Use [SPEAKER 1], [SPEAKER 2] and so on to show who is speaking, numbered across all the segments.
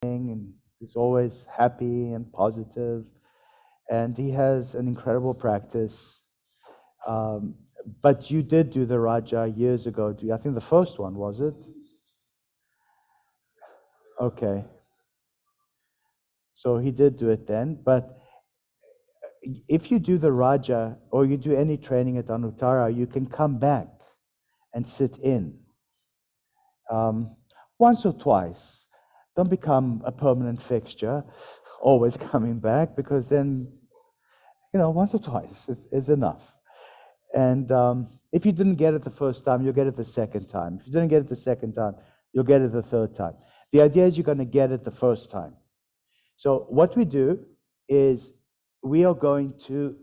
[SPEAKER 1] and he's always happy and positive, and he has an incredible practice. Um, but you did do the Raja years ago. I think the first one, was it? Okay. So he did do it then. But if you do the Raja or you do any training at Anuttara, you can come back and sit in um, once or twice. Don't become a permanent fixture, always coming back, because then, once or twice is enough. And if you didn't get it the first time, you'll get it the second time. If you didn't get it the second time, you'll get it the third time. The idea is you're going to get it the first time. So what we do is we are going to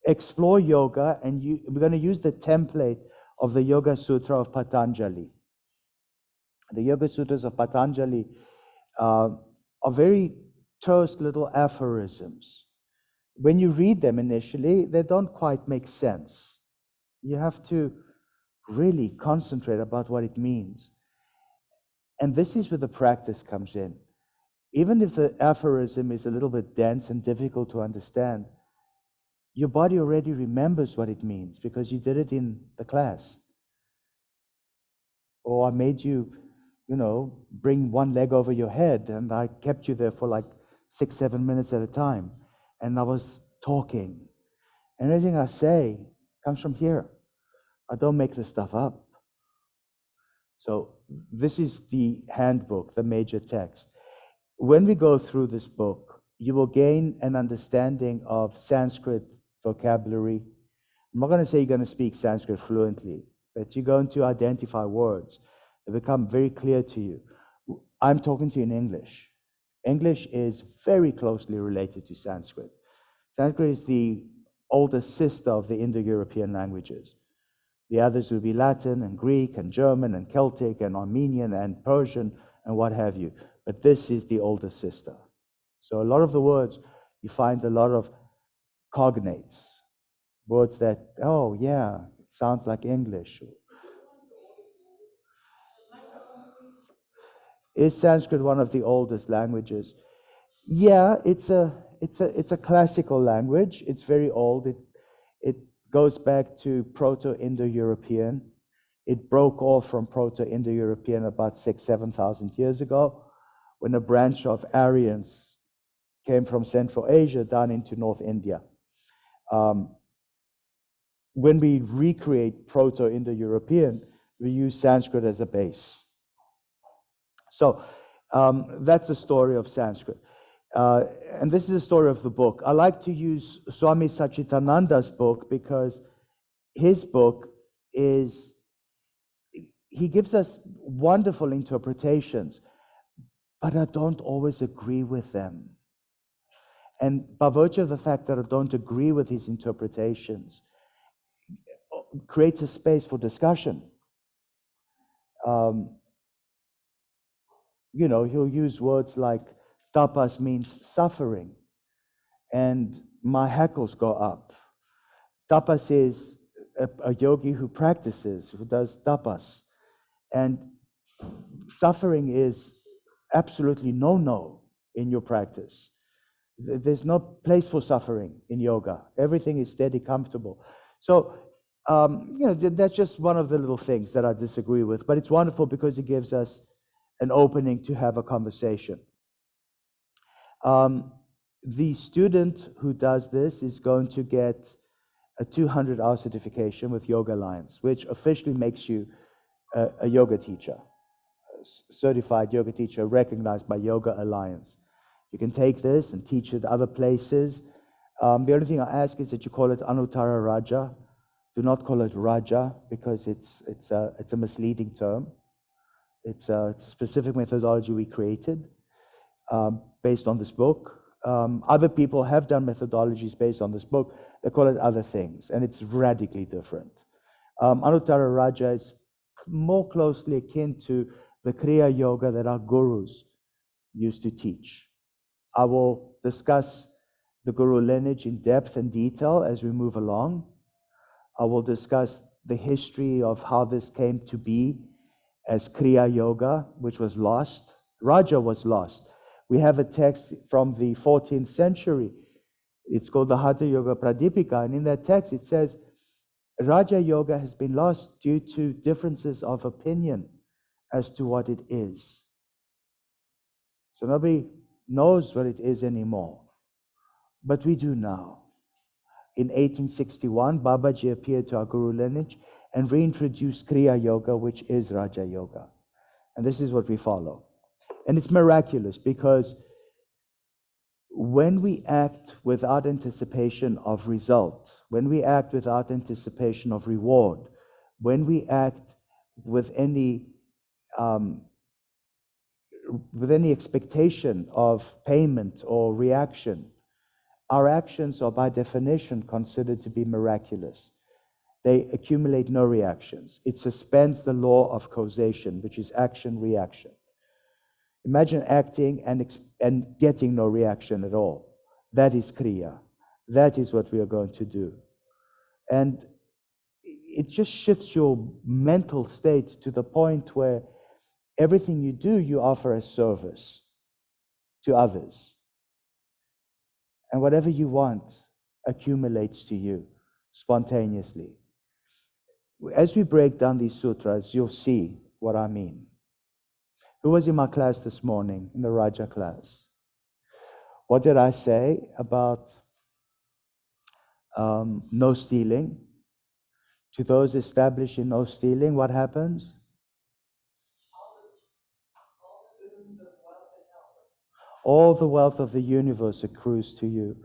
[SPEAKER 1] explore yoga, and we're going to use the template of the Yoga Sutra of Patanjali. The Yoga Sutras of Patanjali are very terse little aphorisms. When you read them initially, they don't quite make sense. You have to really concentrate about what it means. And this is where the practice comes in. Even if the aphorism is a little bit dense and difficult to understand, your body already remembers what it means because you did it in the class. Or I made you, bring one leg over your head, and I kept you there for like 6-7 minutes at a time. And I was talking. And everything I say comes from here. I don't make this stuff up. So this is the handbook, the major text. When we go through this book, you will gain an understanding of Sanskrit vocabulary. I'm not going to say you're going to speak Sanskrit fluently, but you're going to identify words that become very clear to you. I'm talking to you in English. English is very closely related to Sanskrit. Sanskrit is the older sister of the Indo-European languages. The others would be Latin and Greek and German and Celtic and Armenian and Persian and what have you. But this is the older sister. So a lot of the words, you find a lot of cognates, words that, oh yeah, it sounds like English. Is Sanskrit one of the oldest languages? Yeah, it's a classical language. It's very old. It goes back to Proto-Indo-European. It broke off from Proto-Indo-European about 6,000-7,000 years ago, when a branch of Aryans came from Central Asia down into North India. When we recreate Proto-Indo-European, we use Sanskrit as a base. So that's the story of Sanskrit. And this is the story of the book. I like to use Swami Satchitananda's book because his book is, he gives us wonderful interpretations, but I don't always agree with them. And by virtue of the fact that I don't agree with his interpretations, creates a space for discussion. He'll use words like tapas means suffering, and my hackles go up. Tapas is a yogi who practices, who does tapas. And suffering is absolutely no in your practice. There's no place for suffering in yoga. Everything is steady, comfortable. So, that's just one of the little things that I disagree with, but it's wonderful because it gives us an opening to have a conversation. The student who does this is going to get a 200-hour certification with Yoga Alliance, which officially makes you a yoga teacher, a certified yoga teacher recognized by Yoga Alliance. You can take this and teach it other places. The only thing I ask is that you call it Anuttara Raja. Do not call it Raja, because it's a misleading term. It's a specific methodology we created based on this book. Other people have done methodologies based on this book. They call it other things, and it's radically different. Anuttara Raja is more closely akin to the Kriya Yoga that our gurus used to teach. I will discuss the guru lineage in depth and detail as we move along. I will discuss the history of how this came to be as Kriya Yoga, which was lost. Raja was lost. We have a text from the 14th century. It's called the Hatha Yoga Pradipika, and in that text it says Raja Yoga has been lost due to differences of opinion as to what it is. So nobody knows what it is anymore, but we do now. In 1861, Babaji appeared to our Guru lineage and reintroduced Kriya Yoga, which is Raja Yoga. And this is what we follow. And it's miraculous because when we act without anticipation of result, when we act without anticipation of reward, when we act with any expectation of payment or reaction, our actions are by definition considered to be miraculous. They accumulate no reactions. It suspends the law of causation, which is action-reaction. Imagine acting and getting no reaction at all. That is Kriya. That is what we are going to do. And it just shifts your mental state to the point where everything you do, you offer as service to others. And whatever you want accumulates to you spontaneously. As we break down these sutras, you'll see what I mean. Who was in my class this morning, in the Raja class? What did I say about no stealing? To those established in no stealing, what happens? All the wealth of the universe accrues to you.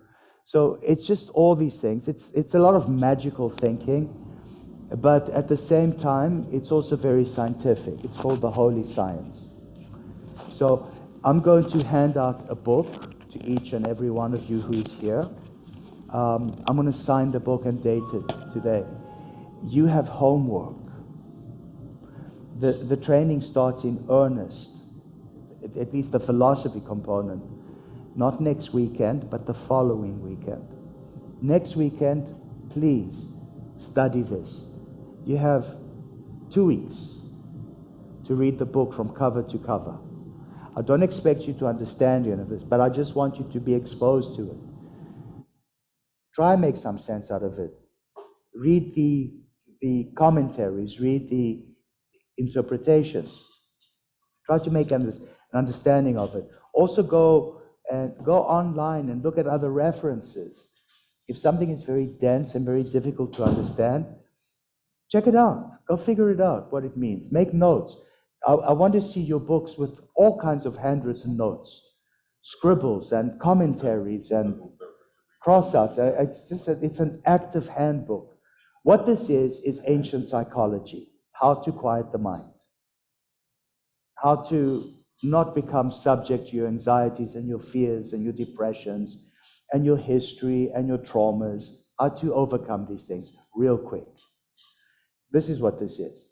[SPEAKER 1] So it's just all these things. It's a lot of magical thinking, but at the same time, it's also very scientific. It's called the holy science. So I'm going to hand out a book to each and every one of you who is here. I'm going to sign the book and date it today. You have homework. The training starts in earnest, at least the philosophy component, not next weekend, but the following weekend. Next weekend, please study this. You have 2 weeks to read the book from cover to cover. I don't expect you to understand any of this, but I just want you to be exposed to it. Try and make some sense out of it. Read the commentaries, read the interpretations. Try to make an understanding of it. Also go online and look at other references. If something is very dense and very difficult to understand, check it out. Go figure it out, what it means. Make notes. I want to see your books with all kinds of handwritten notes, scribbles and commentaries and crossouts. It's an active handbook. What this is ancient psychology, how to quiet the mind, how to not become subject to your anxieties and your fears and your depressions and your history and your traumas, how to overcome these things real quick. This is what this is.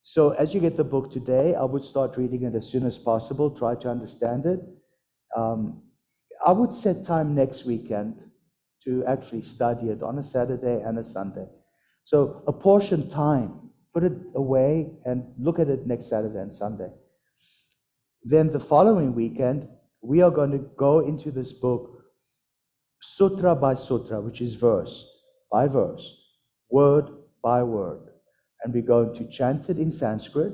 [SPEAKER 1] So as you get the book today, I would start reading it as soon as possible, try to understand it. I would set time next weekend to actually study it on a Saturday and a Sunday. So apportion time, put it away and look at it next Saturday and Sunday. Then the following weekend, we are going to go into this book sutra by sutra, which is verse by verse, word by word. And we're going to chant it in Sanskrit,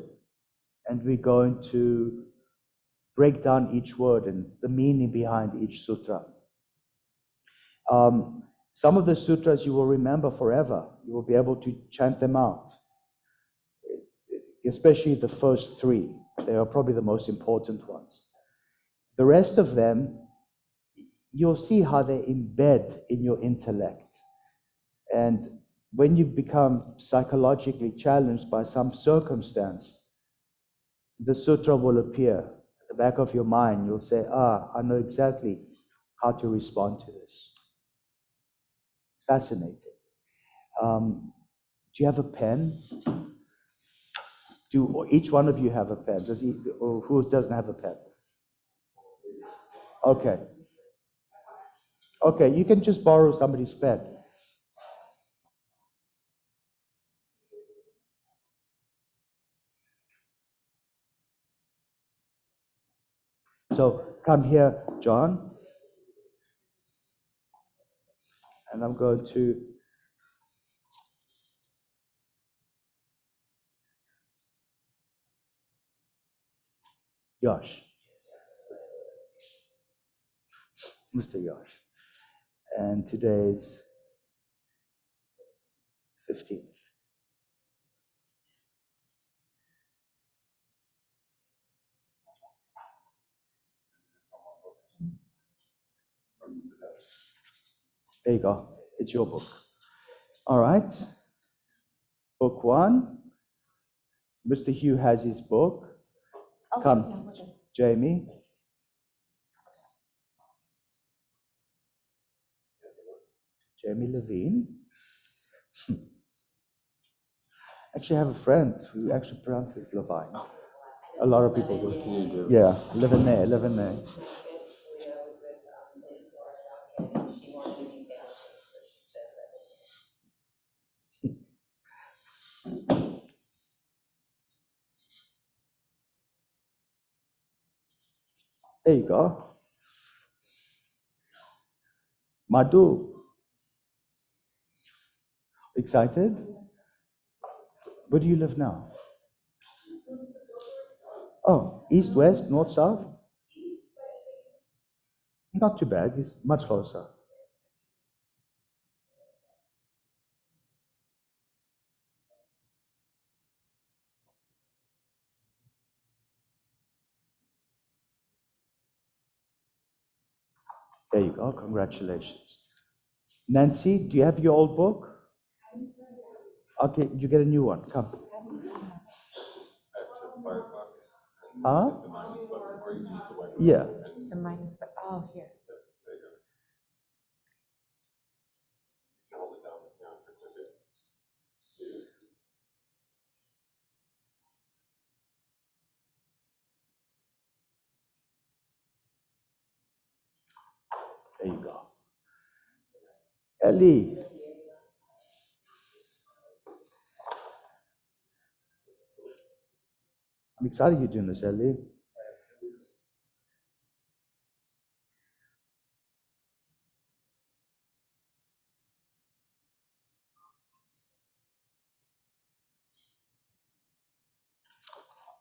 [SPEAKER 1] and we're going to break down each word and the meaning behind each sutra. Some of the sutras you will remember forever. You will be able to chant them out, especially the first 3. They are probably the most important ones. The rest of them, you'll see how they embed in your intellect. And when you become psychologically challenged by some circumstance, the sutra will appear at the back of your mind. You'll say, I know exactly how to respond to this. It's fascinating. Do you have a pen? Do each one of you have a pen? Or who doesn't have a pen? Okay. Okay, you can just borrow somebody's pen. So come here, John, and I'm going to Yosh, Mr. Yosh. And today's 15th. There you go. It's your book. All right. Book one. Mr. Hugh has his book. Okay, come, Jamie. Jamie Levine. Actually, I have a friend who actually pronounces Levine. A lot of people do. Yeah, Levine, Levine. There you go. Madhu. Excited? Where do you live now? Oh, east, west, north, south? Not too bad. He's much closer. There you go. Congratulations. Nancy, do you have your old book? Okay, you get a new one. Come. Huh? Yeah.
[SPEAKER 2] The minus, but oh, here.
[SPEAKER 1] There you go. Ellie. I'm excited you're doing this, Ellie.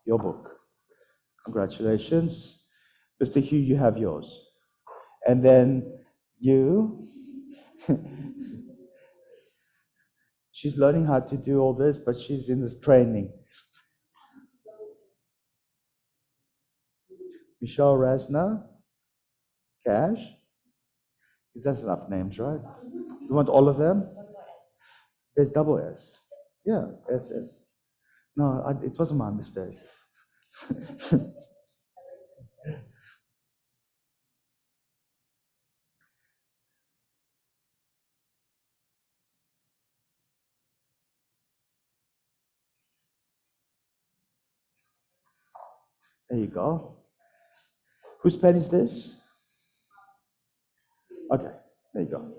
[SPEAKER 1] Your book. Congratulations. Mr. Hugh, you have yours. And then you, she's learning how to do all this, but she's in this training. Michelle Rasna, Cash. That's enough names, right? You want all of them? There's double S. Yeah, SS. No, it wasn't my mistake. There you go. Whose pen is this? Okay, there you go.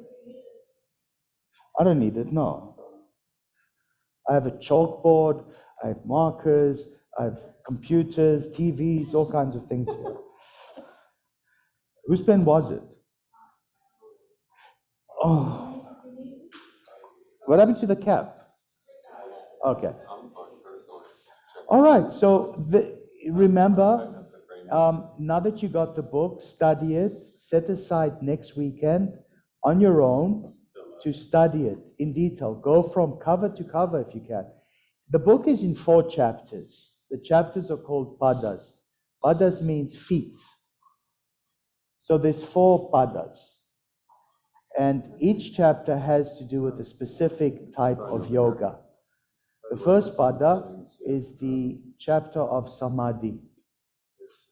[SPEAKER 1] I don't need it, no. I have a chalkboard, I have markers, I have computers, TVs, all kinds of things here. Whose pen was it? Oh, what happened to the cap? Okay. All right, so remember, now that you got the book, study it, set aside next weekend on your own to study it in detail. Go from cover to cover if you can. The book is in 4 chapters. The chapters are called padas. Padas means feet. So there's 4 padas. And each chapter has to do with a specific type of yoga. The first pada is the chapter of samadhi.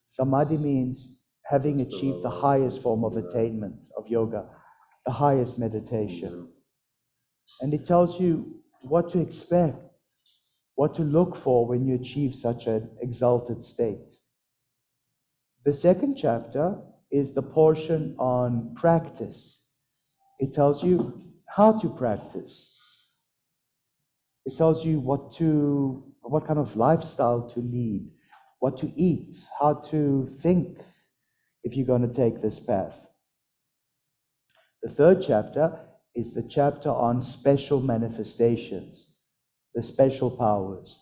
[SPEAKER 1] Samadhi means having achieved the highest form of attainment of yoga, the highest meditation. And it tells you what to expect, what to look for when you achieve such an exalted state. The second chapter is the portion on practice. It tells you how to practice. It tells you what kind of lifestyle to lead, what to eat, how to think, if you're going to take this path. The third chapter is the chapter on special manifestations, the special powers.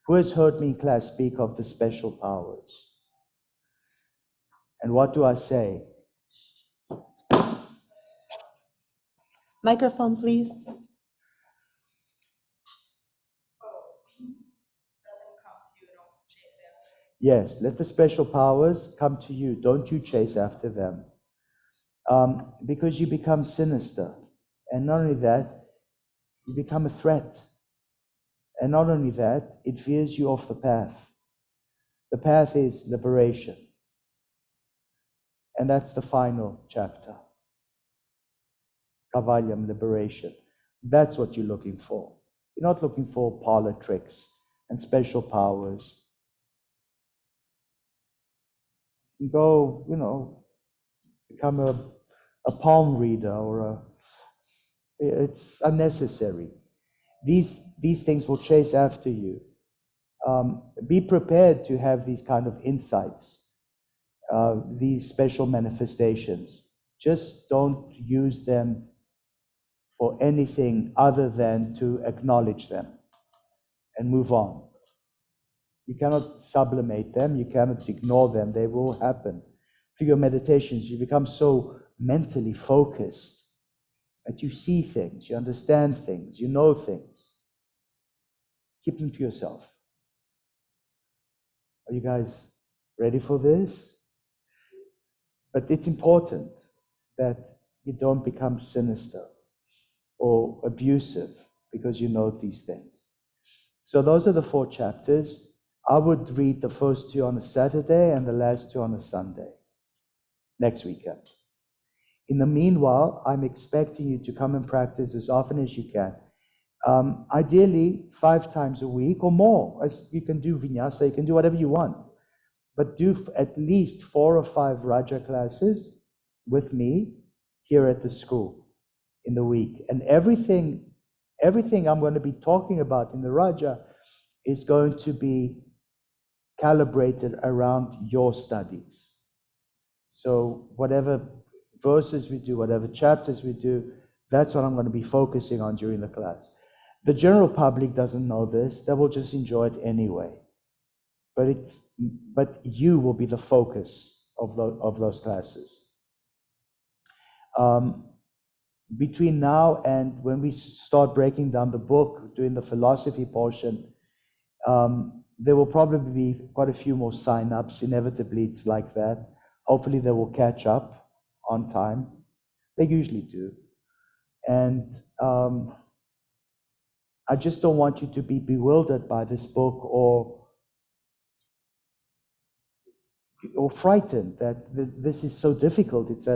[SPEAKER 1] Who has heard me in class speak of the special powers? And what do I say?
[SPEAKER 2] Microphone, please.
[SPEAKER 1] Yes, let the special powers come to you. Don't you chase after them. Because you become sinister. And not only that, you become a threat. And not only that, it veers you off the path. The path is liberation. And that's the final chapter. Kavalyam, liberation. That's what you're looking for. You're not looking for parlor tricks and special powers. You go, become a palm reader it's unnecessary. These things will chase after you. Be prepared to have these kind of insights, these special manifestations. Just don't use them for anything other than to acknowledge them and move on. You cannot sublimate them, you cannot ignore them, they will happen. Through your meditations, you become so mentally focused that you see things, you understand things, you know things. Keep them to yourself. Are you guys ready for this? But it's important that you don't become sinister or abusive because you know these things. So those are the 4 chapters. I would read the first 2 on a Saturday and the last 2 on a Sunday, next weekend. In the meanwhile, I'm expecting you to come and practice as often as you can. Ideally, 5 times a week or more. You can do vinyasa, you can do whatever you want. But do at least 4 or 5 Raja classes with me here at the school in the week. And everything I'm going to be talking about in the Raja is going to be calibrated around your studies. So whatever verses we do, whatever chapters we do, that's what I'm going to be focusing on during the class. The general public doesn't know this. They will just enjoy it anyway. But you will be the focus of those classes. Between now and when we start breaking down the book, doing the philosophy portion, there will probably be quite a few more sign-ups. Inevitably, it's like that. Hopefully, they will catch up on time. They usually do. And I just don't want you to be bewildered by this book or frightened that this is so difficult. It's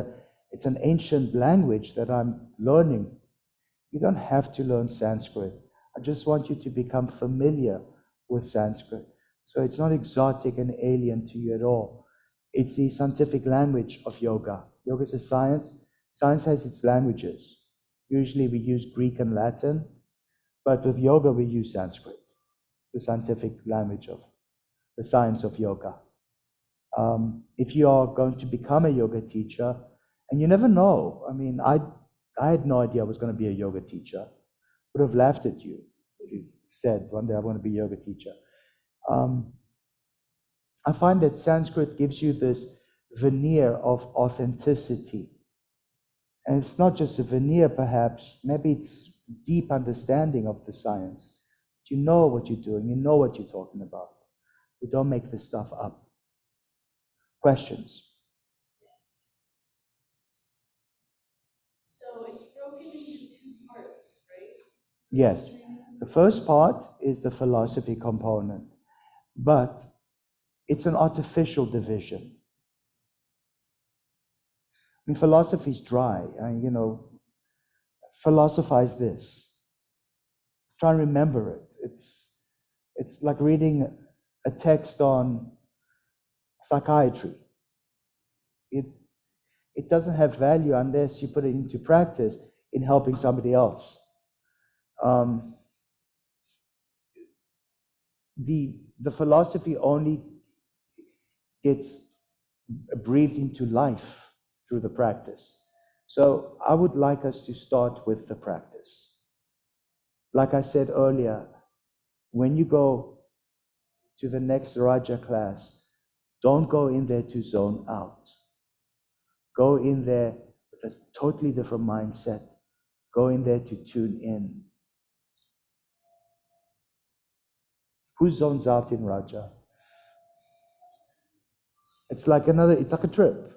[SPEAKER 1] an ancient language that I'm learning. You don't have to learn Sanskrit. I just want you to become familiar with Sanskrit. So it's not exotic and alien to you at all. It's the scientific language of yoga. Yoga is a science. Science has its languages. Usually we use Greek and Latin, but with yoga we use Sanskrit, the scientific language of the science of yoga. If you are going to become a yoga teacher, and you never know. I mean, I had no idea I was going to be a yoga teacher. I would have laughed at you if you said one day I want to be a yoga teacher. I find that Sanskrit gives you this veneer of authenticity. And it's not just a veneer, perhaps. Maybe it's deep understanding of the science. You know what you're doing. You know what you're talking about. You don't make this stuff up. Questions?
[SPEAKER 3] So it's broken into 2 parts, right?
[SPEAKER 1] Yes. The first part is the philosophy component, but it's an artificial division. I mean, philosophy is dry. Philosophize this. Try and remember it. It's like reading a text on psychiatry. It doesn't have value unless you put it into practice in helping somebody else. The philosophy only gets breathed into life through the practice. So I would like us to start with the practice. Like I said earlier, when you go to the next Raja class, don't go in there to zone out. Go in there with a totally different mindset. Go in there to tune in. Who zones out in Raja? It's like a trip.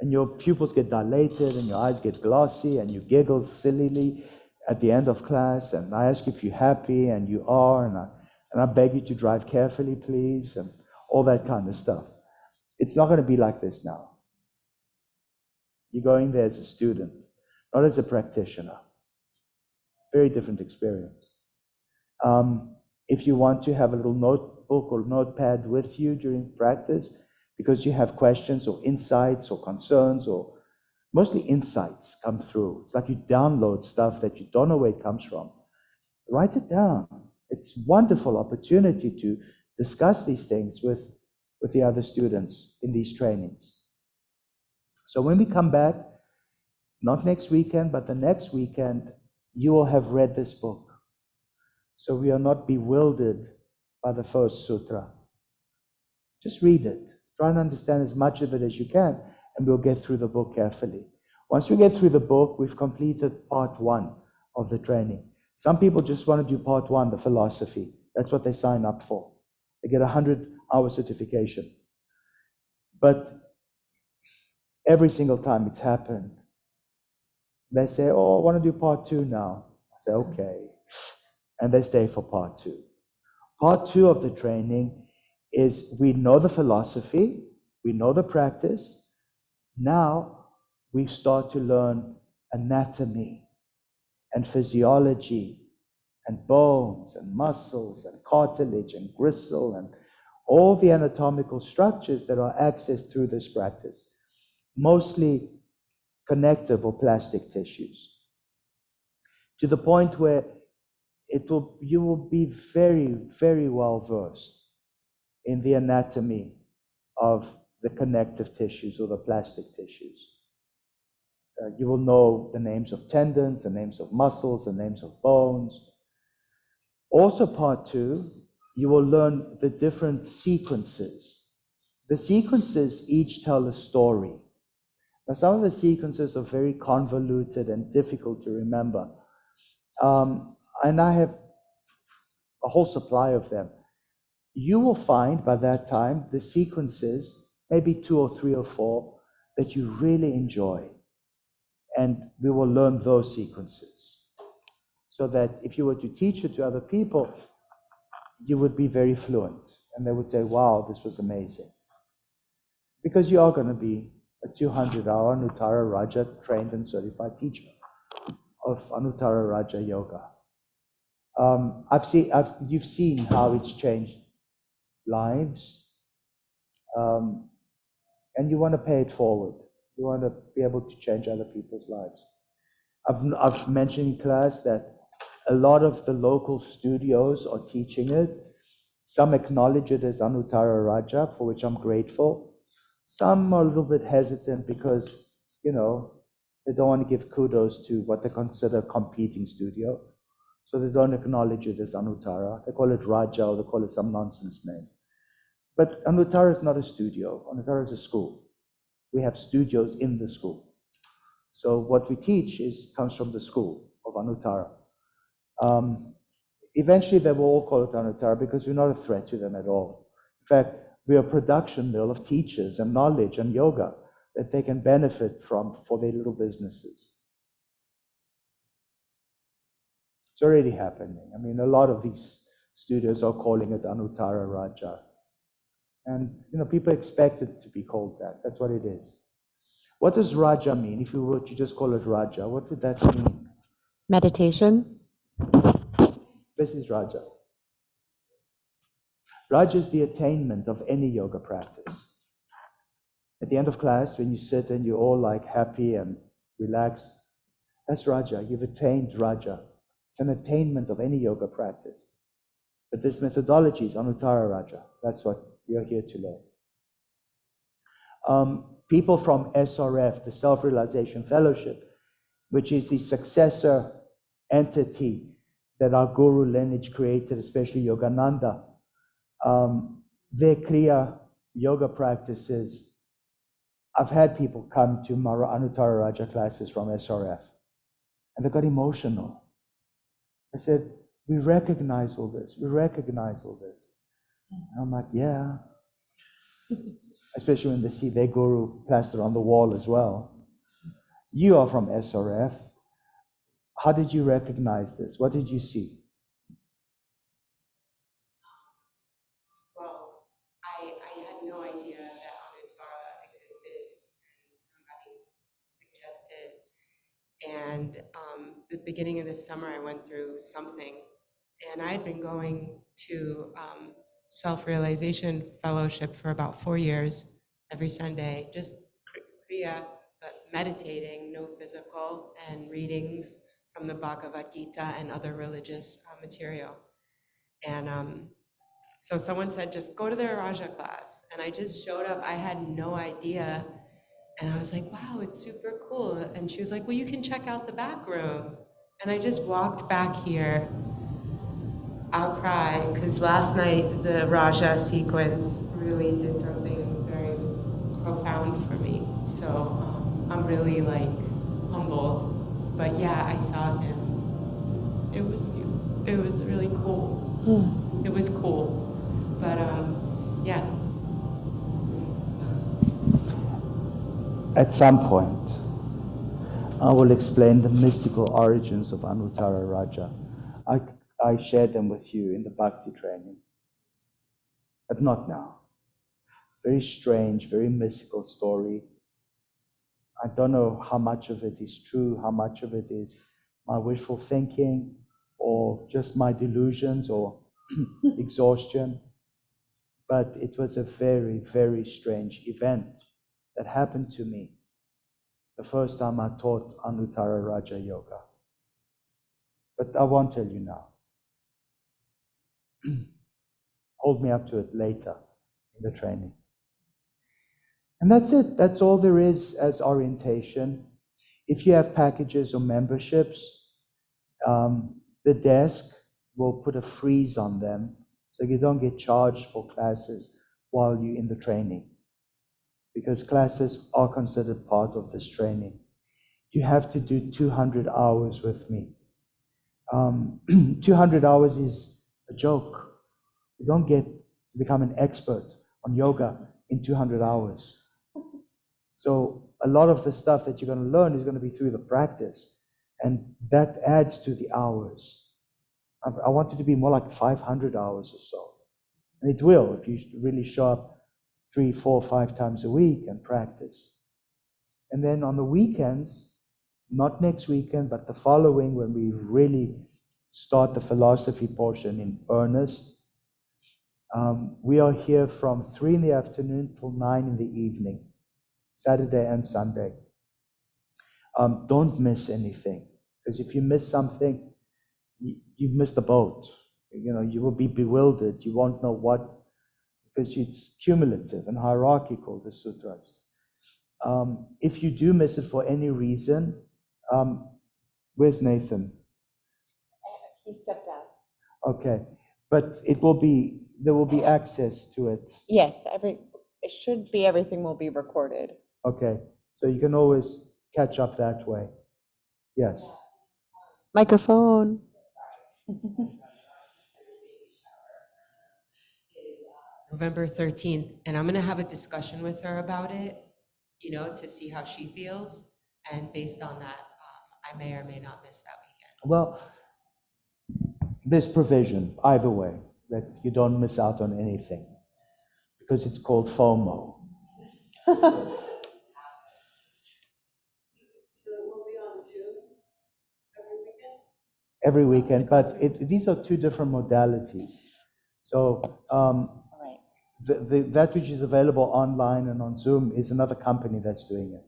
[SPEAKER 1] And your pupils get dilated and your eyes get glossy and you giggle sillily at the end of class. And I ask you if you're happy, and you are. And I beg you to drive carefully, please, and all that kind of stuff. It's not going to be like this now. You're going there as a student, not as a practitioner. Very different experience. If you want to have a little notebook or notepad with you during practice, because you have questions or insights or concerns, or mostly insights come through. It's like you download stuff that you don't know where it comes from. Write it down. It's a wonderful opportunity to discuss these things with the other students in these trainings. So when we come back, not next weekend, but the next weekend, you will have read this book. So we are not bewildered by the first sutra. Just read it. Try and understand as much of it as you can, and we'll get through the book carefully. Once we get through the book, we've completed part 1 of the training. Some people just want to do part 1, the philosophy. That's what they sign up for. They get a 100-hour certification. But every single time it's happened, they say, oh, I want to do part 2 now. I say, okay. And they stay for part 2. Part 2 of the training is we know the philosophy, we know the practice. Now we start to learn anatomy and physiology and bones and muscles and cartilage and gristle and all the anatomical structures that are accessed through this practice, mostly connective or plastic tissues, to the point where you will be very, very well versed in the anatomy of the connective tissues or the plastic tissues. You will know the names of tendons, the names of muscles, the names of bones. Also, part 2, you will learn the different sequences. The sequences each tell a story. Now, some of the sequences are very convoluted and difficult to remember. And I have a whole supply of them. You will find by that time the sequences, maybe 2 or 3 or 4, that you really enjoy. And we will learn those sequences, so that if you were to teach it to other people, you would be very fluent. And they would say, wow, this was amazing. Because you are going to be a 200-hour Anuttara Raja trained and certified teacher of Anuttara Raja Yoga. You've seen how it's changed lives, and you want to pay it forward. You want to be able to change other people's lives. I've mentioned in class that a lot of the local studios are teaching it. Some acknowledge it as Anuttara Raja, for which I'm grateful. Some are a little bit hesitant because, they don't want to give kudos to what they consider a competing studio. So they don't acknowledge it as Anuttara. They call it Raja, or they call it some nonsense name. But Anuttara is not a studio. Anuttara is a school. We have studios in the school. So what we teach comes from the school of Anuttara. Eventually, they will all call it Anuttara because we're not a threat to them at all. In fact, we're a production mill of teachers and knowledge and yoga that they can benefit from for their little businesses. It's already happening. I mean, a lot of these studios are calling it Anuttara Raja. And, people expect it to be called that. That's what it is. What does Raja mean? If you were to just call it Raja, what would that mean?
[SPEAKER 2] Meditation.
[SPEAKER 1] This is Raja. Raja is the attainment of any yoga practice. At the end of class, when you sit and you're all like happy and relaxed, that's Raja. You've attained Raja. It's an attainment of any yoga practice. But this methodology is Anuttara Raja. That's what you're here to learn. People from SRF, the Self-Realization Fellowship, which is the successor entity that our guru lineage created, especially Yogananda, their Kriya yoga practices. I've had people come to my Anuttara Raja classes from SRF, and they got emotional. I said, we recognize all this. We recognize all this. And I'm like, yeah. Especially when they see their guru plastered on the wall as well. You are from SRF. How did you recognize this? What did you see?
[SPEAKER 3] Well, I had no idea that Anuttara existed, and somebody suggested. And the beginning of this summer, I went through something, and I had been going to self-realization fellowship for about 4 years, every Sunday, just Kriya, but meditating, no physical, and readings from the Bhagavad Gita and other religious material. And so someone said, just go to their Raja class. And I just showed up. I had no idea. And I was like, wow, it's super cool. And she was like, well, you can check out the back room. And I just walked back here. I'll cry, because last night the Raja sequence really did something very profound for me. So I'm really like humbled. But yeah, I saw him. It was beautiful. It was really cool. It was cool. But yeah.
[SPEAKER 1] At some point, I will explain the mystical origins of Anuttara Raja. I shared them with you in the Bhakti training, but not now. Very strange, very mystical story. I don't know how much of it is true, how much of it is my wishful thinking, or just my delusions, or exhaustion. But it was a very, very strange event that happened to me the first time I taught Anuttara Raja Yoga. But I won't tell you now. Hold me up to it later in the training. And that's it. That's all there is as orientation. If you have packages or memberships, the desk will put a freeze on them so you don't get charged for classes while you're in the training, because classes are considered part of this training. You have to do 200 hours with me. 200 hours is a joke. You don't get to become an expert on yoga in 200 hours. So a lot of the stuff that you're going to learn is going to be through the practice, and that adds to the hours. I want it to be more like 500 hours or so. And it will if you really show up 3, 4, 5 times a week and practice. And then on the weekends, not next weekend, but the following, when we really start the philosophy portion in earnest, we are here from 3 in the afternoon till 9 in the evening, Saturday and Sunday. Don't miss anything, because if you miss something, you've missed the boat. You know, you will be bewildered. You won't know what, because it's cumulative and hierarchical, the sutras. If you do miss it for any reason, where's Nathan?
[SPEAKER 2] He stepped out.
[SPEAKER 1] Okay, but there will be access to it.
[SPEAKER 2] Yes, it should be, everything will be recorded.
[SPEAKER 1] Okay, so you can always catch up that way. Yes.
[SPEAKER 2] Microphone.
[SPEAKER 3] November 13th, and I'm gonna have a discussion with her about it, you know, to see how she feels. And based on that, I may or may not miss that weekend.
[SPEAKER 1] Well, there's provision either way, that you don't miss out on anything, because it's called FOMO.
[SPEAKER 3] So it will be on Zoom every weekend?
[SPEAKER 1] Every weekend, but these are 2 different modalities. So that which is available online and on Zoom is another company that's doing it.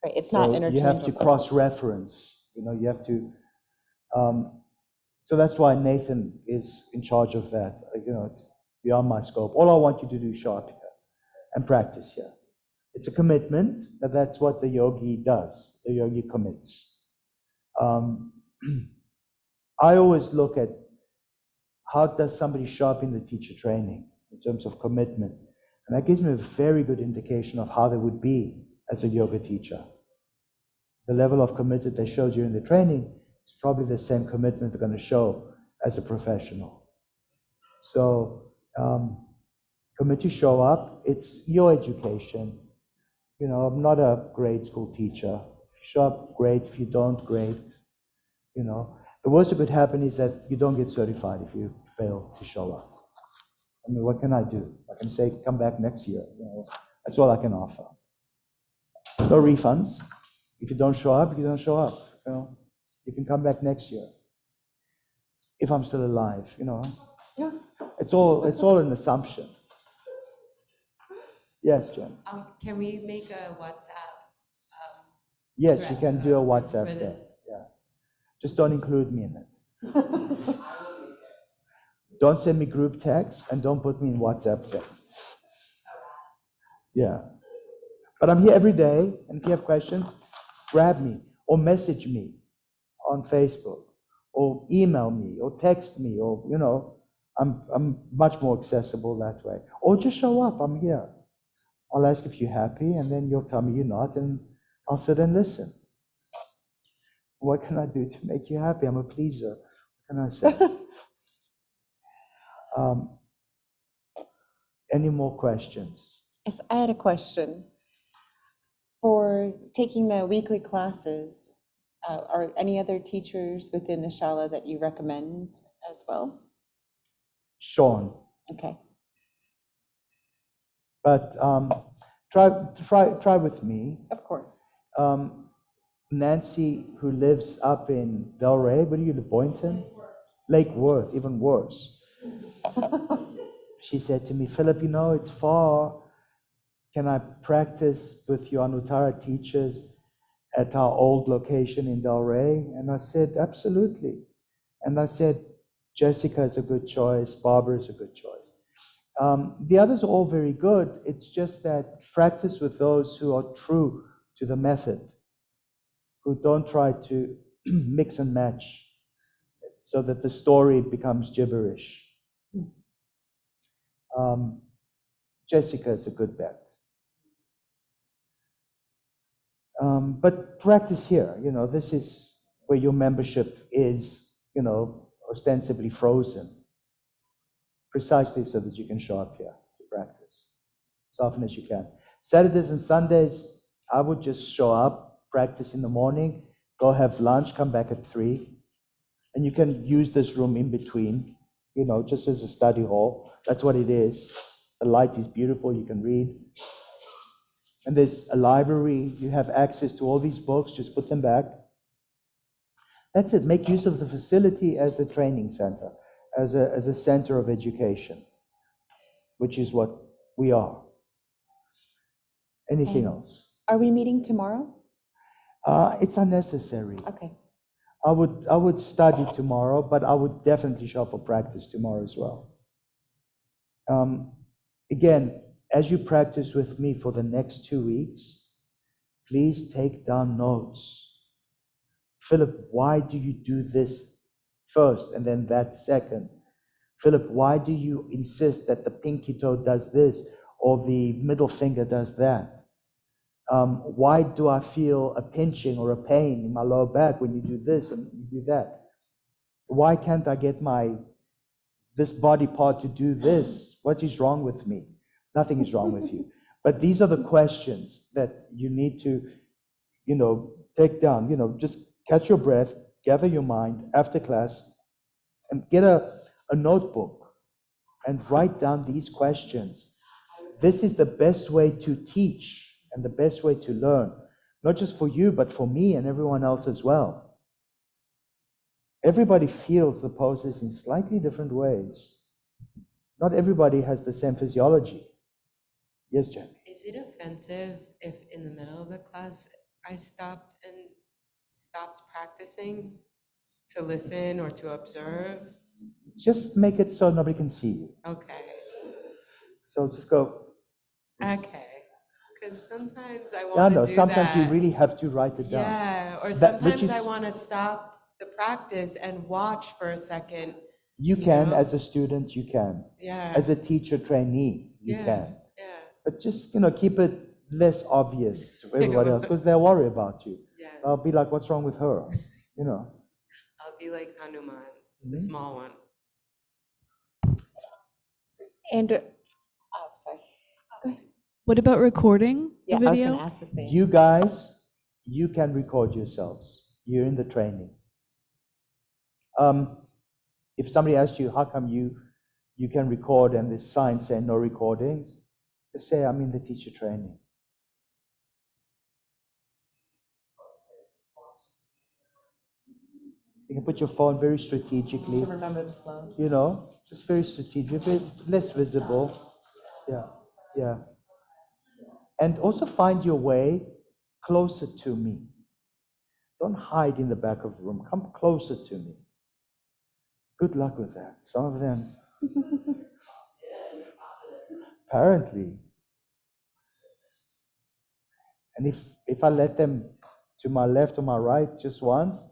[SPEAKER 2] Right, it's not interchangeable.
[SPEAKER 1] You have to cross-reference. You know, you have to. So that's why Nathan is in charge of that. You know, it's beyond my scope. All I want you to do is show up here and practice here. It's a commitment, but that's what the yogi does. The yogi commits. Um, I always look at how does somebody show up in the teacher training in terms of commitment. And that gives me a very good indication of how they would be as a yoga teacher. The level of commitment they show during the training is probably the same commitment they're going to show as a professional. So commit to show up. It's your education. You know, I'm not a grade school teacher. If you show up, great. If you don't, great. You know, the worst that could happen is that you don't get certified if you fail to show up. I mean, what can I do? I can say, come back next year. You know, that's all I can offer. No refunds. If you don't show up, you don't show up. You know, you can come back next year. If I'm still alive, you know.
[SPEAKER 2] Yeah.
[SPEAKER 1] It's all an assumption. Yes, Jen.
[SPEAKER 3] Can we make a WhatsApp?
[SPEAKER 1] Yes,
[SPEAKER 3] thread,
[SPEAKER 1] you can do a WhatsApp
[SPEAKER 3] for the-
[SPEAKER 1] thing. Yeah. Just don't include me in it. Don't send me group text and don't put me in WhatsApp things. Yeah. But I'm here every day, and if you have questions, grab me or message me on Facebook or email me or text me, or you know, I'm much more accessible that way. Or just show up, I'm here. I'll ask if you're happy, and then you'll tell me you're not, and I'll sit and listen. What can I do to make you happy? I'm a pleaser. What can I say? Any more questions?
[SPEAKER 2] Yes, I had a question. For taking the weekly classes, are any other teachers within the Shala that you recommend as well?
[SPEAKER 1] Sean.
[SPEAKER 2] Okay.
[SPEAKER 1] But try with me.
[SPEAKER 2] Of course.
[SPEAKER 1] Nancy, who lives up in Delray, where do you live, Boynton? Lake Worth, even worse. She said to me, Philip, you know, it's far. Can I practice with your Anuttara teachers at our old location in Delray? And I said, absolutely. And I said, Jessica is a good choice, Barbara is a good choice. The others are all very good. It's just that practice with those who are true to the method, who don't try to mix and match so that the story becomes gibberish. Jessica is a good bet. But practice here, you know, this is where your membership is, you know, ostensibly frozen, precisely so that you can show up here to practice as often as you can. Saturdays and Sundays, I would just show up, practice in the morning, go have lunch, come back at 3, and you can use this room in between, you know, just as a study hall. That's what it is. The light is beautiful, you can read. And there's a library, you have access to all these books, just put them back. That's it, make use of the facility as a training center, as a center of education, which is what we are. Anything else?
[SPEAKER 2] Are we meeting tomorrow?
[SPEAKER 1] It's unnecessary.
[SPEAKER 2] Okay.
[SPEAKER 1] I would study tomorrow, but I would definitely show up for practice tomorrow as well. Again, as you practice with me for the next 2 weeks, please take down notes. Philip, why do you do this first and then that second? Philip, why do you insist that the pinky toe does this or the middle finger does that? Why do I feel a pinching or a pain in my lower back when you do this and you do that? Why can't I get this body part to do this? What is wrong with me? Nothing is wrong with you. But these are the questions that you need to, you know, take down. You know, just catch your breath, gather your mind after class, and get a notebook and write down these questions. This is the best way to teach and the best way to learn, not just for you, but for me and everyone else as well. Everybody feels the poses in slightly different ways. Not everybody has the same physiology. Yes, Jamie?
[SPEAKER 3] Is it offensive if in the middle of the class I stopped practicing to listen or to observe?
[SPEAKER 1] Just make it so nobody can see you.
[SPEAKER 3] Okay.
[SPEAKER 1] So just go.
[SPEAKER 3] Okay. Because sometimes I
[SPEAKER 1] Yeah,
[SPEAKER 3] want
[SPEAKER 1] no,
[SPEAKER 3] to do
[SPEAKER 1] sometimes you
[SPEAKER 3] that.
[SPEAKER 1] really have to write it down.
[SPEAKER 3] Yeah, or
[SPEAKER 1] That, which
[SPEAKER 3] sometimes I
[SPEAKER 1] is,
[SPEAKER 3] want to stop the practice and watch for a second,
[SPEAKER 1] you
[SPEAKER 3] you
[SPEAKER 1] can,
[SPEAKER 3] know?
[SPEAKER 1] as a student, you can.
[SPEAKER 3] Yeah.
[SPEAKER 1] As a teacher trainee, you
[SPEAKER 3] Yeah,
[SPEAKER 1] can.
[SPEAKER 3] yeah.
[SPEAKER 1] But just, keep it less obvious to everybody else, because they'll worry about you.
[SPEAKER 3] Yeah.
[SPEAKER 1] They'll be like, what's wrong with her?
[SPEAKER 3] I'll be like Hanuman, the
[SPEAKER 1] Mhm.
[SPEAKER 3] small one.
[SPEAKER 2] And, oh, sorry. Go ahead.
[SPEAKER 4] What about recording the
[SPEAKER 2] Yeah, I was
[SPEAKER 4] video?
[SPEAKER 2] gonna ask the same.
[SPEAKER 1] You guys, you can record yourselves. You're in the training. If somebody asks you, how come you can record and there's signs saying no recordings, just say, I'm in the teacher training. You can put your phone very strategically,
[SPEAKER 2] To remember the flow.
[SPEAKER 1] just very strategically, less visible. Yeah, yeah. And also find your way closer to me. Don't hide in the back of the room. Come closer to me. Good luck with that. Some of them, apparently. And if I let them to my left or my right just once,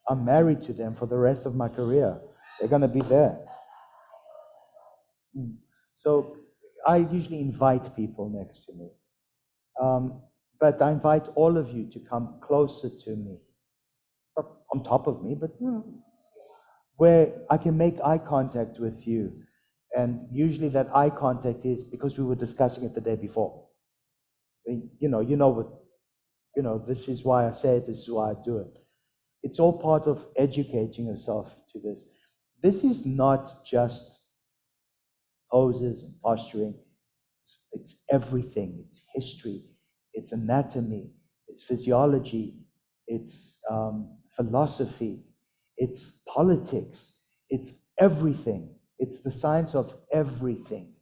[SPEAKER 1] I'm married to them for the rest of my career. They're going to be there. So I usually invite people next to me. But I invite all of you to come closer to me. Not on top of me, but where I can make eye contact with you. And usually that eye contact is because we were discussing it the day before. This is why I say it, this is why I do it. It's all part of educating yourself to this. This is not just poses and posturing. It's everything. It's history. It's anatomy. It's physiology. It's philosophy. It's politics. It's everything. It's the science of everything.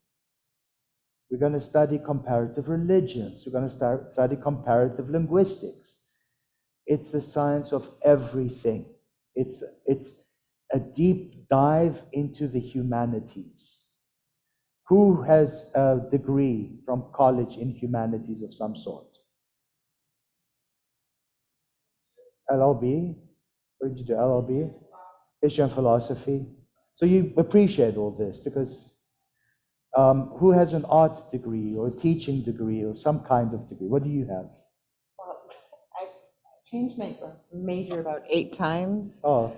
[SPEAKER 1] We're going to study comparative religions. We're going to study comparative linguistics. It's the science of everything. It's a deep dive into the humanities. Who has a degree from college in humanities of some sort? LLB? What did you do? LLB? History and philosophy. So you appreciate all this because who has an art degree or a teaching degree or some kind of degree? What do you have?
[SPEAKER 2] Well, I've changed my major about 8 times.
[SPEAKER 1] Oh,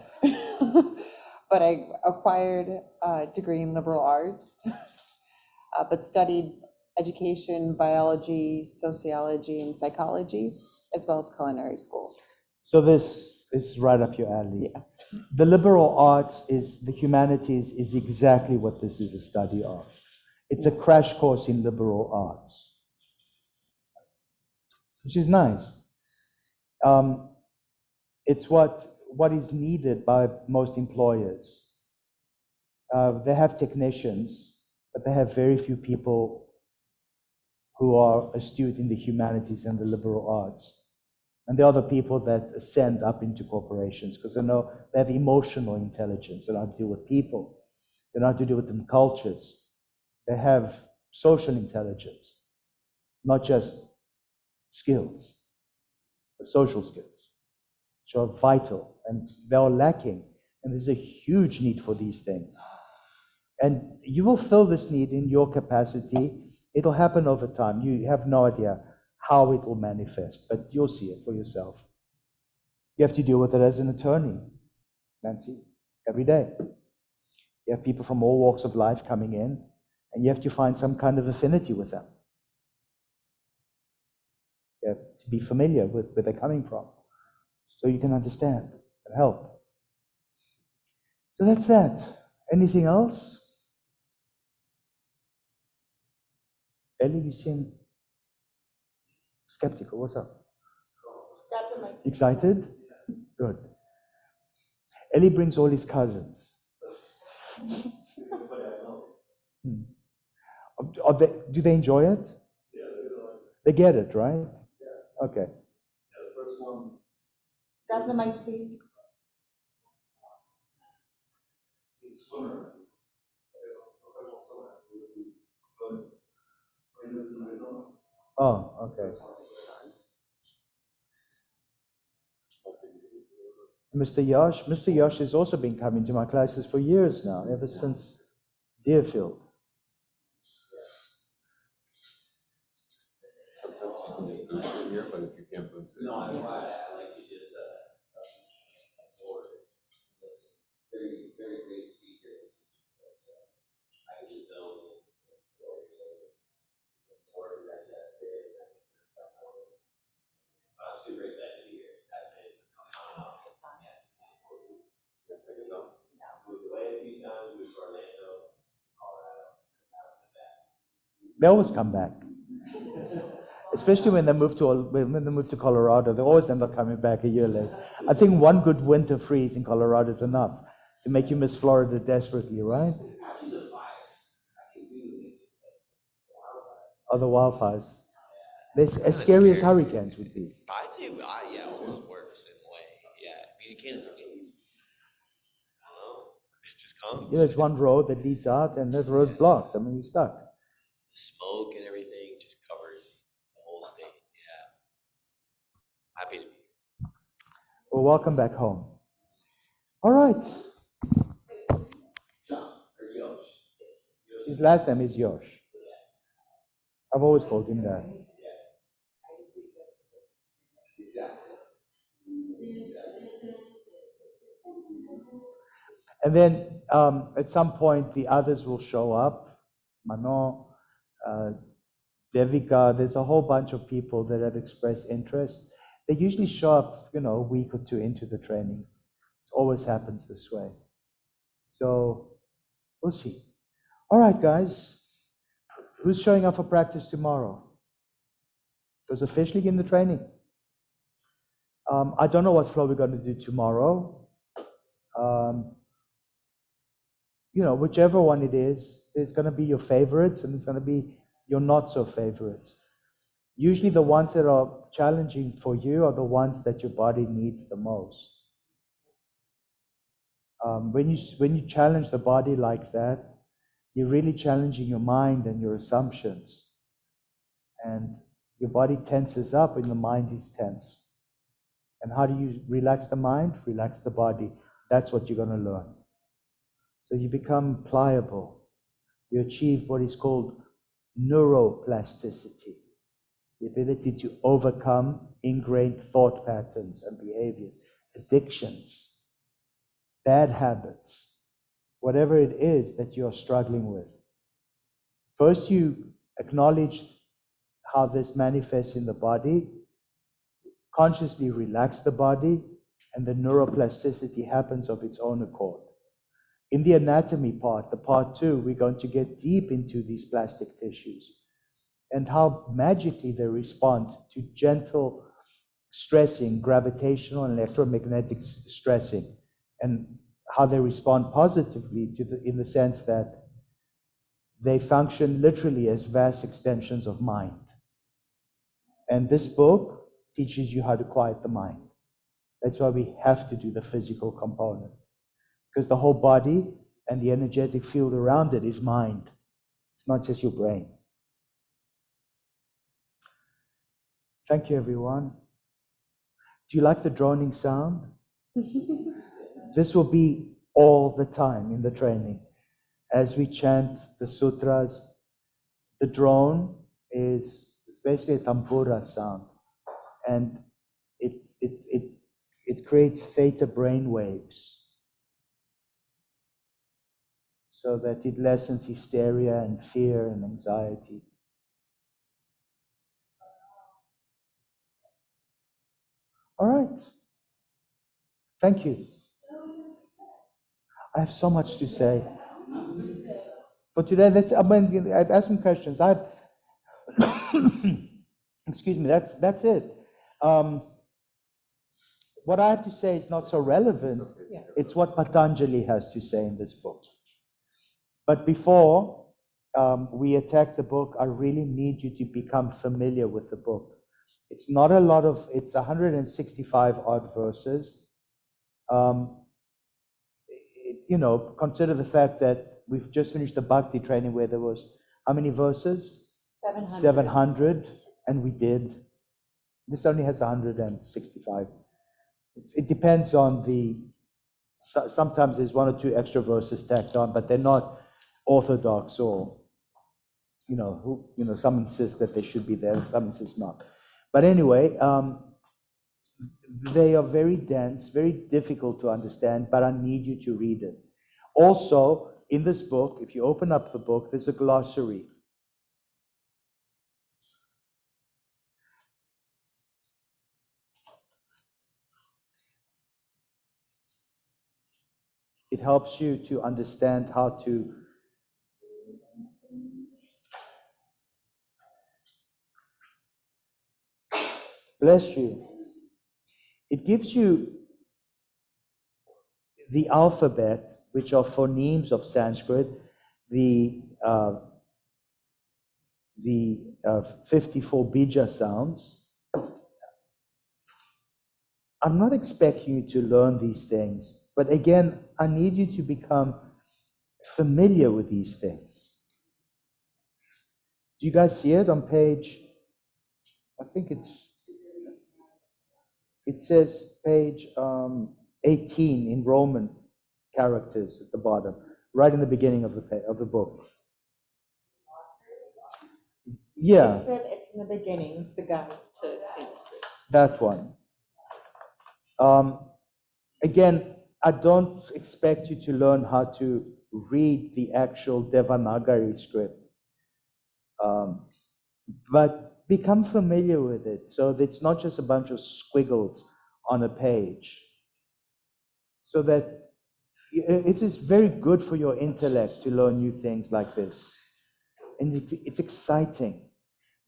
[SPEAKER 2] But I acquired a degree in liberal arts, but studied education, biology, sociology, and psychology, as well as culinary school.
[SPEAKER 1] so this is right up your alley.
[SPEAKER 2] Yeah.
[SPEAKER 1] The liberal arts the humanities is exactly what this is a study of. It's a crash course in liberal arts, which is nice. It's what is needed by most employers. They have technicians, but they have very few people who are astute in the humanities and the liberal arts. And they are the people that ascend up into corporations because they know they have emotional intelligence. They know how to deal with people. They know how to deal with them cultures. They have social intelligence, not just skills, but social skills, which are vital. And they are lacking. And there's a huge need for these things. And you will fill this need in your capacity. It'll happen over time. You have no idea how it will manifest, but you'll see it for yourself. You have to deal with it as an attorney, Nancy, every day. You have people from all walks of life coming in, and you have to find some kind of affinity with them. You have to be familiar with where they're coming from, so you can understand and help. So that's that. Anything else? Ellie, you seem skeptical. What's up? Excited? Good. Ellie brings all his cousins. Do they enjoy it? They get it, right? Okay.
[SPEAKER 2] Grab the mic, please.
[SPEAKER 1] Oh, okay. Mr. Yosh has also been coming to my classes for years now, ever since Deerfield.
[SPEAKER 5] Sometimes you can boost it here, but if you can't boost it.
[SPEAKER 6] No, I like to just absorb it. Listen, very great speaker. I can just absorb it, digest it. I'm super excited to be here. I've been coming on and off. Moved away a few times, moved to Orlando, Colorado, now I'm back.
[SPEAKER 1] They always come back. Especially when they move to Colorado, they always end up coming back a year late. I think one good winter freeze in Colorado is enough to make you miss Florida desperately, right?
[SPEAKER 6] Actually, the fires. I can do it.
[SPEAKER 1] Or the wildfires. They're as scary as hurricanes would be.
[SPEAKER 6] I'd say, yeah, almost worse in a way. Yeah, because you can't escape. I don't know. It just comes.
[SPEAKER 1] You know, there's one road that leads out, and that road's blocked. I mean, you're stuck.
[SPEAKER 6] The smoke and everything just covers the whole state. Yeah. Happy to be here.
[SPEAKER 1] Well, welcome back home. All right. His last name is Yosh. I've always called him that. And then at some point, the others will show up. Mano, Devika, there's a whole bunch of people that have expressed interest. They usually show up, you know, a week or two into the training. It always happens this way. So we'll see. All right, guys. Who's showing up for practice tomorrow? Who's officially in the training? I don't know what flow we're going to do tomorrow. You know, whichever one it is, there's going to be your favorites and there's going to be your not so favorites. Usually the ones that are challenging for you are the ones that your body needs the most. When you challenge the body like that, you're really challenging your mind and your assumptions. And your body tenses up and the mind is tense. And how do you relax the mind? Relax the body. That's what you're going to learn. So you become pliable. You achieve what is called neuroplasticity, the ability to overcome ingrained thought patterns and behaviors, addictions, bad habits, whatever it is that you're struggling with. First, you acknowledge how this manifests in the body, consciously relax the body, and the neuroplasticity happens of its own accord. In the anatomy part, the part 2, we're going to get deep into these plastic tissues and how magically they respond to gentle stressing, gravitational and electromagnetic stressing, and how they respond positively to in the sense that they function literally as vast extensions of mind. And this book teaches you how to quiet the mind. That's why we have to do the physical component, because the whole body and the energetic field around it is mind. It's not just your brain. Thank you, everyone. Do you like the droning sound? This will be all the time in the training. As we chant the sutras, the drone it's basically a tambura sound. And it creates theta brain waves so that it lessens hysteria and fear and anxiety. All right. Thank you. I have so much to say. For today, I've asked some questions. Excuse me, that's it. What I have to say is not so relevant. It's what Patanjali has to say in this book. But before we attack the book, I really need you to become familiar with the book. It's not a lot of, it's 165 odd verses. You know, consider the fact that we've just finished the Bhakti training where there was, how many verses?
[SPEAKER 2] 700.
[SPEAKER 1] 700. and we did. This only has 165. It depends on sometimes there's one or two extra verses tacked on, but they're not orthodox or, some insist that they should be there, some insist not. But anyway, they are very dense, very difficult to understand, but I need you to read it. Also, in this book, if you open up the book, there's a glossary. It helps you to understand how to bless you. It gives you the alphabet, which are phonemes of Sanskrit, the 54 bija sounds. I'm not expecting you to learn these things, but again, I need you to become familiar with these things. Do you guys see it on page, I think it says page 18 in Roman characters at the bottom, right in the beginning of the book. Yeah.
[SPEAKER 2] It's in the beginning, it's the guide to Sanskrit.
[SPEAKER 1] That one. Again, I don't expect you to learn how to read the actual Devanagari script, but become familiar with it so that it's not just a bunch of squiggles on a page. So that it is very good for your intellect to learn new things like this. And it's exciting.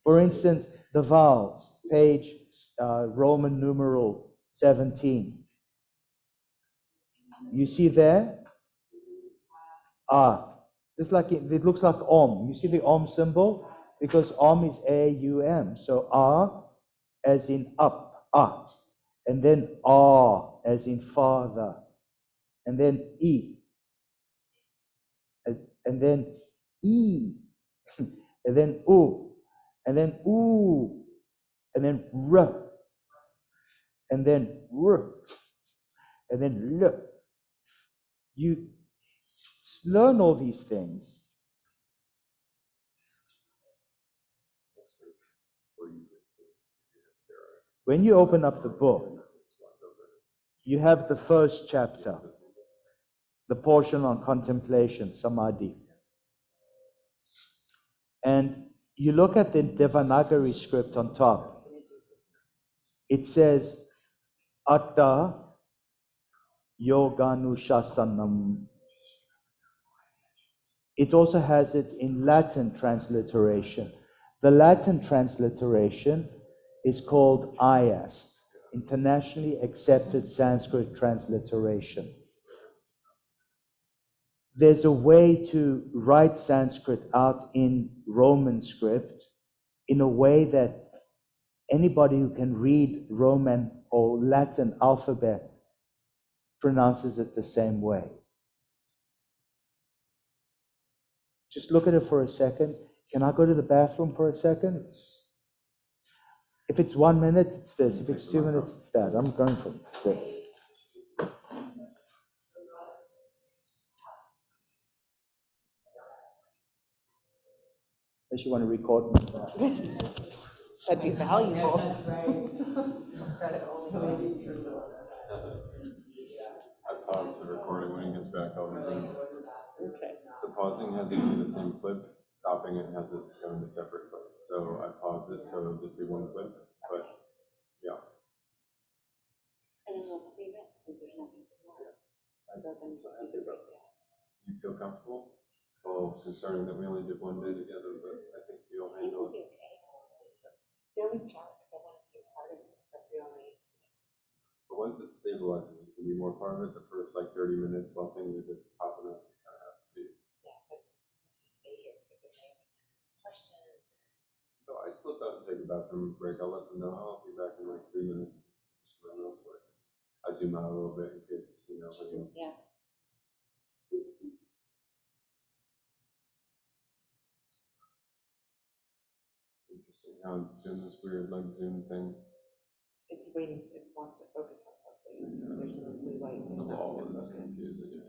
[SPEAKER 1] For instance, the vowels, page Roman numeral 17. You see there? Ah, just like it looks like Om. You see the Om symbol? Because Om is A-U-M. So Ah as in up, Ah. And then Ah as in father. And then E. And then E. And then U. And then Oo. And then R. And then R. And then L. You learn all these things. When you open up the book, you have the first chapter, the portion on contemplation, samadhi. And you look at the Devanagari script on top. It says, Atta Yoganushasanam. It also has it in Latin transliteration. The Latin transliteration is called IAST, Internationally Accepted Sanskrit Transliteration. There's a way to write Sanskrit out in Roman script in a way that anybody who can read Roman or Latin alphabet pronounces it the same way. Just look at it for a second. Can I go to the bathroom for a second? If it's 1 minute, it's this. If it's 2 minutes, it's that. I'm going for this. Unless you want to record me.
[SPEAKER 2] That'd be valuable.
[SPEAKER 5] I paused the recording when he gets back, I'll resume.
[SPEAKER 2] Okay.
[SPEAKER 5] So pausing has it in the same clip, stopping it has it go into separate clips. So I pause it, so it'll just be one clip, but yeah.
[SPEAKER 2] And then we'll clean it since there's nothing tomorrow. So then you can break down.
[SPEAKER 5] You feel comfortable? It's a little concerning that we only did one day together, but I think you'll handle it.
[SPEAKER 2] The only part, because I want to be a part of it, that's the only.
[SPEAKER 5] But once it stabilizes, you can be more part of it. The first like 30 minutes while things are just popping up, you kind of have to be.
[SPEAKER 2] Yeah, but to stay here because I have questions.
[SPEAKER 5] So I slip out and take a bathroom break. I'll let them know. I'll be back in like 3 minutes. Just run real quick. I zoom out a little bit in case, when you
[SPEAKER 2] Yeah.
[SPEAKER 5] interesting. account doing this weird like Zoom thing.
[SPEAKER 2] It's waiting, it wants to focus on something, and since there's mostly light,
[SPEAKER 5] The
[SPEAKER 2] it's not
[SPEAKER 5] wall
[SPEAKER 2] gonna
[SPEAKER 5] is
[SPEAKER 2] focus.
[SPEAKER 5] confusing. Yeah.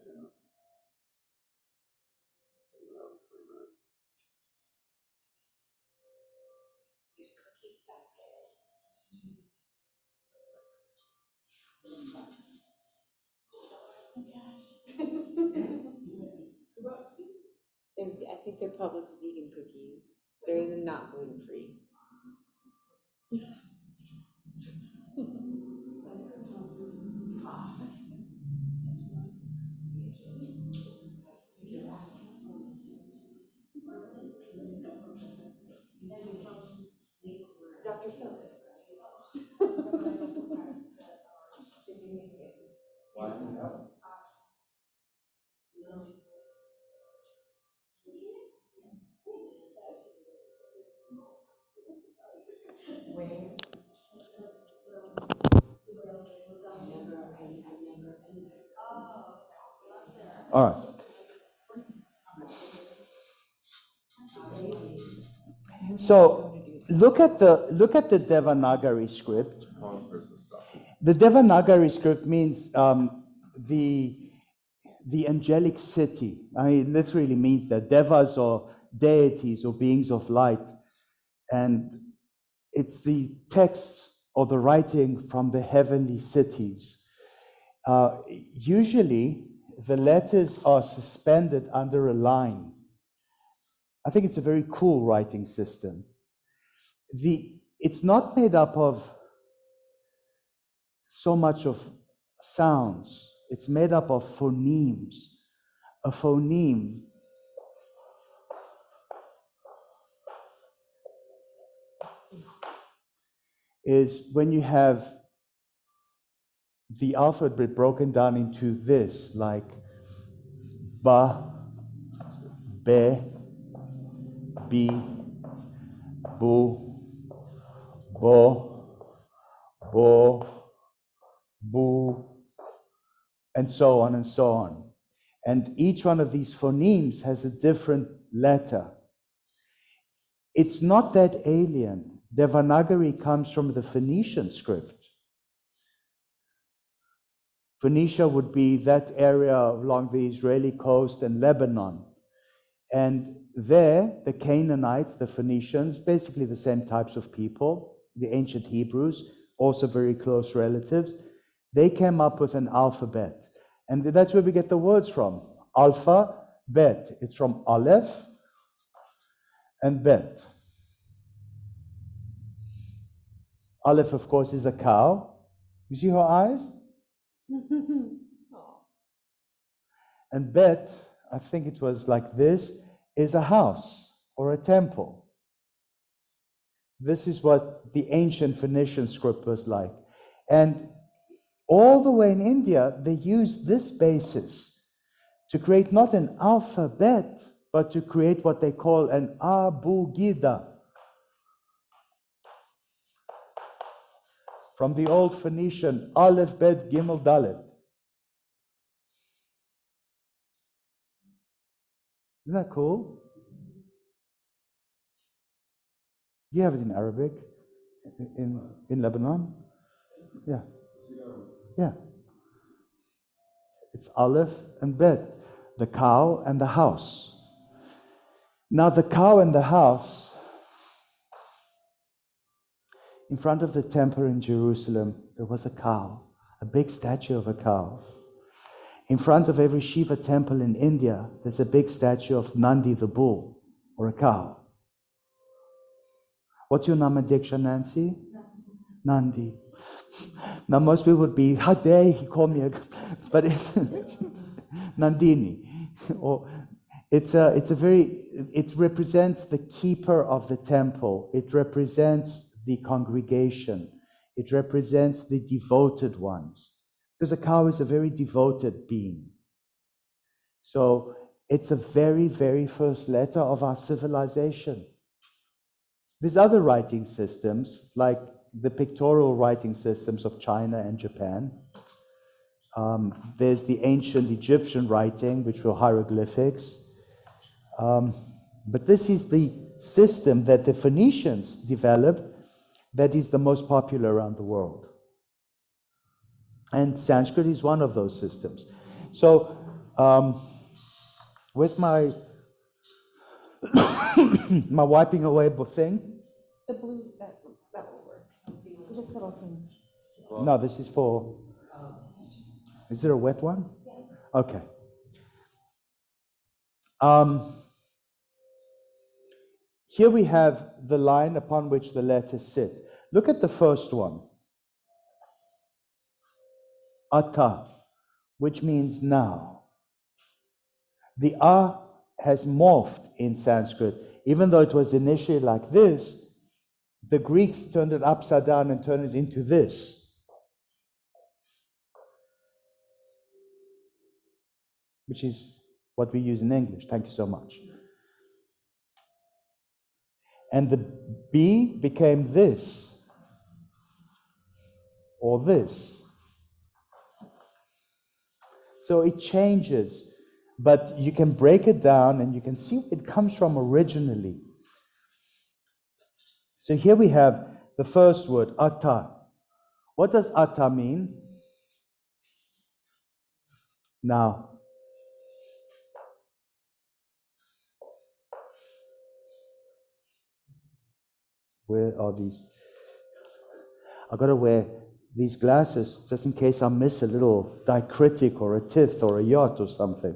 [SPEAKER 2] I think they're Publix vegan cookies. They're not gluten-free. Dr. Phil.
[SPEAKER 1] All right. So look at the Devanagari script.
[SPEAKER 5] Calm versus stuff.
[SPEAKER 1] The Devanagari script means the angelic city. I mean, it literally means that devas are deities or beings of light, and it's the texts or the writing from the heavenly cities. Usually, the letters are suspended under a line. I think it's a very cool writing system. It's not made up of so much of sounds. It's made up of phonemes. A phoneme is when you have the alphabet broken down into this, like ba, be, bi, bu, bo, bo, bu, and so on and so on. And each one of these phonemes has a different letter. It's not that alien. Devanagari comes from the Phoenician script. Phoenicia would be that area along the Israeli coast and Lebanon. And there, the Canaanites, the Phoenicians, basically the same types of people, the ancient Hebrews, also very close relatives, they came up with an alphabet. And that's where we get the words from. Alpha, bet. It's from Aleph and bet. Aleph, of course, is a cow. You see her eyes? And bet, I think it was like this, is a house or a temple. This is what the ancient Phoenician script was like. And all the way in India, they used this basis to create not an alphabet, but to create what they call an abugida. From the old Phoenician, Aleph, Bet, Gimel, Dalet. Isn't that cool? You have it in Arabic, in Lebanon? Yeah. Yeah. It's Aleph and Bet, the cow and the house. Now the cow and the house, in front of the temple in Jerusalem, there was a cow, a big statue of a cow. In front of every Shiva temple in India, there's a big statue of Nandi the bull, or a cow. What's your Namadiksha, Nancy? Nandi. Now most people would be, how dare he call me a, but it's Nandini. Or it represents the keeper of the temple. It represents the congregation. It represents the devoted ones. Because a cow is a very devoted being. So it's the very, very first letter of our civilization. There's other writing systems, like the pictorial writing systems of China and Japan. There's the ancient Egyptian writing, which were hieroglyphics. But this is the system that the Phoenicians developed that is the most popular around the world. And Sanskrit is one of those systems. So, where's my my wiping away thing?
[SPEAKER 2] The blue, that will work. This little thing.
[SPEAKER 1] No, this is for. Is there a wet one? Okay. Here we have the line upon which the letters sit. Look at the first one. Ata, which means now. The A has morphed in Sanskrit. Even though it was initially like this, the Greeks turned it upside down and turned it into this. Which is what we use in English. Thank you so much. And the B became this, or this. So it changes, but you can break it down and you can see where it comes from originally. So here we have the first word, atta. What does atta mean? Now. Where are these? I've got to wear these glasses just in case I miss a little diacritic or a tith or a yacht or something.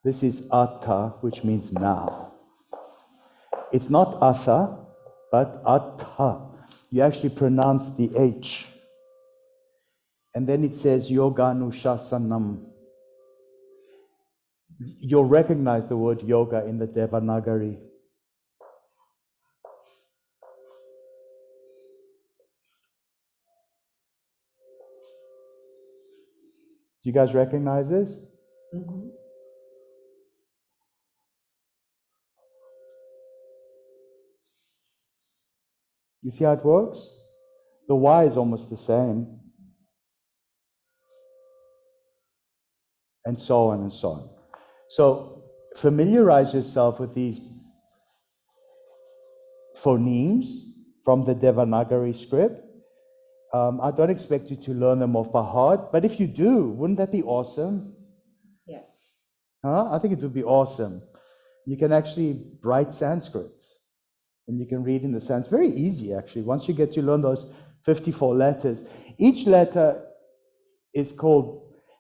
[SPEAKER 1] This is atta, which means now. It's not atha, but atta. You actually pronounce the H. And then it says yoganushasanam. You'll recognize the word yoga in the Devanagari. Do you guys recognize this?
[SPEAKER 2] Mm-hmm.
[SPEAKER 1] You see how it works? The Y is almost the same. And so on and so on. So familiarize yourself with these phonemes from the Devanagari script. I don't expect you to learn them off by heart, but if you do, wouldn't that be awesome?
[SPEAKER 2] Yes.
[SPEAKER 1] Huh? I think it would be awesome. You can actually write Sanskrit, and you can read in the Sanskrit. Very easy, actually, once you get to learn those 54 letters. Each letter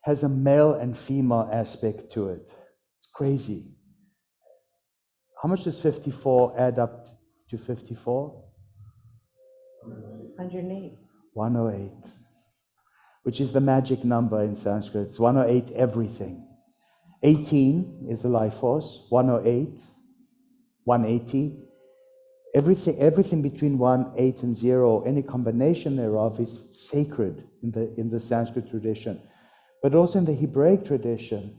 [SPEAKER 1] has a male and female aspect to it. It's crazy. How much does 54 add up to 54?
[SPEAKER 2] 108.
[SPEAKER 1] 108, which is the magic number in Sanskrit. It's 108 everything. 18 is the life force, 108, 180. Everything between 1, 8, and 0, any combination thereof is sacred in the Sanskrit tradition, but also in the Hebraic tradition.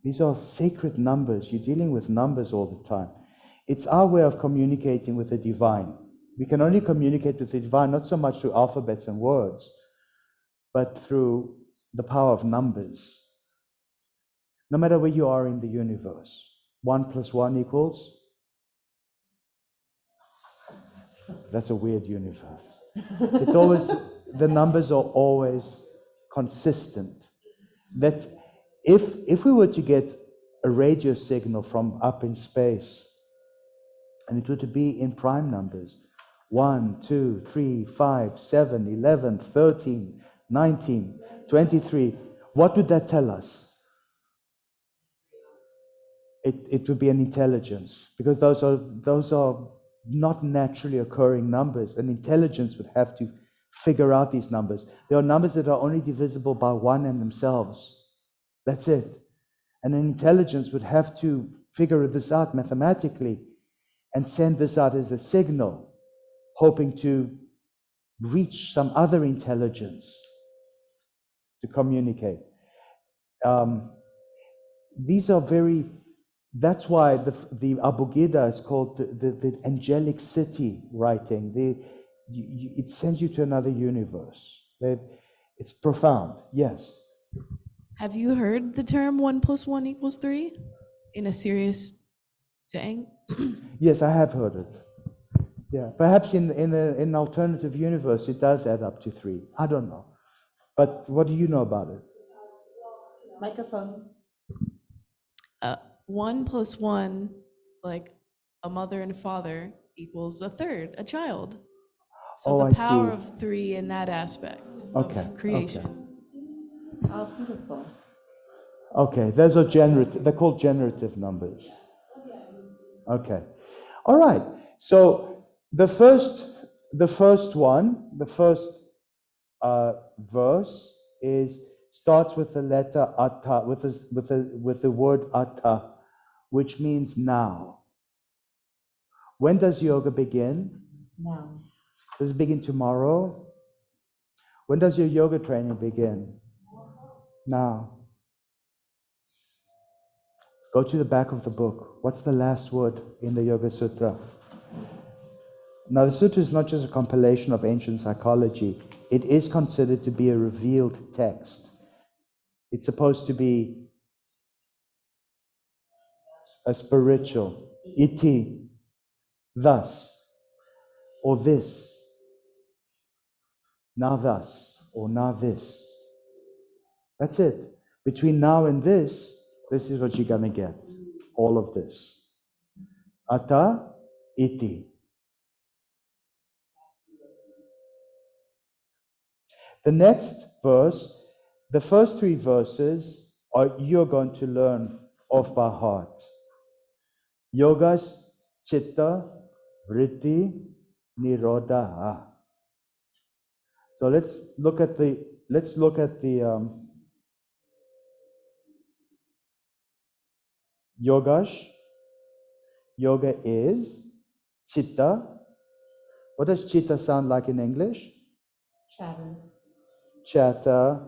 [SPEAKER 1] These are sacred numbers. You're dealing with numbers all the time. It's our way of communicating with the divine. We can only communicate with the divine not so much through alphabets and words, but through the power of numbers. No matter where you are in the universe, 1 + 1 equals. That's a weird universe. It's always, the numbers are always consistent. That if we were to get a radio signal from up in space, and it were to be in prime numbers, 1, 2, 3, 5, 7, 11, 13, 19, 23, what would that tell us? It would be an intelligence, because those are not naturally occurring numbers. An intelligence would have to figure out these numbers. There are numbers that are only divisible by 1 and themselves. That's it. And an intelligence would have to figure this out mathematically and send this out as a signal, hoping to reach some other intelligence to communicate. These are very, that's why the Abugida is called the angelic city writing. it sends you to another universe. It's profound, yes.
[SPEAKER 4] Have you heard the term 1 + 1 = 3 in a serious setting?
[SPEAKER 1] Yes, I have heard it. Yeah, perhaps in an alternative universe, it does add up to 3. I don't know. But what do you know about it?
[SPEAKER 2] Microphone.
[SPEAKER 4] 1 + 1, like a mother and father, equals a third, a child. So
[SPEAKER 1] Oh,
[SPEAKER 4] the
[SPEAKER 1] I
[SPEAKER 4] power
[SPEAKER 1] see.
[SPEAKER 4] of 3 in that aspect
[SPEAKER 1] Okay,
[SPEAKER 4] of creation.
[SPEAKER 2] Oh, beautiful.
[SPEAKER 1] Okay, those are generative. They're called generative numbers. Okay, all right. So the first verse starts with the letter atta, with the word atta, which means now. When does yoga begin?
[SPEAKER 2] Now.
[SPEAKER 1] Does it begin tomorrow? When does your yoga training begin? Now. Go to the back of the book. What's the last word in the Yoga Sutra? Now, the sutra is not just a compilation of ancient psychology. It is considered to be a revealed text. It's supposed to be a spiritual. Iti, thus, or this. Now thus, or now this. That's it. Between now and this is what you're going to get. All of this. Ata, iti. The next verse, the first 3 verses you're going to learn off by heart. Yogas, Chitta, Vritti, Nirodha. So let's look at the Yogash. Yoga is Chitta. What does Chitta sound like in English?
[SPEAKER 2] Chatter.
[SPEAKER 1] Chatter.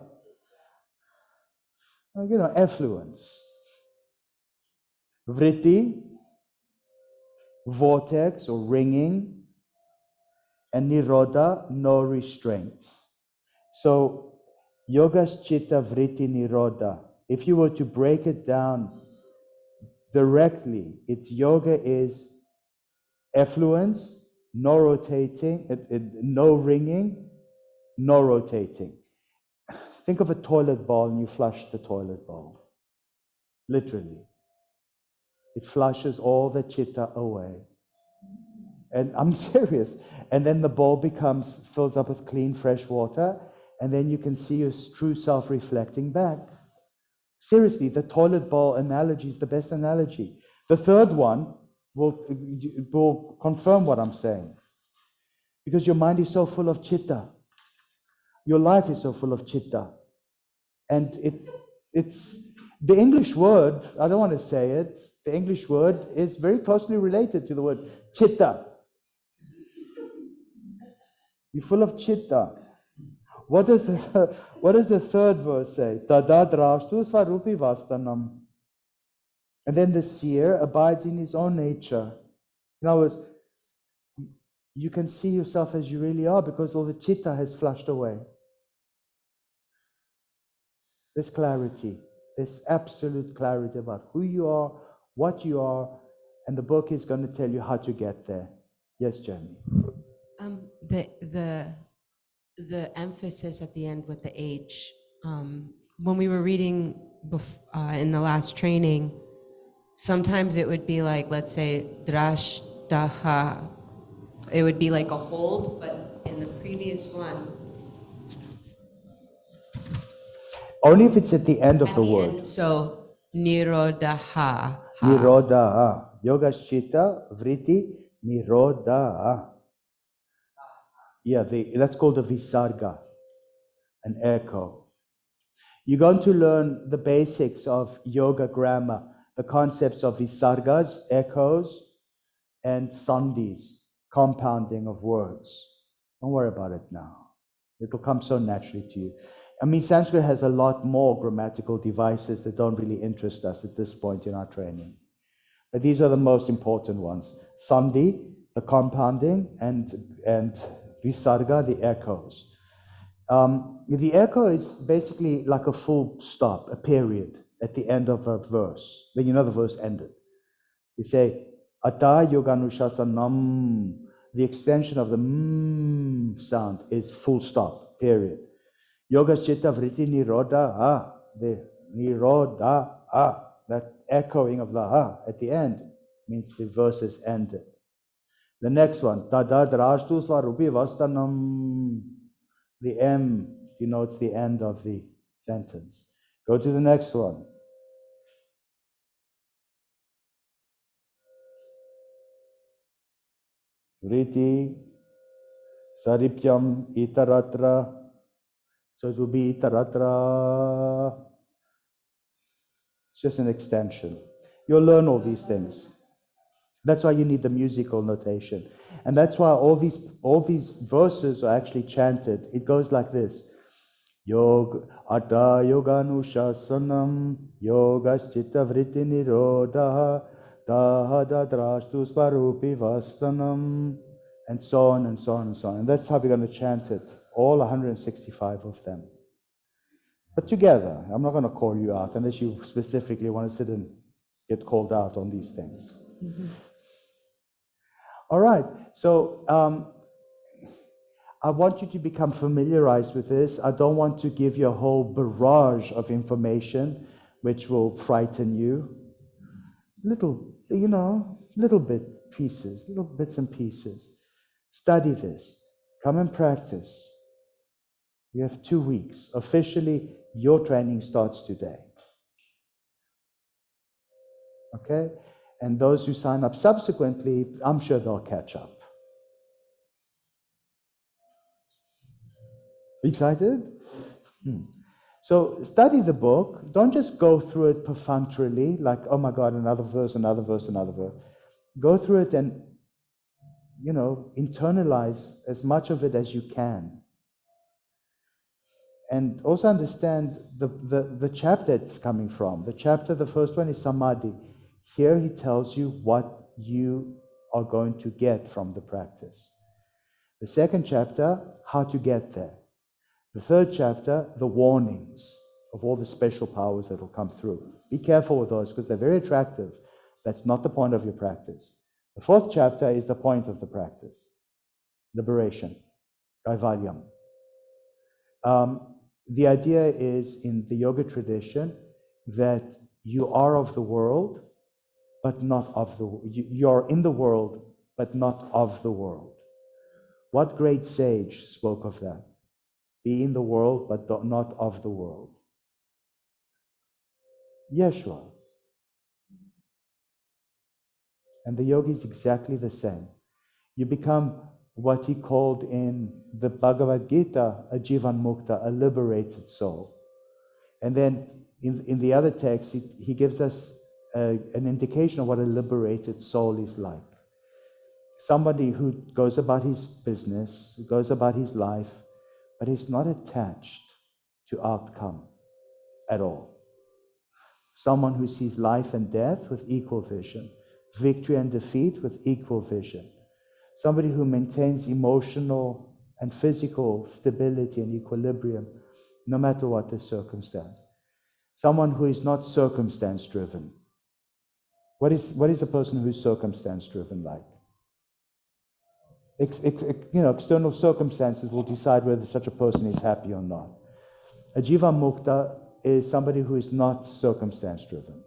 [SPEAKER 1] Effluence. Vritti, vortex or ringing, and nirodha, no restraint. So, yoga's chitta vritti nirodha. If you were to break it down directly, its yoga is effluence, no rotating, no ringing, no rotating. Think of a toilet bowl and you flush the toilet bowl. Literally. It flushes all the chitta away. And I'm serious. And then the bowl fills up with clean, fresh water, and then you can see your true self reflecting back. Seriously, the toilet bowl analogy is the best analogy. The third one will confirm what I'm saying. Because your mind is so full of chitta. Your life is so full of chitta. And it's the English word, I don't want to say it, the English word is very closely related to the word chitta. You're full of chitta. What does the third verse say? Tada drashtu swarupi vastanam. And then the seer abides in his own nature. In other words, you can see yourself as you really are because all the chitta has flushed away. There's clarity. There's absolute clarity about who you are, what you are, and the book is going to tell you how to get there. Yes, Jenny.
[SPEAKER 3] The emphasis at the end with the H. When we were reading in the last training, sometimes it would be like, let's say, drash daha. It would be like a hold, but in the previous one,
[SPEAKER 1] Only if it's at the end of
[SPEAKER 3] at
[SPEAKER 1] the
[SPEAKER 3] the
[SPEAKER 1] word.
[SPEAKER 3] end, so nirodha.
[SPEAKER 1] Nirodha. Yoga Chitta Vritti Nirodha. Yeah, that's called a visarga, an echo. You're going to learn the basics of yoga grammar, the concepts of visargas, echoes, and sandhis, compounding of words. Don't worry about it now. It'll come so naturally to you. I mean, Sanskrit has a lot more grammatical devices that don't really interest us at this point in our training. But these are the most important ones. Sandhi, the compounding, and Visarga, the echoes. The echo is basically like a full stop, a period at the end of a verse. Then you know the verse ended. You say, Ata yoganushasanam. The extension of the sound is full stop, period. Yoga chitta vritti nirodha, the nirodha, that echoing of the at the end means the verse is ended. The next one, tada drashtu svarupi vastanam. The M denotes the end of the sentence. Go to the next one. Riti, saripyam, itaratra. So it will be itaratra. It's just an extension. You'll learn all these things. That's why you need the musical notation. And that's why all these verses are actually chanted. It goes like this. Yoga Atta Yoganushasanam Yogaschitta Vritti Nirodha Tahadadrashtu Sparupi Vastanam, and so on and so on and so on. And that's how we're going to chant it, all 165 of them. But together, I'm not going to call you out unless you specifically want to sit and get called out on these things. Mm-hmm. All right, so I want you to become familiarized with this. I don't want to give you a whole barrage of information which will frighten you. Little bits and pieces. Study this. Come and practice. You have 2 weeks. Officially, your training starts today. Okay? And those who sign up subsequently, I'm sure they'll catch up. Excited? So study the book. Don't just go through it perfunctorily, like, oh my God, another verse, another verse, another verse. Go through it and, internalize as much of it as you can. And also understand the chapter it's coming from. The first one is Samadhi. Here he tells you what you are going to get from the practice. The second chapter, how to get there. The third chapter, the warnings of all the special powers that will come through. Be careful with those because they're very attractive. That's not the point of your practice. The fourth chapter is the point of the practice. Liberation, Kaivalyam. The idea is in the yoga tradition that you are of the world, but not of the world. You're in the world, but not of the world. What great sage spoke of that? Be in the world, but not of the world. Yeshua. And the yogi is exactly the same. You become what he called in the Bhagavad Gita, a Jivan Mukta, a liberated soul. And then in the other text, he gives us an indication of what a liberated soul is like. Somebody who goes about his business, who goes about his life, but is not attached to outcome at all. Someone who sees life and death with equal vision, victory and defeat with equal vision. Somebody who maintains emotional and physical stability and equilibrium, no matter what the circumstance. Someone who is not circumstance-driven. What is a person who is circumstance-driven like? External circumstances will decide whether such a person is happy or not. A Jiva Mukta is somebody who is not circumstance-driven.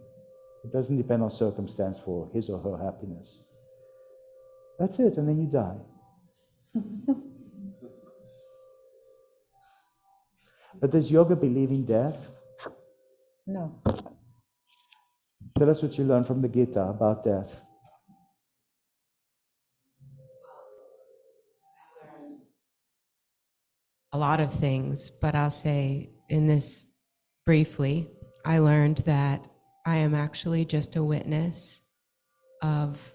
[SPEAKER 1] It doesn't depend on circumstance for his or her happiness. That's it, and then you die. But does yoga believe in death?
[SPEAKER 2] No.
[SPEAKER 1] Tell us what you learned from the Gita about death.
[SPEAKER 3] A lot of things, but I'll say in this briefly, I learned that I am actually just a witness of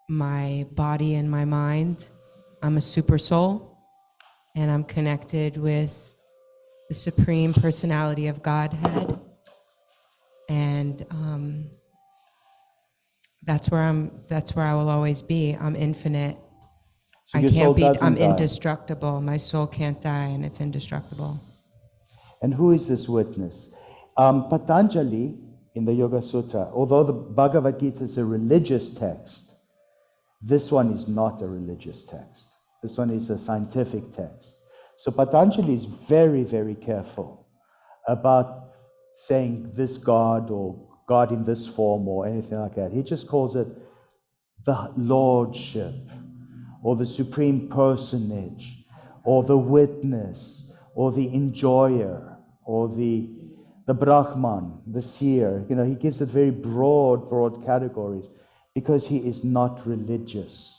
[SPEAKER 3] my body and my mind. I'm a super soul, and I'm connected with the Supreme Personality of Godhead, and that's where I will always be. I'm infinite,
[SPEAKER 1] So
[SPEAKER 3] I
[SPEAKER 1] your soul
[SPEAKER 3] can't be,
[SPEAKER 1] doesn't
[SPEAKER 3] I'm
[SPEAKER 1] die.
[SPEAKER 3] indestructible. My soul can't die and it's indestructible.
[SPEAKER 1] And who is this witness? Patanjali in the Yoga Sutra, although the Bhagavad Gita is a religious text, this one is not a religious text. This one is a scientific text. So Patanjali is very, very careful about saying this God or God in this form or anything like that. He just calls it the Lordship or the Supreme Personage or the Witness or the Enjoyer or the Brahman, the Seer. You know, he gives it very broad categories because he is not religious.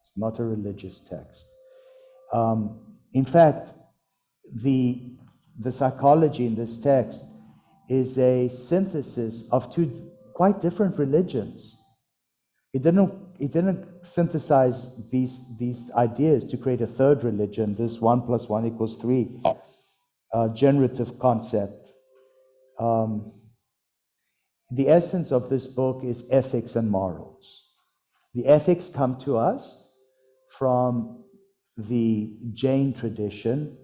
[SPEAKER 1] It's not a religious text. In fact, the psychology in this text is a synthesis of two quite different religions. He didn't synthesize these ideas to create a third religion, this 1 + 1 = 3 generative concept. The essence of this book is ethics and morals. The ethics come to us from the Jain tradition.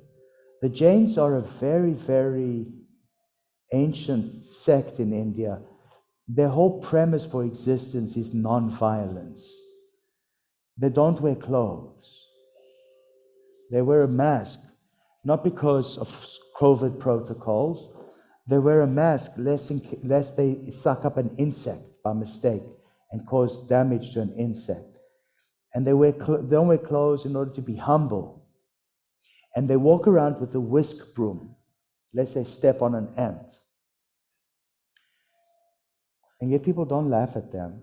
[SPEAKER 1] The Jains are a very, very ancient sect in India. Their whole premise for existence is non-violence. They don't wear clothes. They wear a mask, not because of COVID protocols. They wear a mask lest they suck up an insect by mistake and cause damage to an insect. And they don't wear clothes in order to be humble. And they walk around with a whisk broom, lest they step on an ant. And yet people don't laugh at them.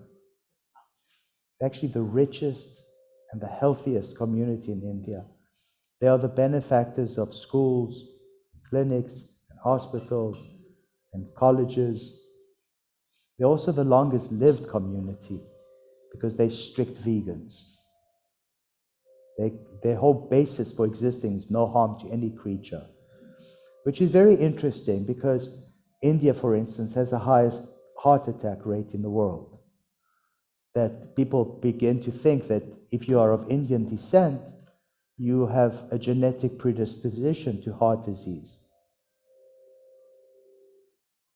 [SPEAKER 1] Actually, the richest and the healthiest community in India. They are the benefactors of schools, clinics, and hospitals, and colleges. They're also the longest lived community because they're strict vegans. Their whole basis for existing is no harm to any creature, which is very interesting because India, for instance, has the highest heart attack rate in the world. That people begin to think that if you are of Indian descent, you have a genetic predisposition to heart disease,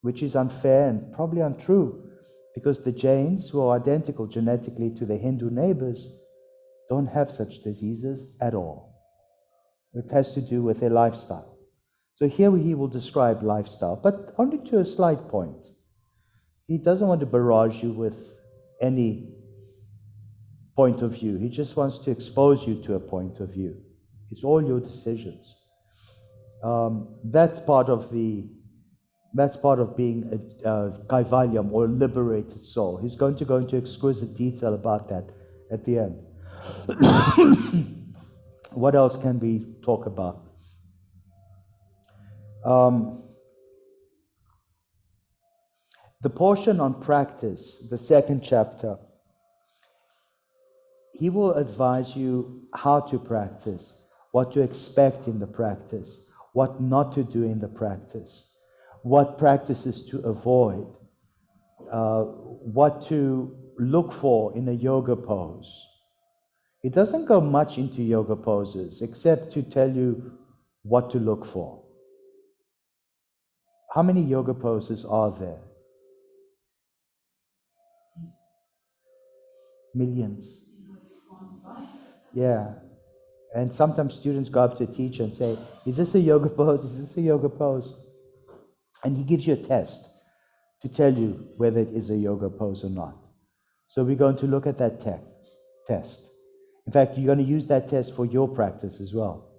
[SPEAKER 1] which is unfair and probably untrue, because the Jains, who are identical genetically to their Hindu neighbors, don't have such diseases at all. It has to do with their lifestyle. So here he will describe lifestyle, but only to a slight point. He doesn't want to barrage you with any point of view. He just wants to expose you to a point of view. It's all your decisions. That's part of being a Kaivalyam, or liberated soul. He's going to go into exquisite detail about that at the end. What else can we talk about? The portion on practice, the second chapter, he will advise you how to practice, what to expect in the practice, what not to do in the practice, what practices to avoid, what to look for in a yoga pose. It doesn't go much into yoga poses, except to tell you what to look for. How many yoga poses are there? Millions. Yeah. And sometimes students go up to a teacher and say, is this a yoga pose? Is this a yoga pose? And he gives you a test to tell you whether it is a yoga pose or not. So we're going to look at that test. In fact, you're going to use that test for your practice as well.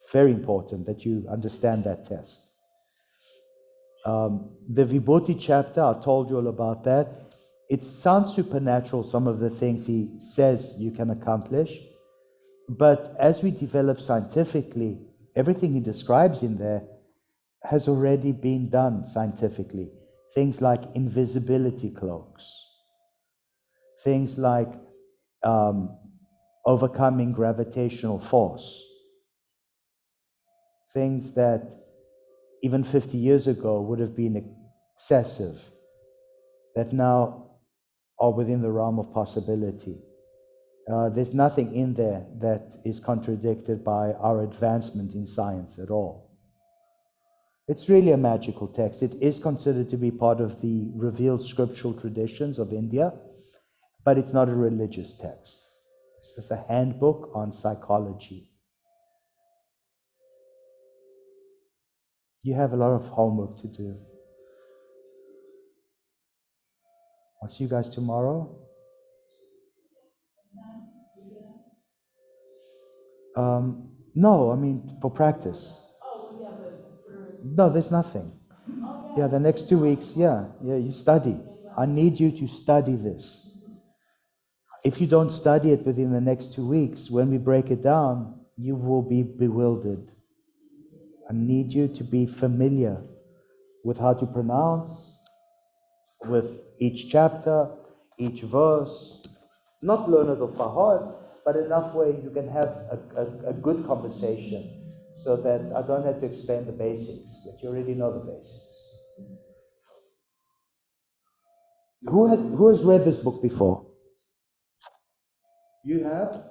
[SPEAKER 1] It's very important that you understand that test. The Vibhuti chapter, I told you all about that. It sounds supernatural, some of the things he says you can accomplish. But as we develop scientifically, everything he describes in there has already been done scientifically. Things like invisibility cloaks, things like overcoming gravitational force, things that even 50 years ago would have been excessive, that now are within the realm of possibility. There's nothing in there that is contradicted by our advancement in science at all. It's really a magical text. It is considered to be part of the revealed scriptural traditions of India, but it's not a religious text. It's just a handbook on psychology. You have a lot of homework to do. I'll see you guys tomorrow. No, I mean for practice. No, there's nothing. Yeah, the next 2 weeks, yeah, you study. I need you to study this. If you don't study it within the next 2 weeks, when we break it down, you will be bewildered. I need you to be familiar with how to pronounce, with each chapter, each verse. Not learn it off by heart, but enough where you can have a good conversation so that I don't have to explain the basics, that you already know the basics. Who has read this book before? You have?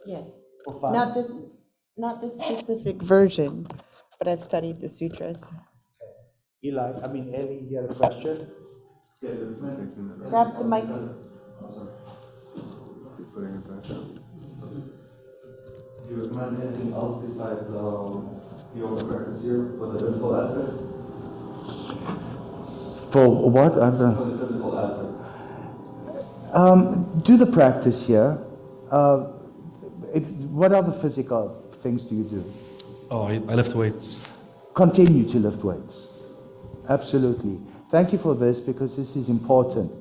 [SPEAKER 2] Yes.
[SPEAKER 1] For fun?
[SPEAKER 2] Not this specific version, but I've studied the sutras.
[SPEAKER 1] Ellie, you had a question?
[SPEAKER 2] Grab the mic.
[SPEAKER 5] Keep putting it back down.
[SPEAKER 7] Do you recommend anything else besides yoga practice here for the physical aspect?
[SPEAKER 1] For what?
[SPEAKER 7] For the physical aspect.
[SPEAKER 1] Do the practice here. What other physical things do you do?
[SPEAKER 8] Oh, I lift weights.
[SPEAKER 1] Continue to lift weights. Absolutely. Thank you for this because this is important.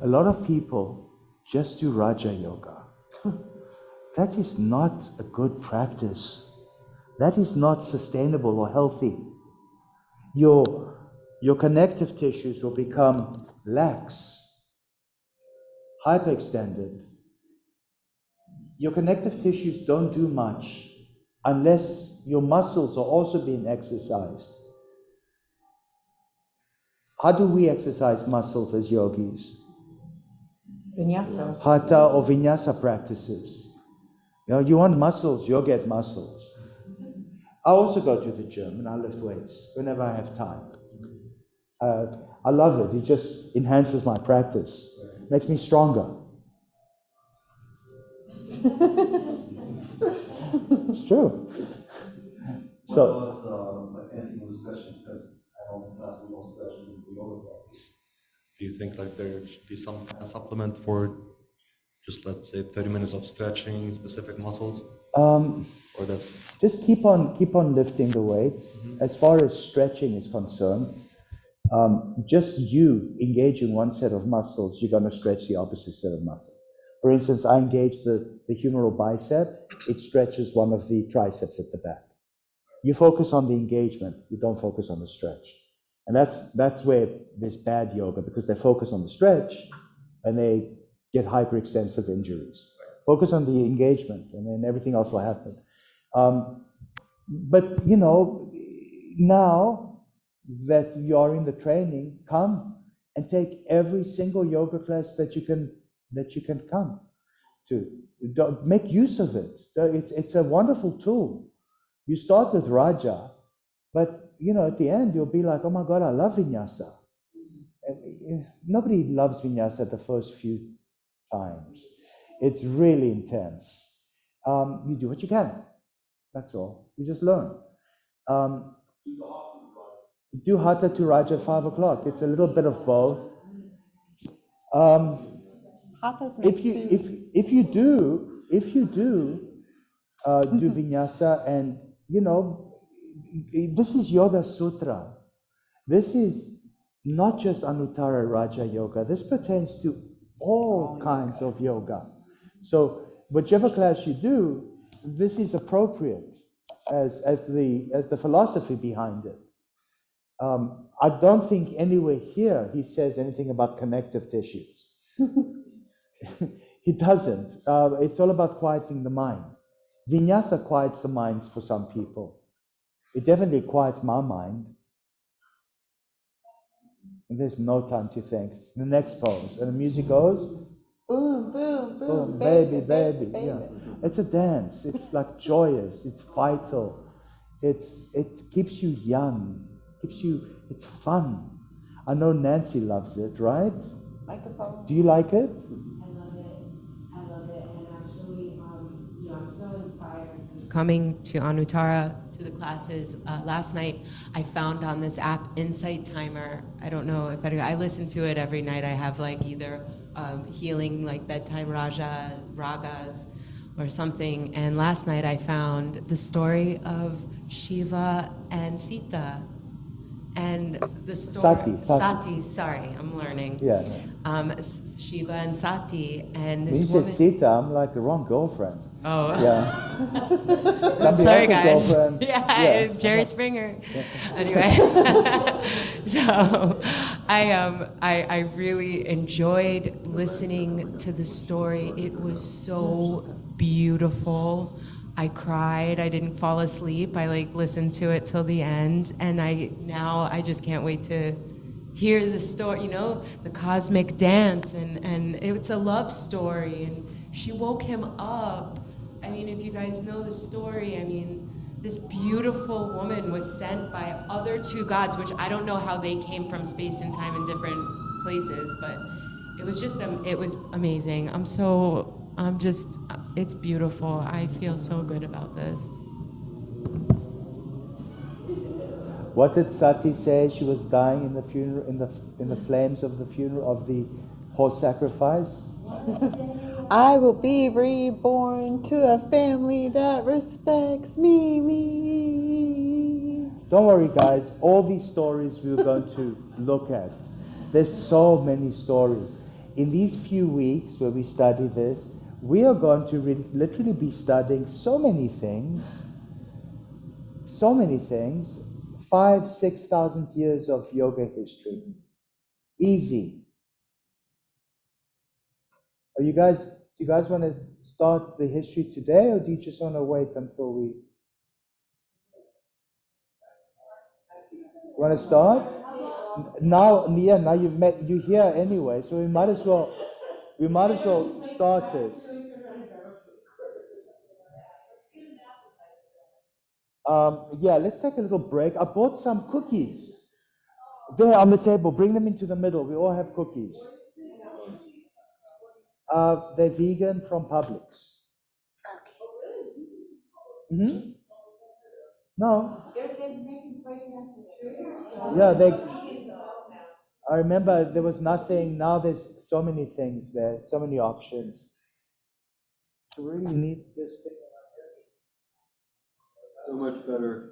[SPEAKER 1] A lot of people just do Raja Yoga. That is not a good practice. That is not sustainable or healthy. Your connective tissues will become lax, hyperextended. Your connective tissues don't do much unless your muscles are also being exercised. How do we exercise muscles as yogis?
[SPEAKER 2] Vinyasa.
[SPEAKER 1] Hatha or vinyasa practices. You want muscles, you'll get muscles. I also go to the gym and I lift weights whenever I have time. I love it. It just enhances my practice. Makes me stronger. It's true.
[SPEAKER 7] What about anything with stretching? Because I don't class with no stretching in the yoga practice.
[SPEAKER 8] Do you think like there should be some kind of supplement for just let's say 30 minutes of stretching specific muscles? Or that's
[SPEAKER 1] Just keep on lifting the weights. As far as stretching is concerned, just you engaging one set of muscles, you're going to stretch the opposite set of muscles. For instance, I engage the humeral bicep. It stretches one of the triceps at the back. You focus on the engagement. You don't focus on the stretch. And that's where there's bad yoga, because they focus on the stretch and they get hyperextensive injuries. Focus on the engagement and then everything else will happen. But now that you're in the training, come and take every single yoga class that you can come to. Make use of it. It's a wonderful tool. You start with Raja, but at the end you'll be like, oh my God, I love vinyasa. Nobody loves vinyasa the first few times. It's really intense. You do what you can. That's all. You just learn. Do Hatha to Raja at 5 o'clock. It's a little bit of both.
[SPEAKER 2] Hatha's nice too.
[SPEAKER 1] If you do do vinyasa, and this is Yoga Sutra. This is not just Anuttara Raja Yoga. This pertains to all kinds of yoga. So whichever class you do, this is appropriate as the philosophy behind it. I don't think anywhere here he says anything about connective tissues. He doesn't. It's all about quieting the mind. Vinyasa quiets the minds for some people. It definitely quiets my mind. And there's no time to think. The next pose. And the music goes,
[SPEAKER 2] boom, boom, boom,
[SPEAKER 1] Boom,
[SPEAKER 2] baby,
[SPEAKER 1] baby,
[SPEAKER 2] baby,
[SPEAKER 1] yeah.
[SPEAKER 2] baby.
[SPEAKER 1] It's a dance. It's like joyous. It's vital. It keeps you young. It's fun. I know Nancy loves it, right?
[SPEAKER 2] Microphone.
[SPEAKER 1] Do you like it?
[SPEAKER 3] I love it. I love it. And actually, I'm so inspired. Since coming to Anuttara, to the classes, last night, I found on this app Insight Timer. I don't know if I listen to it every night. I have like either healing, like bedtime ragas, or something. And last night I found the story of Shiva and Sita. And the story, Sati, sorry, I'm learning.
[SPEAKER 1] Yeah.
[SPEAKER 3] Shiva and Sati, and
[SPEAKER 1] When
[SPEAKER 3] this
[SPEAKER 1] you
[SPEAKER 3] woman.
[SPEAKER 1] said Sita, I'm like the wrong girlfriend.
[SPEAKER 3] Oh.
[SPEAKER 1] Yeah.
[SPEAKER 3] Sorry,
[SPEAKER 1] else's
[SPEAKER 3] guys.
[SPEAKER 1] girlfriend.
[SPEAKER 3] Yeah, Jerry Springer. Anyway, so I really enjoyed listening to the story. It was so beautiful. I cried. I didn't fall asleep. I listened to it till the end, and I just can't wait to hear the story. The cosmic dance, and it's a love story, and she woke him up. I mean, if you guys know the story, this beautiful woman was sent by other two gods, which I don't know how they came from space and time in different places, but it was it was amazing. It's beautiful. I feel so good about this.
[SPEAKER 1] What did Sati say? She was dying in the funeral, in the flames of the funeral of the horse sacrifice.
[SPEAKER 2] I will be reborn to a family that respects me.
[SPEAKER 1] Don't worry, guys. All these stories we're going to look at. There's so many stories. In these few weeks where we study this, we are going to literally be studying so many things. 5,000-6,000 years of yoga history. Easy. Do you guys want to start the history today, or do you just want to wait until we want to start? Now you're here anyway, so we might as well start this. Yeah, let's take a little break. I bought some cookies. There on the table. Bring them into the middle. We all have cookies. They're vegan from Publix. Mm-hmm. No. Yeah, I remember there was nothing. Now there's so many things there, so many options. To really need this thing.
[SPEAKER 5] So much better.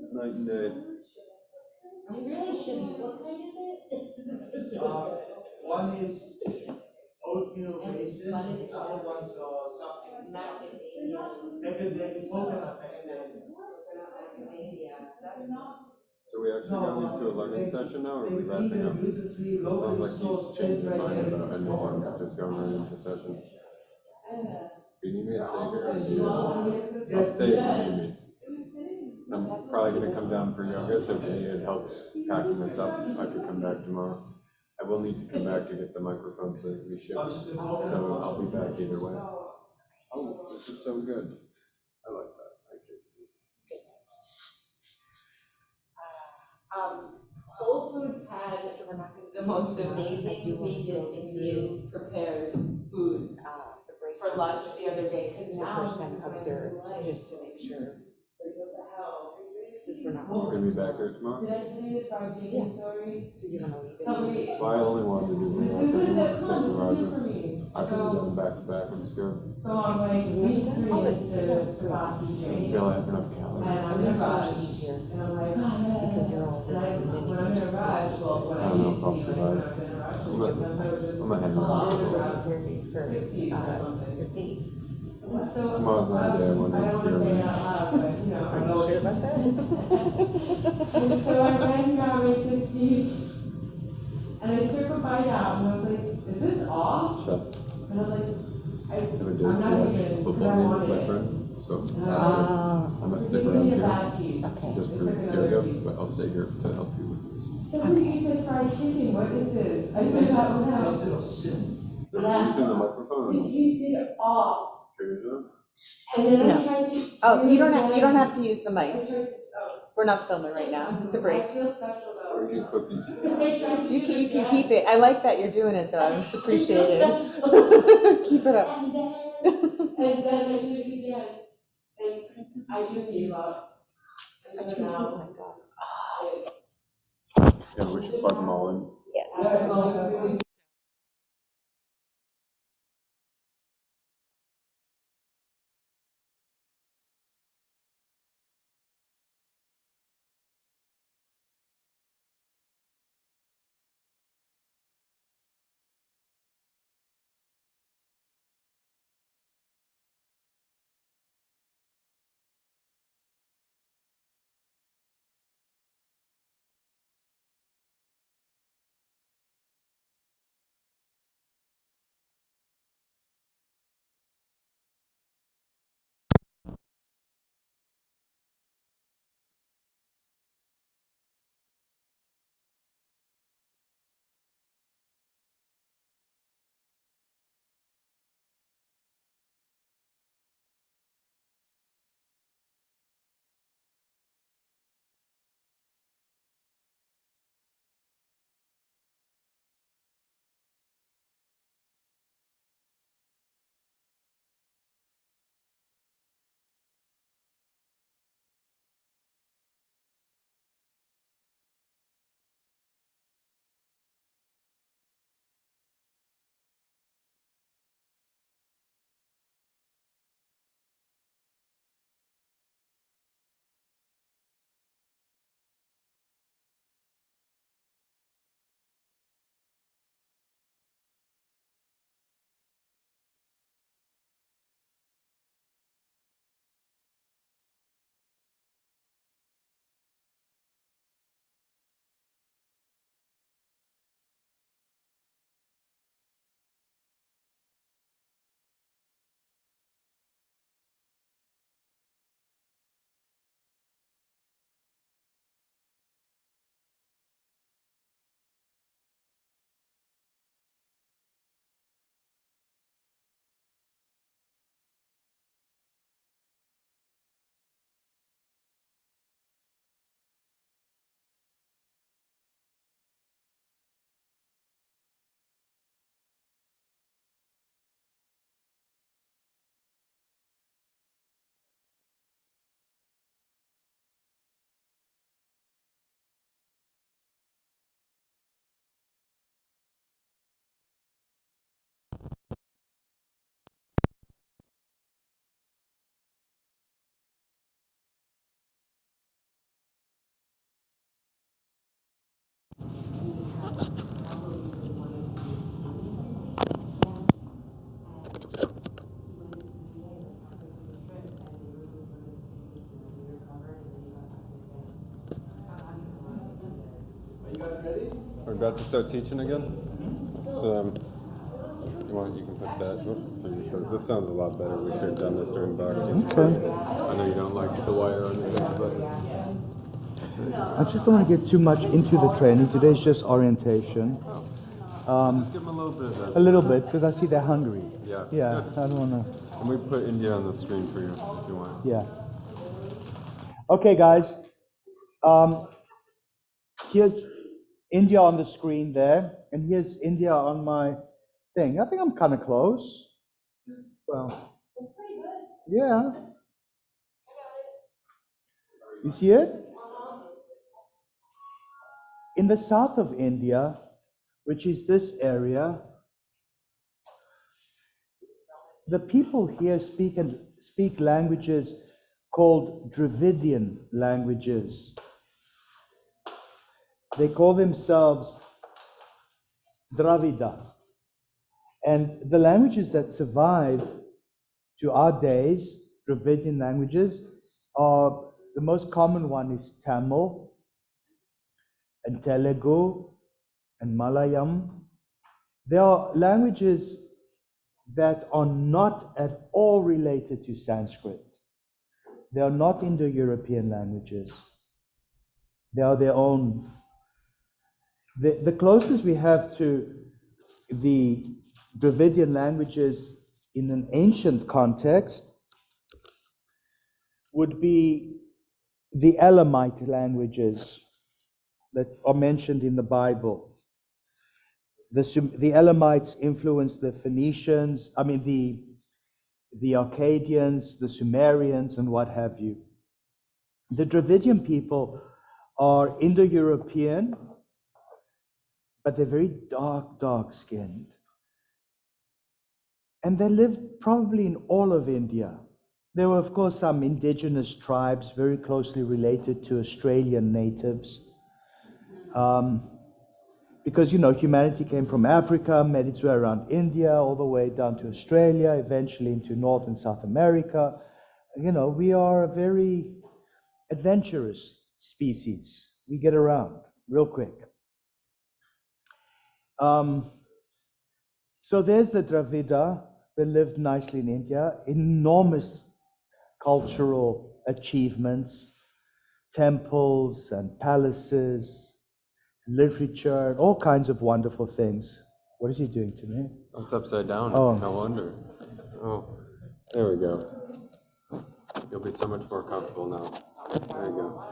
[SPEAKER 5] It's night and day.
[SPEAKER 3] You really shouldn't. What kind is it?
[SPEAKER 1] One is oatmeal raisin, and the other ones are something. Macadamia, coconut macadamia.
[SPEAKER 5] So we actually going into a learning session now, or are we wrapping up? It sounds like he's changed his mind about anyone, just going right into session. Do you need me to stay here, or do you I'll stay if you need me. I'm probably going to come down for yoga, so if you needed help packing this up, I could come back tomorrow. I will need to come back to get the microphone so it can be shipped, so I'll be back either way. Oh, this is so good. I like that. Thank you.
[SPEAKER 3] Whole Foods had the most amazing vegan Indian prepared food for lunch the other day, because now
[SPEAKER 2] First time observed, just to make sure. Since we're not.
[SPEAKER 5] You're going to be back here tomorrow?
[SPEAKER 3] Did I say the fried chicken story?
[SPEAKER 2] So you're gonna leave it?
[SPEAKER 5] That's why I only wanted to do one. I said you want to stay for Roger. I could have done back to back. I'm scared.
[SPEAKER 3] So I'm like, week 3 instead of coffee
[SPEAKER 5] I
[SPEAKER 3] drink.
[SPEAKER 5] feel I have enough calories.
[SPEAKER 3] And I'm in a rush.
[SPEAKER 2] Easier.
[SPEAKER 3] And I'm like,
[SPEAKER 2] Because you're all.
[SPEAKER 3] and when I'm in a rush, well, when
[SPEAKER 5] I don't know if I'll survive. I'm a hangover.
[SPEAKER 2] Prepare me for your date.
[SPEAKER 5] Tomorrow's not a day I want to scare me.
[SPEAKER 2] Are you sure about that?
[SPEAKER 3] And so I went and got my 60s, and I took a bite out, and I was like, is this off?
[SPEAKER 5] Chef,
[SPEAKER 3] And I was like,
[SPEAKER 5] I have a date
[SPEAKER 3] I'm
[SPEAKER 5] to
[SPEAKER 3] not
[SPEAKER 5] watch
[SPEAKER 3] even,
[SPEAKER 5] football
[SPEAKER 3] because I
[SPEAKER 5] game with
[SPEAKER 3] wanted
[SPEAKER 5] my
[SPEAKER 3] it.
[SPEAKER 5] friend, so
[SPEAKER 2] Ah.
[SPEAKER 5] I'm gonna
[SPEAKER 3] It's
[SPEAKER 5] stick
[SPEAKER 3] giving
[SPEAKER 5] around
[SPEAKER 3] me a
[SPEAKER 5] here.
[SPEAKER 3] bad piece.
[SPEAKER 2] Okay.
[SPEAKER 5] Just for yoga, but I'll stay here to help you with this.
[SPEAKER 3] Somebody said fried chicken, what is this? I said, that one out.
[SPEAKER 5] Are you using the microphone?
[SPEAKER 2] No. Oh, you don't have to use the mic. We're not filming right now. It's a break.
[SPEAKER 5] Or you can put these.
[SPEAKER 2] You can keep it. I like that you're doing it though. It's appreciated. Keep it up.
[SPEAKER 6] I just gave up.
[SPEAKER 5] Yeah, we should plug them all in.
[SPEAKER 2] Yes.
[SPEAKER 5] We're about to start teaching again. It's, you can put that. This sounds a lot better. We should have done this during bhakti.
[SPEAKER 1] Okay.
[SPEAKER 5] I know you don't like the wire on your thing, but
[SPEAKER 1] I just don't want to get too much into the training. Today's just orientation.
[SPEAKER 5] just give them a little bit of this.
[SPEAKER 1] A little bit, because I see they're hungry.
[SPEAKER 5] Yeah.
[SPEAKER 1] Yeah, I don't want to.
[SPEAKER 5] And we put India on the screen for you if you want.
[SPEAKER 1] Yeah. Okay, guys. Here's India on the screen there, and here's India on my thing. I think I'm kind of close. Well, yeah. You see it? In the south of India, which is this area, the people here speak languages called Dravidian languages. They call themselves Dravida. And the languages that survive to our days, Dravidian languages, are the most common one is Tamil and Telugu and Malayam. They are languages that are not at all related to Sanskrit. They are not Indo-European languages. They are their own. The closest we have to the Dravidian languages in an ancient context would be the Elamite languages that are mentioned in the Bible. The Elamites influenced the Phoenicians, the Akkadians, the Sumerians, and what have you. The Dravidian people are Indo-European, but they're very dark skinned. And they lived probably in all of India. There were, of course, some indigenous tribes very closely related to Australian natives. Because, humanity came from Africa, made its way around India, all the way down to Australia, eventually into North and South America. We are a very adventurous species. We get around real quick. So there's the Dravida. They lived nicely in India. Enormous cultural achievements, temples and palaces, literature, all kinds of wonderful things. What is he doing to me?
[SPEAKER 5] It's upside down.
[SPEAKER 1] Oh.
[SPEAKER 5] No wonder. Oh, there we go. You'll be so much more comfortable now. There you go.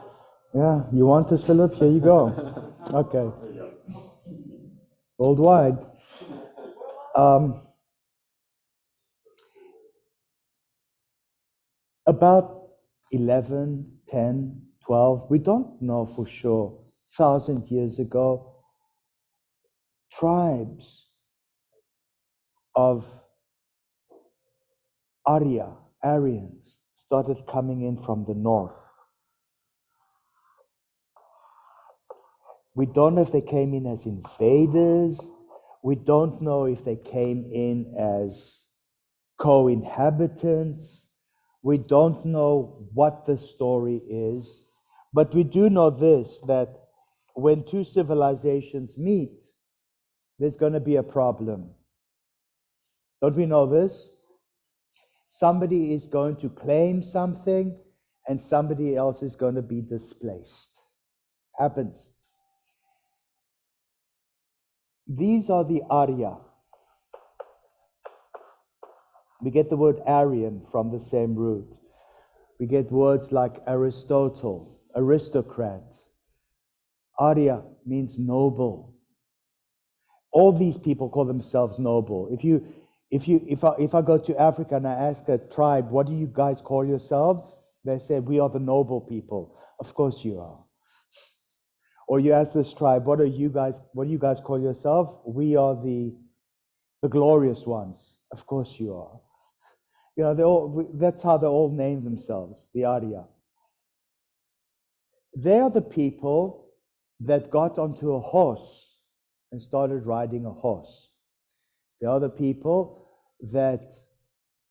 [SPEAKER 1] Yeah, you want this, Philip? Here you go. Okay. Worldwide. About 11, 10, 12, we don't know for sure, 1,000 years ago, tribes of Aryans, started coming in from the north. We don't know if they came in as invaders. We don't know if they came in as co-inhabitants. We don't know what the story is. But we do know this, that when two civilizations meet, there's going to be a problem. Don't we know this? Somebody is going to claim something, and somebody else is going to be displaced. Happens. These are the Arya. We get the word Aryan from the same root. We get words like Aristotle, aristocrat. Arya means noble. All these people call themselves noble. If I go to Africa and I ask a tribe, what do you guys call yourselves? They say, we are the noble people. Of course you are. Or you ask this tribe, what do you guys call yourself? We are the glorious ones. Of course you are. That's how they all name themselves, the Arya. They are the people that got onto a horse and started riding a horse. They are the people that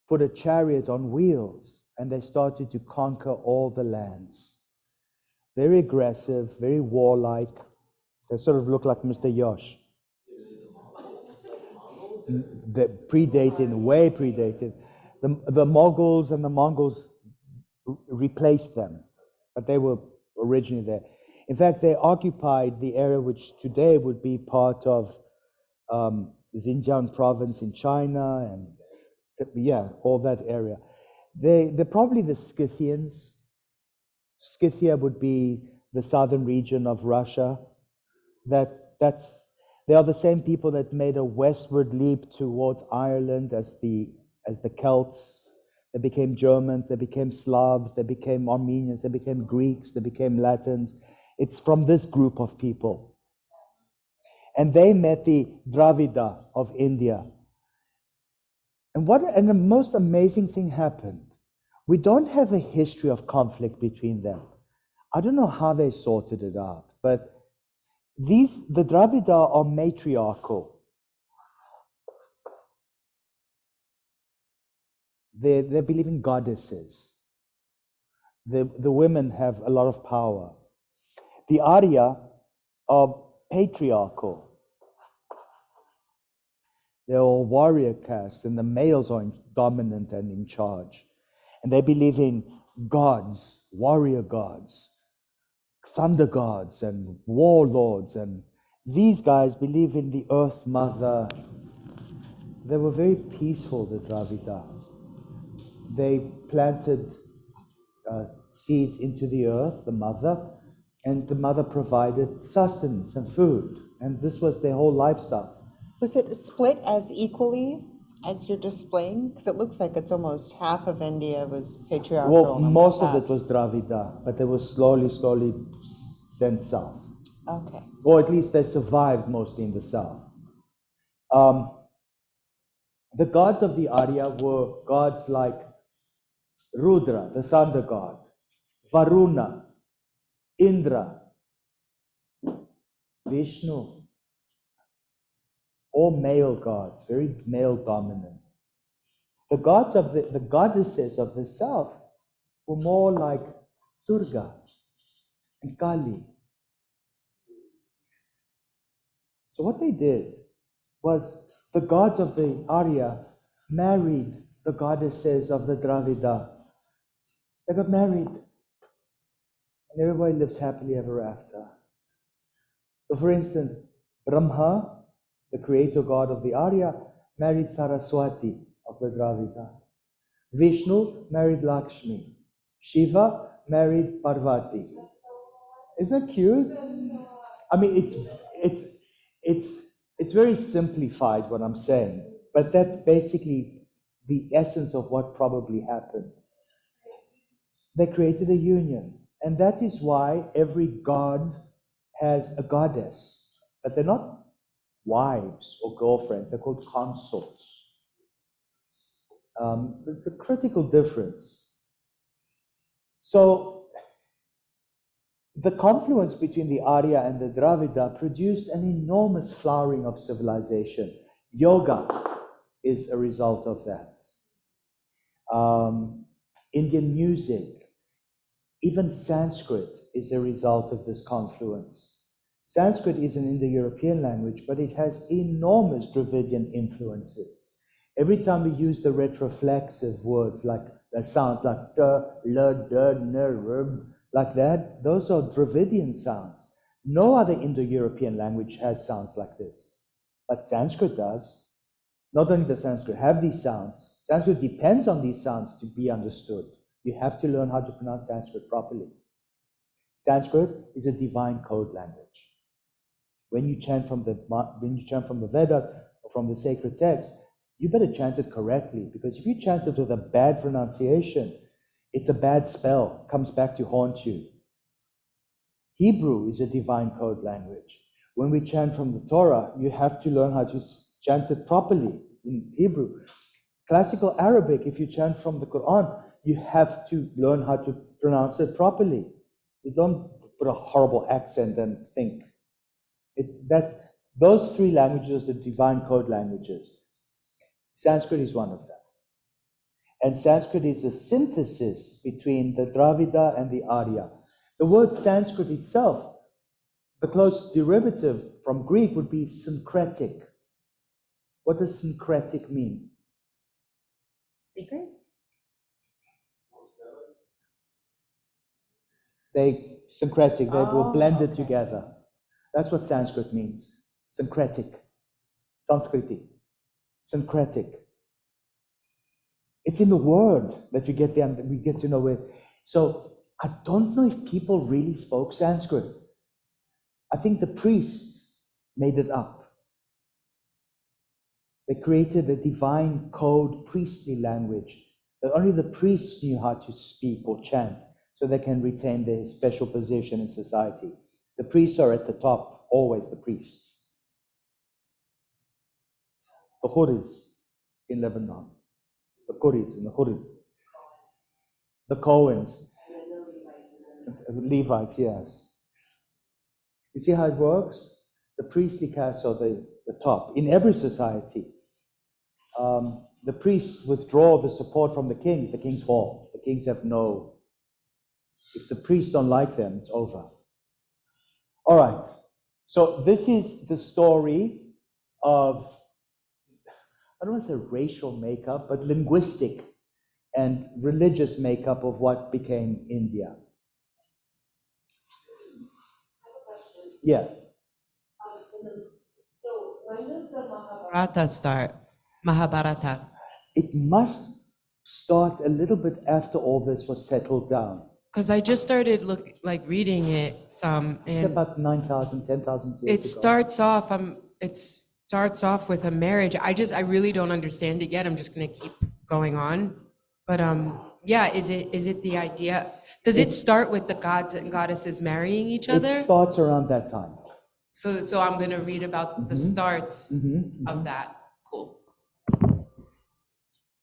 [SPEAKER 1] put a chariot on wheels and they started to conquer all the lands. Very aggressive, very warlike. They sort of look like Mr. Yosh. They way predated. The Mughals and the Mongols replaced them, but they were originally there. In fact, they occupied the area which today would be part of Xinjiang province in China, and all that area. They're probably the Scythians. Scythia would be the southern region of Russia. They are the same people that made a westward leap towards Ireland as the Celts. They became Germans, they became Slavs, they became Armenians, they became Greeks, they became Latins. It's from this group of people. And they met the Dravida of India. And the most amazing thing happened. We don't have a history of conflict between them. I don't know how they sorted it out, but the Dravida are matriarchal. They believe in goddesses. The women have a lot of power. The Arya are patriarchal. They're all warrior castes, and the males are dominant and in charge. And they believe in gods, warrior gods, thunder gods, and warlords. And these guys believe in the Earth Mother, They were very peaceful, the Dravida. They planted seeds into the earth, the mother, and the mother provided sustenance and food. And this was their whole lifestyle.
[SPEAKER 2] Was it split as equally as you're displaying? Because it looks like it's almost half of India was patriarchal.
[SPEAKER 1] Well,
[SPEAKER 2] and
[SPEAKER 1] most of
[SPEAKER 2] almost
[SPEAKER 1] it was Dravida, but they were slowly sent south.
[SPEAKER 2] half. Okay.
[SPEAKER 1] Or at least they survived mostly in the south. The gods of the Arya were gods like Rudra, the thunder god, Varuna, Indra, Vishnu, all male gods, very male dominant. The gods of the goddesses of the south were more like Durga and Kali. So what they did was the gods of the Arya married the goddesses of the Dravida. They got married, and everybody lives happily ever after. So for instance, Brahma, the creator god of the Arya, married Saraswati of the Dravida. Vishnu married Lakshmi. Shiva married Parvati. Isn't that cute? I mean, it's very simplified what I'm saying, but that's basically the essence of what probably happened. They created a union, and that is why every god has a goddess, but they're not wives or girlfriends, they're called consorts. It's a critical difference. So the confluence between the Arya and the Dravida produced an enormous flowering of civilization. Yoga is a result of that. Indian music, even Sanskrit is a result of this confluence. Sanskrit is an Indo-European language, but it has enormous Dravidian influences. Every time we use the retroflexive words, like the sounds like d, l, d, n, r, like that, those are Dravidian sounds. No other Indo-European language has sounds like this, but Sanskrit does. Not only does Sanskrit have these sounds, Sanskrit depends on these sounds to be understood. You have to learn how to pronounce Sanskrit properly. Sanskrit is a divine code language. When you chant from the Vedas or from the sacred text, you better chant it correctly, because if you chant it with a bad pronunciation, it's a bad spell, comes back to haunt you. Hebrew is a divine code language. When we chant from the Torah, you have to learn how to chant it properly in Hebrew. Classical Arabic, if you chant from the Quran, you have to learn how to pronounce it properly. You don't put a horrible accent and think. Those three languages are the divine code languages. Sanskrit is one of them. And Sanskrit is a synthesis between the Dravida and the Arya. The word Sanskrit itself, the close derivative from Greek would be syncretic. What does syncretic mean?
[SPEAKER 2] Secret?
[SPEAKER 1] Syncretic, they were blended
[SPEAKER 2] Okay.
[SPEAKER 1] together. That's what Sanskrit means. Syncretic. Sanskriti. Syncretic. It's in the word that we get to know it. So I don't know if people really spoke Sanskrit. I think the priests made it up. They created a divine code priestly language that only the priests knew how to speak or chant, so they can retain their special position in society. The priests are at the top, always the priests. The Houris in Lebanon, the Kuris and the Houris, the Cohens, Levites, yes. You see how it works? The priestly castes are the top. In every society, the priests withdraw the support from the kings fall. The kings have no. If the priests don't like them, it's over. All right. So this is the story of, I don't want to say racial makeup, but linguistic and religious makeup of what became India. Yeah.
[SPEAKER 3] Mahabharata start? Mahabharata.
[SPEAKER 1] It must start a little bit after all this was settled down.
[SPEAKER 3] Because I just started reading it some,
[SPEAKER 1] It's
[SPEAKER 3] and
[SPEAKER 1] about 9,000, 10,000 years
[SPEAKER 3] it
[SPEAKER 1] ago.
[SPEAKER 3] starts off with a marriage. I really don't understand it yet. I'm just gonna keep going on. But yeah, is it the idea? Does it start with the gods and goddesses marrying each
[SPEAKER 1] It
[SPEAKER 3] other?
[SPEAKER 1] starts around that time.
[SPEAKER 3] So I'm gonna read about the starts of that. Cool.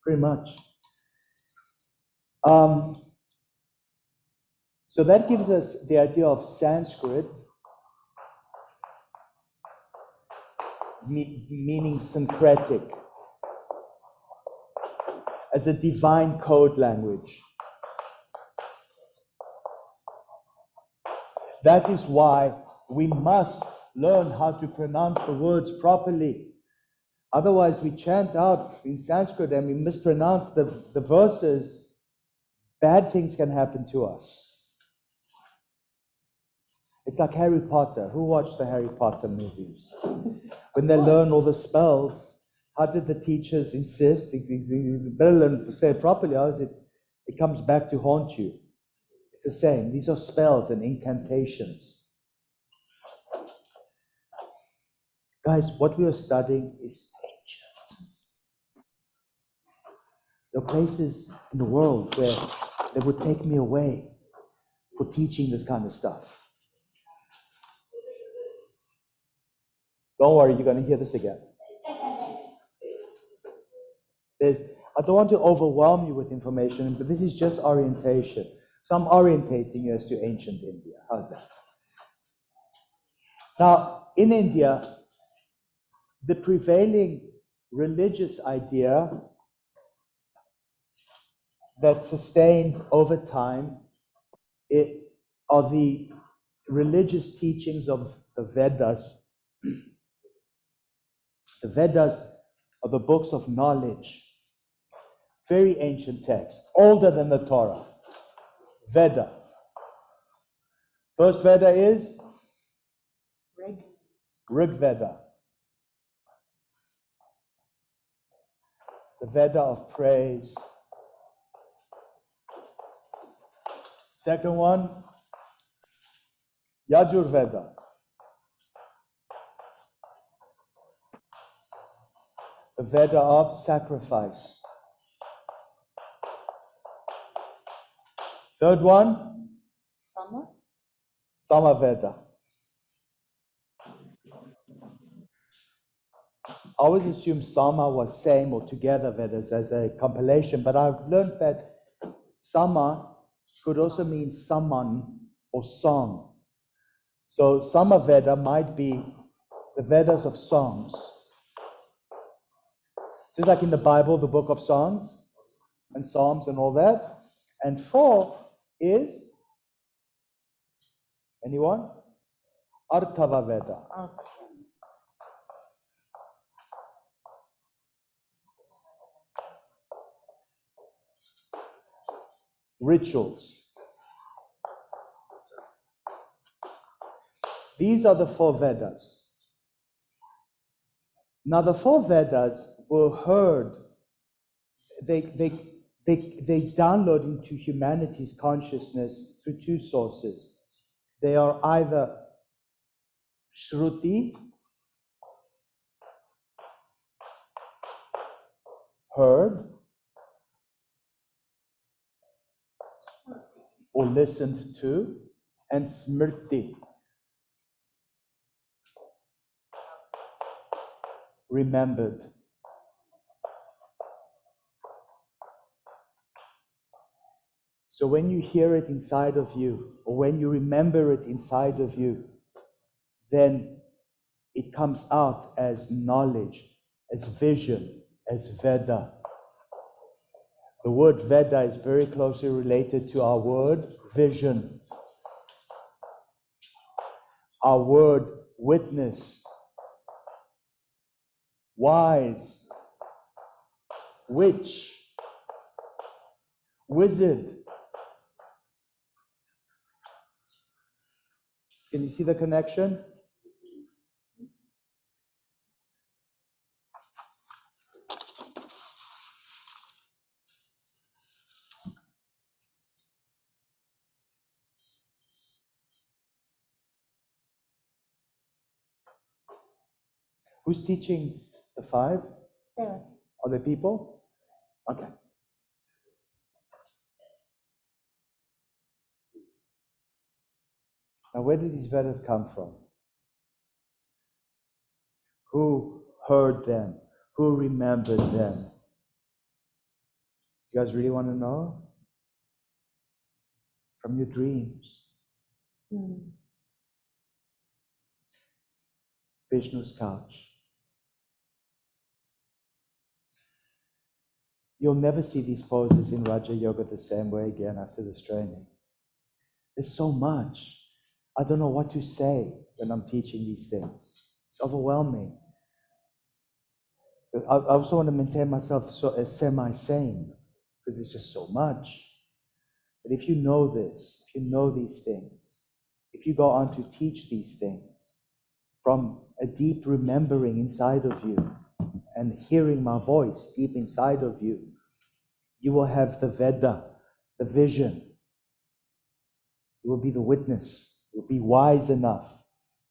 [SPEAKER 1] Pretty much. So that gives us the idea of Sanskrit, meaning syncretic, as a divine code language. That is why we must learn how to pronounce the words properly. Otherwise, we chant out in Sanskrit and we mispronounce the verses, bad things can happen to us. It's like Harry Potter. Who watched the Harry Potter movies? When they learn all the spells, how did the teachers insist? You better learn to say it properly, otherwise it comes back to haunt you. It's the same. These are spells and incantations. Guys, what we are studying is ancient. There are places in the world where they would take me away for teaching this kind of stuff. Don't worry, you're going to hear this again. I don't want to overwhelm you with information, but this is just orientation. So I'm orientating you as to ancient India. How's that? Now, in India, the prevailing religious idea that sustained over time are the religious teachings of the Vedas. The Vedas are the books of knowledge, very ancient texts, older than the Torah. Veda. First Veda is Rig Veda, the Veda of praise. Second one, Yajur Veda, the Veda of sacrifice. Third one, Sama Veda. I always assumed Sama was same or together Vedas as a compilation, but I've learned that Sama could also mean saman or song. So Sama Veda might be the Vedas of songs. Just like in the Bible, the book of songs and psalms and all that. And four is, anyone? Arthava Veda. Rituals. These are the four Vedas. Now the four Vedas were heard, they download into humanity's consciousness through two sources. They are either Shruti, heard, or listened to, and Smriti, remembered. So when you hear it inside of you, or when you remember it inside of you, then it comes out as knowledge, as vision, as Veda. The word Veda is very closely related to our word vision, our word witness, wise, witch, wizard. Can you see the connection? Who's teaching the 5?
[SPEAKER 9] Sarah.
[SPEAKER 1] Are there people? Okay. Now, where did these Vedas come from? Who heard them? Who remembered them? You guys really want to know? From your dreams. Vishnu's couch. You'll never see these poses in Raja Yoga the same way again after this training. There's so much. I don't know what to say when I'm teaching these things. It's overwhelming. I also want to maintain myself semi-sane because there's just so much. But if you know this, if you know these things, if you go on to teach these things from a deep remembering inside of you and hearing my voice deep inside of you, you will have the Veda, the vision. You will be the witness. You'll be wise enough.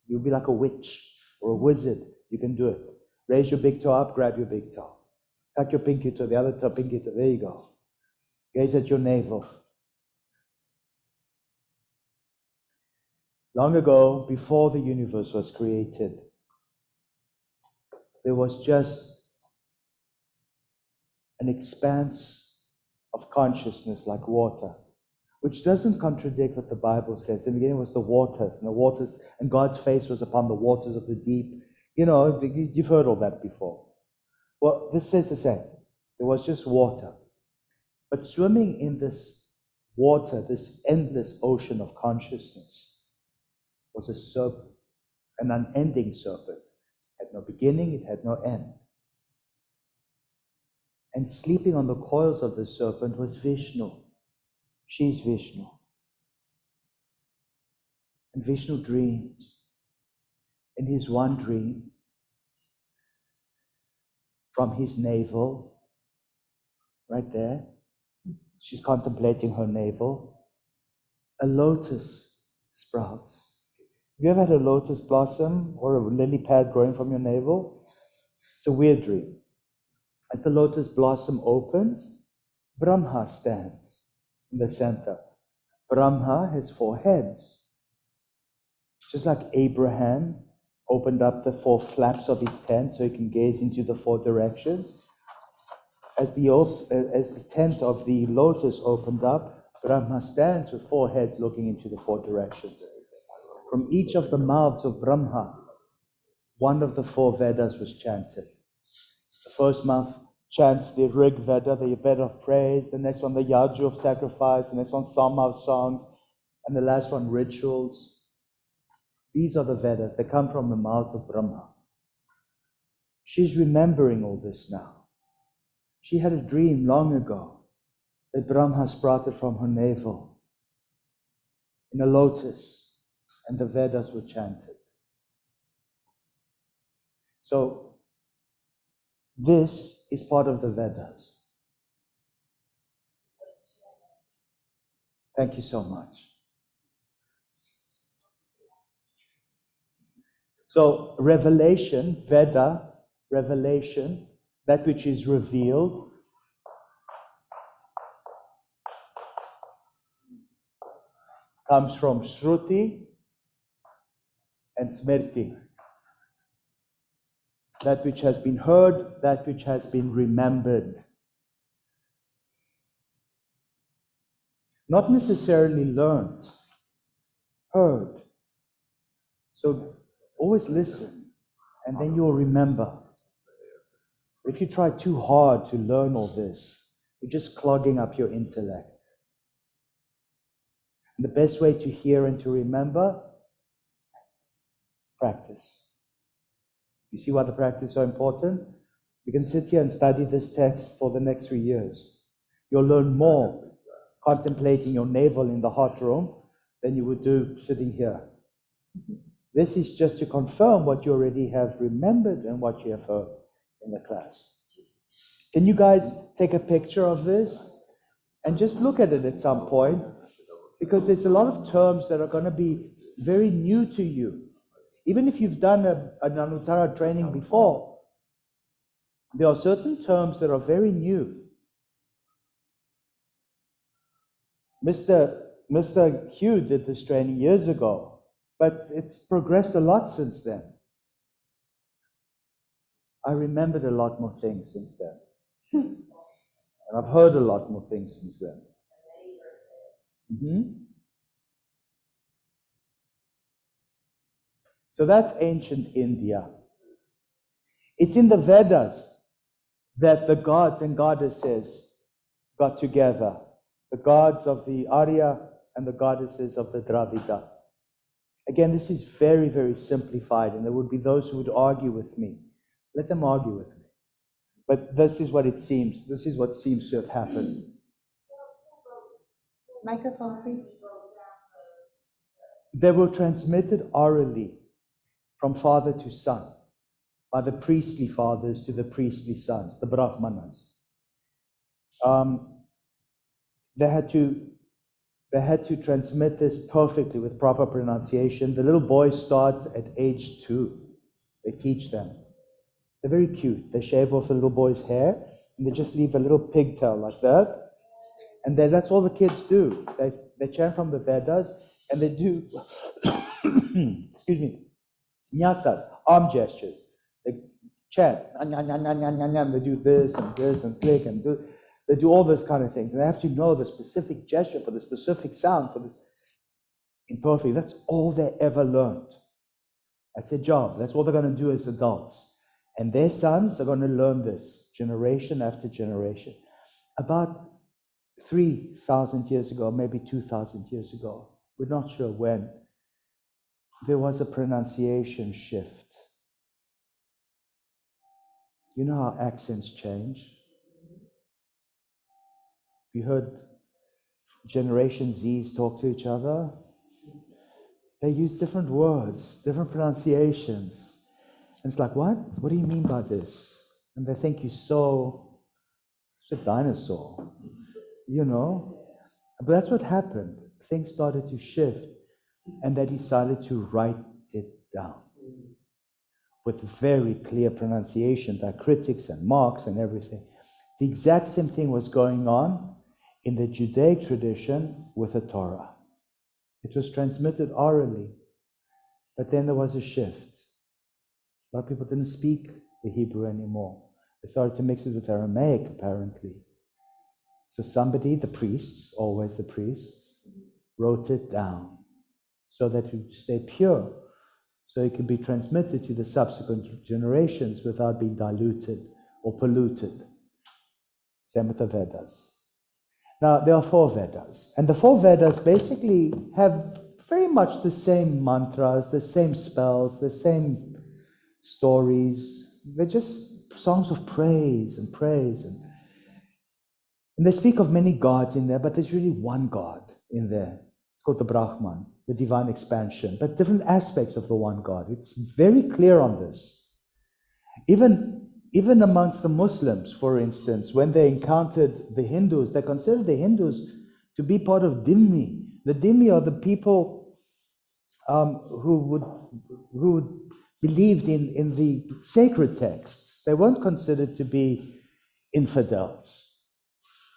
[SPEAKER 1] You'll be like a witch or a wizard. You can do it. Raise your big toe up, grab your big toe. Tuck your pinky toe, the other toe, pinky toe. There you go. Gaze at your navel. Long ago, before the universe was created, there was just an expanse of consciousness like water, which doesn't contradict what the Bible says. In the beginning was the waters, and God's face was upon the waters of the deep. You know, you've heard all that before. Well, this says the same. There was just water. But swimming in this water, this endless ocean of consciousness, was a serpent, an unending serpent. It had no beginning, it had no end. And sleeping on the coils of the serpent was Vishnu. She's Vishnu. And Vishnu dreams. In his one dream, from his navel, right there, she's contemplating her navel, a lotus sprouts. Have you ever had a lotus blossom or a lily pad growing from your navel? It's a weird dream. As the lotus blossom opens, Brahma stands in the center. Brahma has 4 heads. Just like Abraham opened up the 4 flaps of his tent so he can gaze into the 4 directions. As the tent of the lotus opened up, Brahma stands with 4 heads looking into the 4 directions. From each of the mouths of Brahma, one of the 4 Vedas was chanted. The first mouth chants the Rig Veda, the Veda of praise. The next one, the Yaju of sacrifice. The next one, Sama of songs. And the last one, rituals. These are the Vedas. They come from the mouths of Brahma. She's remembering all this now. She had a dream long ago that Brahma sprouted from her navel in a lotus, and the Vedas were chanted. So, this is part of the Vedas. Thank you so much. So, revelation, Veda, revelation, that which is revealed, comes from Shruti and Smriti. That which has been heard, that which has been remembered. Not necessarily learned, heard. So always listen, and then you'll remember. If you try too hard to learn all this, you're just clogging up your intellect. And the best way to hear and to remember, practice. You see why the practice is so important? You can sit here and study this text for the next 3 years. You'll learn more contemplating your navel in the hot room than you would do sitting here. This is just to confirm what you already have remembered and what you have heard in the class. Can you guys take a picture of this and just look at it at some point? Because there's a lot of terms that are going to be very new to you. Even if you've done an Anuttara training before, there are certain terms that are very new. Mr. Hugh did this training years ago, but it's progressed a lot since then. I remembered a lot more things since then. And I've heard a lot more things since then. So that's ancient India. It's in the Vedas that the gods and goddesses got together. The gods of the Arya and the goddesses of the Dravida. Again, this is very, very simplified, and there would be those who would argue with me. Let them argue with me. But this is what it seems. This is what seems to have happened.
[SPEAKER 2] Microphone, please.
[SPEAKER 1] They were transmitted orally from father to son, by the priestly fathers to the priestly sons, the Brahmanas. They had to transmit this perfectly with proper pronunciation. The little boys start at age 2. They teach them. They're very cute. They shave off the little boy's hair, and they just leave a little pigtail like that. And that's all the kids do. They chant from the Vedas, and they do, excuse me, nyasas, arm gestures. They chant, and they do this and click and do. They do all those kind of things, and they have to know the specific gesture for the specific sound for this imperfect. That's all they ever learned. That's their job. That's all they're going to do as adults. And their sons are going to learn this generation after generation. About 3,000 years ago, maybe 2,000 years ago, we're not sure when, there was a pronunciation shift. You know how accents change? You heard Generation Zs talk to each other? They use different words, different pronunciations. And it's like, what? What do you mean by this? And they think you're such a dinosaur, you know? But that's what happened. Things started to shift, and they decided to write it down with very clear pronunciation, diacritics and marks and everything. The exact same thing was going on in the Judaic tradition with the Torah. It was transmitted orally, but then there was a shift. A lot of people didn't speak the Hebrew anymore. They started to mix it with Aramaic, apparently. So somebody, the priests, always the priests, wrote it down so that it would stay pure, so it could be transmitted to the subsequent generations without being diluted or polluted. Same with the Vedas. Now, there are 4 Vedas, and the 4 Vedas basically have very much the same mantras, the same spells, the same stories. They're just songs of praise and praise. And they speak of many gods in there, but there's really one God in there. It's called the Brahman, the divine expansion, but different aspects of the one God. It's very clear on this. Even amongst the Muslims, for instance, when they encountered the Hindus, they considered the Hindus to be part of Dhimmi. The Dhimmi are the people who believed in the sacred texts. They weren't considered to be infidels.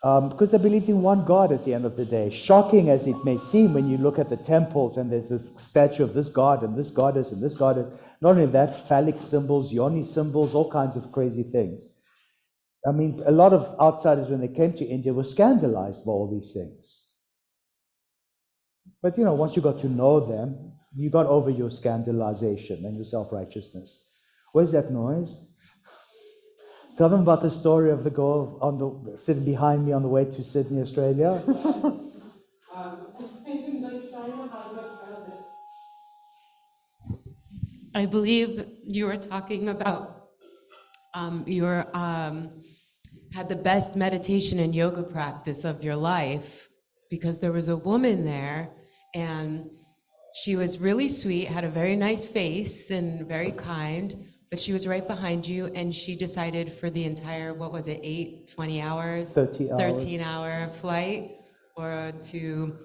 [SPEAKER 1] Because they believed in one God at the end of the day. Shocking as it may seem when you look at the temples and there's this statue of this god and this goddess and this goddess. Not only that, phallic symbols, yoni symbols, all kinds of crazy things. I mean, a lot of outsiders when they came to India were scandalized by all these things. But once you got to know them, you got over your scandalization and your self-righteousness. Where's that noise? Tell them about the story of the girl sitting behind me on the way to Sydney, Australia.
[SPEAKER 3] I believe you were talking about your had the best meditation and yoga practice of your life, because there was a woman there and she was really sweet, had a very nice face and very kind, but she was right behind you, and she decided for the entire, 20 hours?
[SPEAKER 1] 30 hours.
[SPEAKER 3] 13-hour flight, or to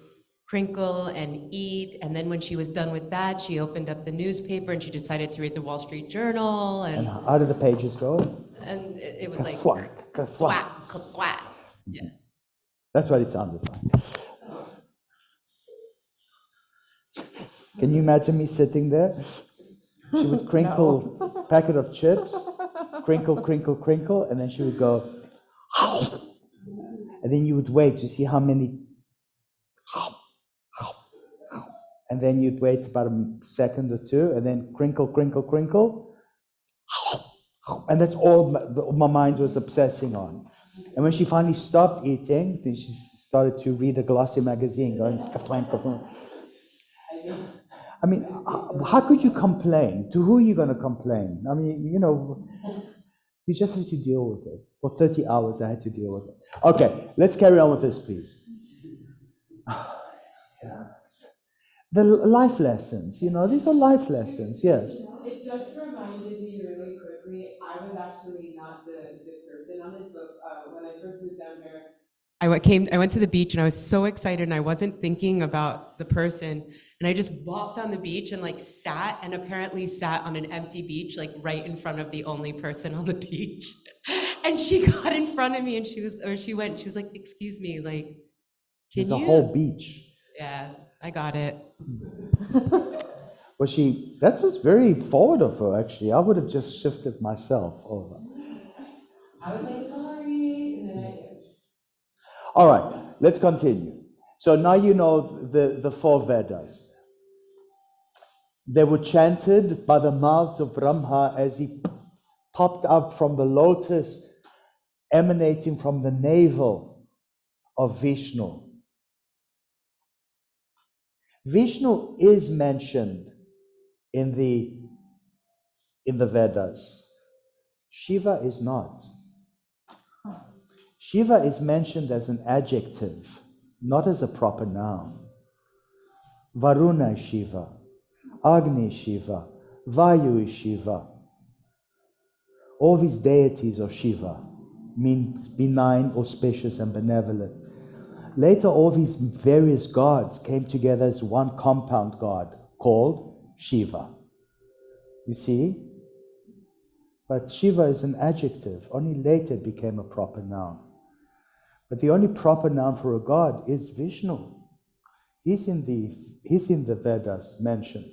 [SPEAKER 3] crinkle and eat. And then when she was done with that, she opened up the newspaper and she decided to read the Wall Street Journal.
[SPEAKER 1] And how did the pages go?
[SPEAKER 3] And it was like
[SPEAKER 1] Ka-thwack, ka-thwack.
[SPEAKER 3] thwack, thwack. Yes.
[SPEAKER 1] That's what it sounded like. Can you imagine me sitting there? She would crinkle a packet of chips, crinkle, crinkle, crinkle, and then she would go, and then you would wait to see how many, and then you'd wait about a second or two, and then crinkle, crinkle, crinkle, and that's all my mind was obsessing on. And when she finally stopped eating, then she started to read a glossy magazine, going, ka-thwank, ka-thwank. I mean, how could you complain? To who are you going to complain? I mean, you know, you just have to deal with it. For 30 hours, I had to deal with it. Okay, let's carry on with this, please. Yes. The life lessons, you know, these are life lessons, yes.
[SPEAKER 3] It just reminded me really quickly, I was actually not the person on this, but when I first moved down here, I went to the beach and I was so excited and I wasn't thinking about the person. And I just walked on the beach and like sat and apparently sat on an empty beach, like right in front of the only person on the beach. And she got in front of me and she was like, excuse me, like, can
[SPEAKER 1] There's
[SPEAKER 3] you?
[SPEAKER 1] a whole beach.
[SPEAKER 3] Yeah, I got it.
[SPEAKER 1] Well, that was very forward of her, actually. I would have just shifted myself over.
[SPEAKER 3] I was like, sorry, and then I did.
[SPEAKER 1] All right, let's continue. So now you know the four Vedas. They were chanted by the mouths of Brahma as he popped up from the lotus emanating from the navel of Vishnu. Vishnu is mentioned in the Vedas. Shiva is not. Shiva is mentioned as an adjective, not as a proper noun. Varuna is Shiva, Agni is Shiva, Vayu is Shiva. All these deities are Shiva, means benign, auspicious, and benevolent. Later, all these various gods came together as one compound god called Shiva. You see? But Shiva is an adjective. Only later it became a proper noun. But the only proper noun for a god is Vishnu. He's in the Vedas mentioned.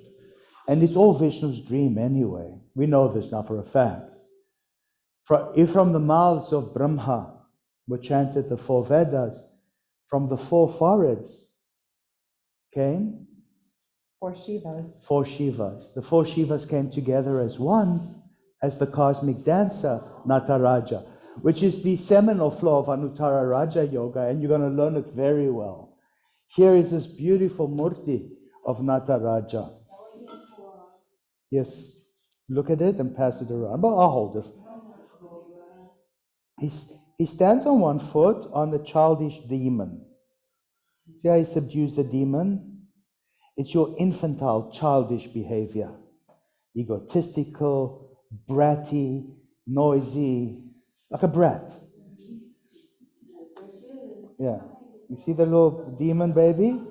[SPEAKER 1] And it's all Vishnu's dream anyway. We know this now for a fact. If from the mouths of Brahma were chanted the four Vedas, from the four foreheads came
[SPEAKER 2] For Shivas.
[SPEAKER 1] four Shivas. The four Shivas came together as one, as the cosmic dancer, Nataraja, which is the seminal flow of Anuttara Raja Yoga, and you're going to learn it very well. Here is this beautiful murti of Nataraja. Yes, look at it and pass it around. But I'll hold it. He stands on one foot on the childish demon. See how he subdues the demon? It's your infantile, childish behavior. Egotistical, bratty, noisy, like a brat. Yeah. You see the little demon baby?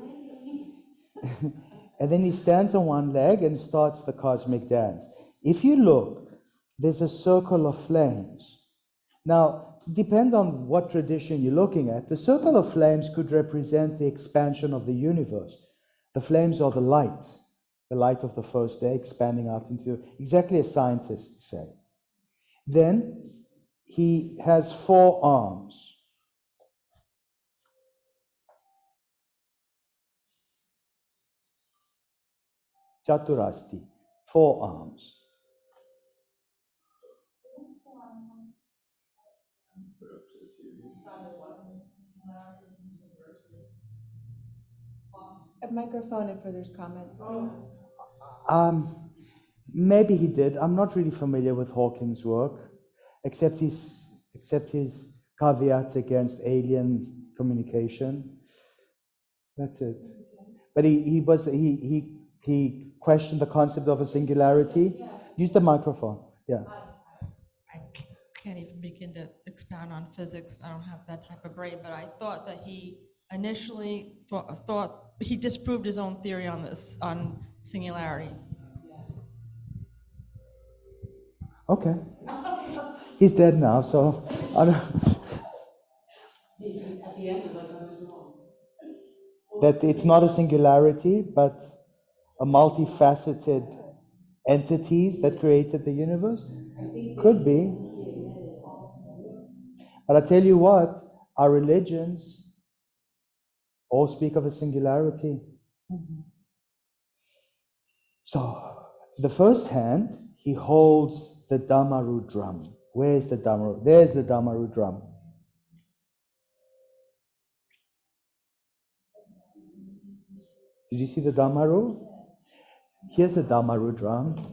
[SPEAKER 1] And then he stands on one leg and starts the cosmic dance. If you look, there's a circle of flames. Now, depend on what tradition you're looking at. The circle of flames could represent the expansion of the universe. The flames are the light of the first day expanding out into exactly as scientists say. Then he has four arms. Chaturasti, four arms.
[SPEAKER 2] A microphone if there's comments, please.
[SPEAKER 1] Maybe he did. I'm not really familiar with Hawking's work, except his caveats against alien communication. That's it. But he questioned the concept of a singularity. Use the microphone. Yeah.
[SPEAKER 9] I can't even begin to expound on physics. I don't have that type of brain, but I thought that he initially thought he disproved his own theory on this, on singularity.
[SPEAKER 1] Okay. He's dead now, so I don't. That it's not a singularity, but a multifaceted entities that created the universe? Could be. But I tell you what, our religions all speak of a singularity. So, the first hand, he holds the Damaru drum. Where's the Damaru? There's the Damaru drum. Did you see the Damaru? Here's the Damaru drum.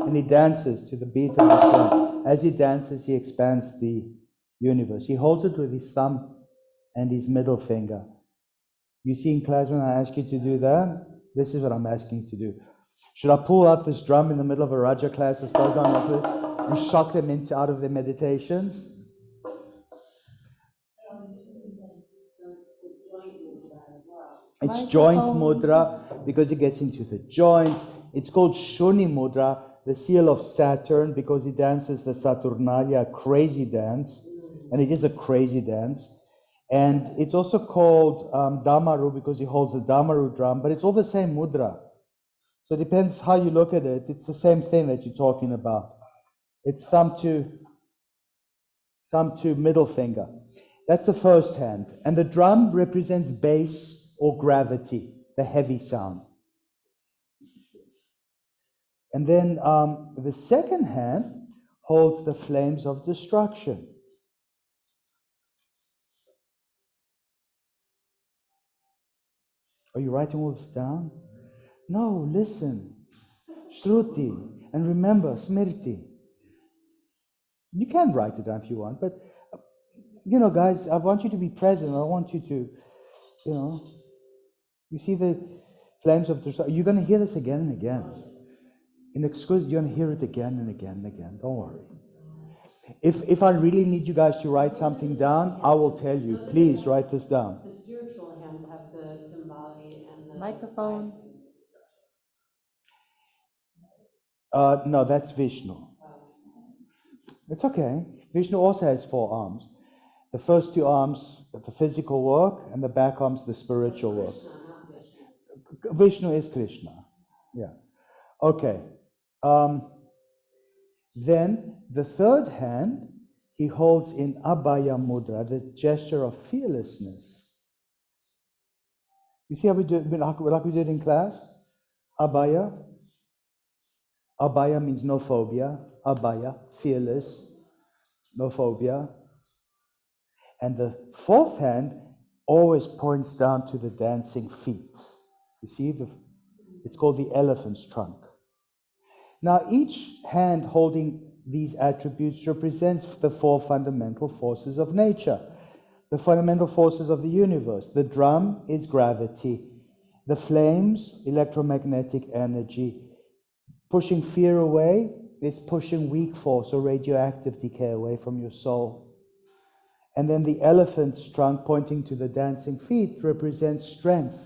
[SPEAKER 1] And he dances to the beat of the drum. As he dances, he expands the universe. He holds it with his thumb and his middle finger. You see in class when I ask you to do that? This is what I'm asking you to do. Should I pull out this drum in the middle of a Raja class and start going up with it and shock them out of their meditations? It's joint mudra because it gets into the joints. It's called Shuni mudra, the seal of Saturn, because he dances the Saturnalia, a crazy dance, and it is a crazy dance. And it's also called Damaru because he holds the Damaru drum, but it's all the same mudra. So it depends how you look at it. It's the same thing that you're talking about. It's thumb to middle finger. That's the first hand. And the drum represents bass or gravity, the heavy sound. And then the second hand holds the flames of destruction. Are you writing all this down? No, listen. Shruti. And remember, Smriti. You can write it down if you want, but, you know, guys, I want you to be present. I want you to, you know, you see the flames of destruction. You're going to hear this again and again. In exquisite, you're going to hear it again and again and again. Don't worry. If I really need you guys to write something down, I will tell you. Please write this down.
[SPEAKER 10] The spiritual hands have the timbali and the
[SPEAKER 2] Microphone.
[SPEAKER 1] No, that's Vishnu. It's okay. Vishnu also has 4 arms. The first 2 arms, the physical work, and the back arms, the spiritual work. Vishnu is Krishna. Yeah. Okay. Then the third hand, he holds in Abhaya Mudra, the gesture of fearlessness. You see how we do it, like we did in class? Abhaya. Abhaya means no phobia. Abhaya, fearless, no phobia. And the fourth hand always points down to the dancing feet. You see, it's called the elephant's trunk. Now, each hand holding these attributes represents the 4 fundamental forces of nature, the fundamental forces of the universe. The drum is gravity. The flames, electromagnetic energy. Pushing fear away is pushing weak force or radioactive decay away from your soul. And then the elephant's trunk pointing to the dancing feet represents strength,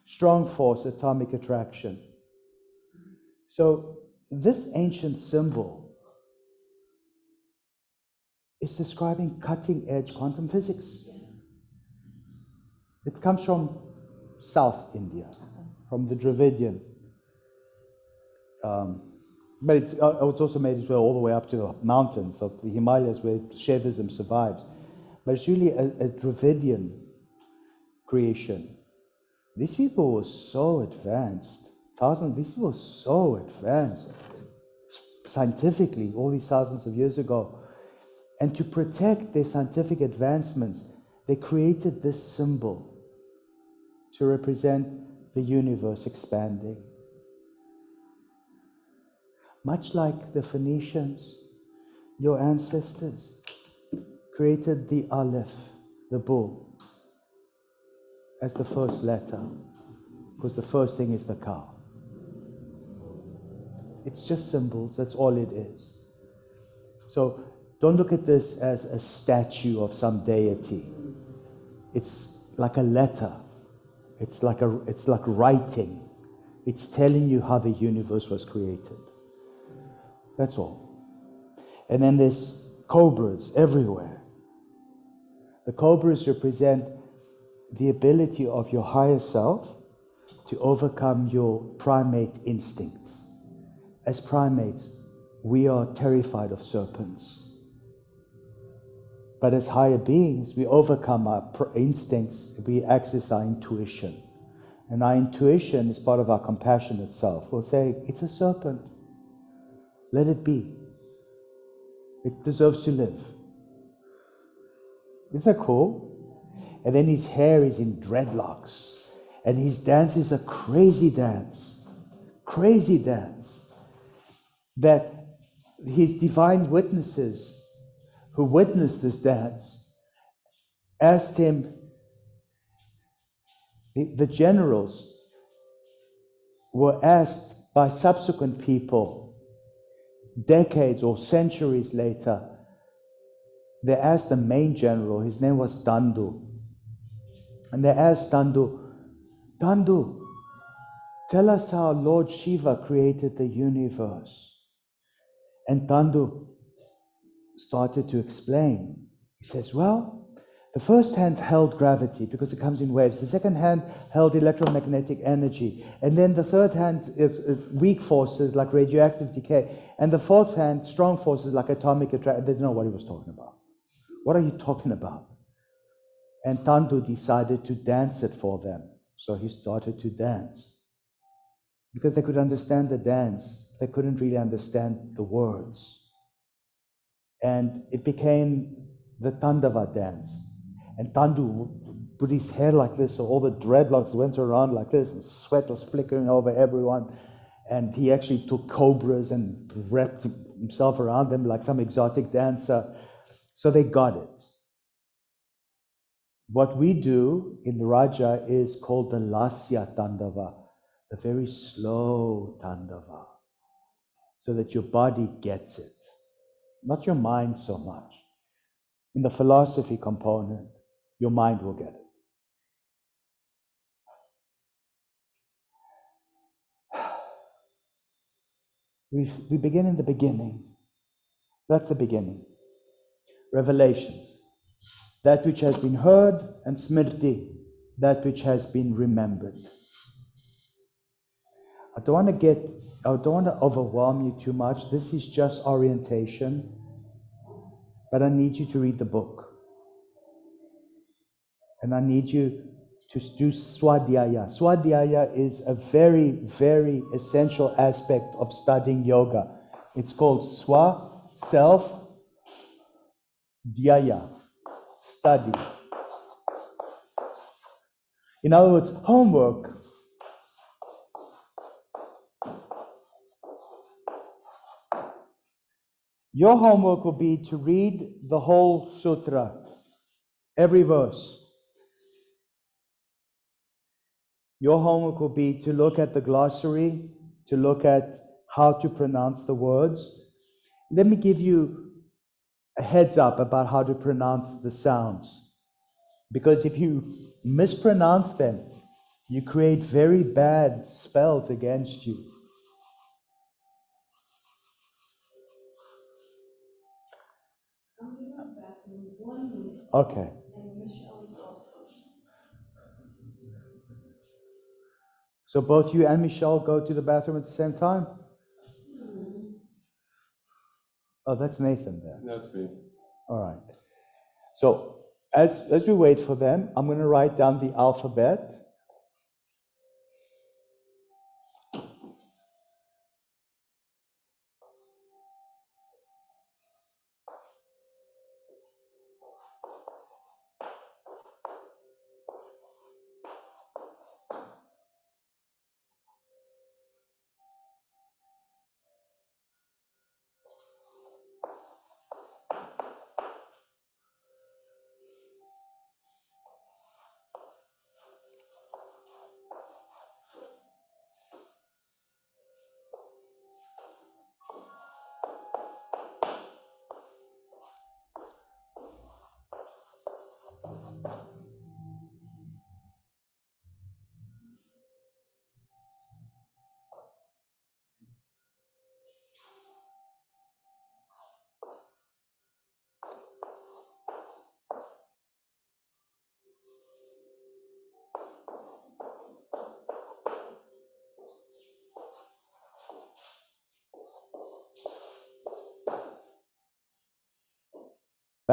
[SPEAKER 1] strong force, atomic attraction. So this ancient symbol is describing cutting-edge quantum physics. It comes from South India, from the Dravidian. But it's also made its way all the way up to the mountains of the Himalayas where Shaivism survives. But it's really a Dravidian creation. These people were so advanced. These people were so advanced scientifically all these thousands of years ago. And to protect their scientific advancements, they created this symbol to represent the universe expanding. Much like the Phoenicians, your ancestors created the Aleph, the bull, as the first letter. because the first thing is the cow. It's just symbols, that's all it is. So don't look at this as a statue of some deity. It's like a letter. It's like writing. It's telling you how the universe was created. That's all. And then there's cobras everywhere. The cobras represent the ability of your higher self to overcome your primate instincts. As primates, we are terrified of serpents. But as higher beings, we overcome our instincts, we access our intuition. And our intuition is part of our compassionate self. We'll say, it's a serpent. Let it be. It deserves to live. Isn't that cool? And then his hair is in dreadlocks. And his dance is a crazy dance. Crazy dance. That his divine witnesses who witnessed this dance asked him, the generals were asked by subsequent people, decades or centuries later, they asked the main general, his name was Dandu, and they asked Dandu, tell us how Lord Shiva created the universe. And Dandu started to explain. He says, well, the first hand held gravity because it comes in waves. The second hand held electromagnetic energy. And then the third hand is weak forces like radioactive decay. And the fourth hand, strong forces like atomic attraction. They didn't know what he was talking about. What are you talking about? And Tandu decided to dance it for them. So he started to dance. Because they could understand the dance. They couldn't really understand the words. And it became the Tandava dance. And Tandu put his hair like this, so all the dreadlocks went around like this, and sweat was flickering over everyone. And he actually took cobras and wrapped himself around them like some exotic dancer. So they got it. What we do in the Raja is called the Lasya Tandava, the very slow Tandava, so that your body gets it, not your mind so much. In the philosophy component, your mind will get it. We begin in the beginning. That's the beginning. Revelations. That which has been heard, and smriti, that which has been remembered. I don't want to overwhelm you too much. This is just orientation. But I need you to read the book. And I need you to do swadhyaya. Swadhyaya is a very, very essential aspect of studying yoga. It's called swa, self, dhyaya, study. In other words, homework. Your homework will be to read the whole sutra, every verse. Your homework will be to look at the glossary, to look at how to pronounce the words. Let me give you a heads up about how to pronounce the sounds. Because if you mispronounce them, you create very bad spells against you. Okay. So both you and Michelle go to the bathroom at the same time? Oh, that's Nathan there.
[SPEAKER 5] That's me.
[SPEAKER 1] All right. So as we wait for them, I'm going to write down the alphabet.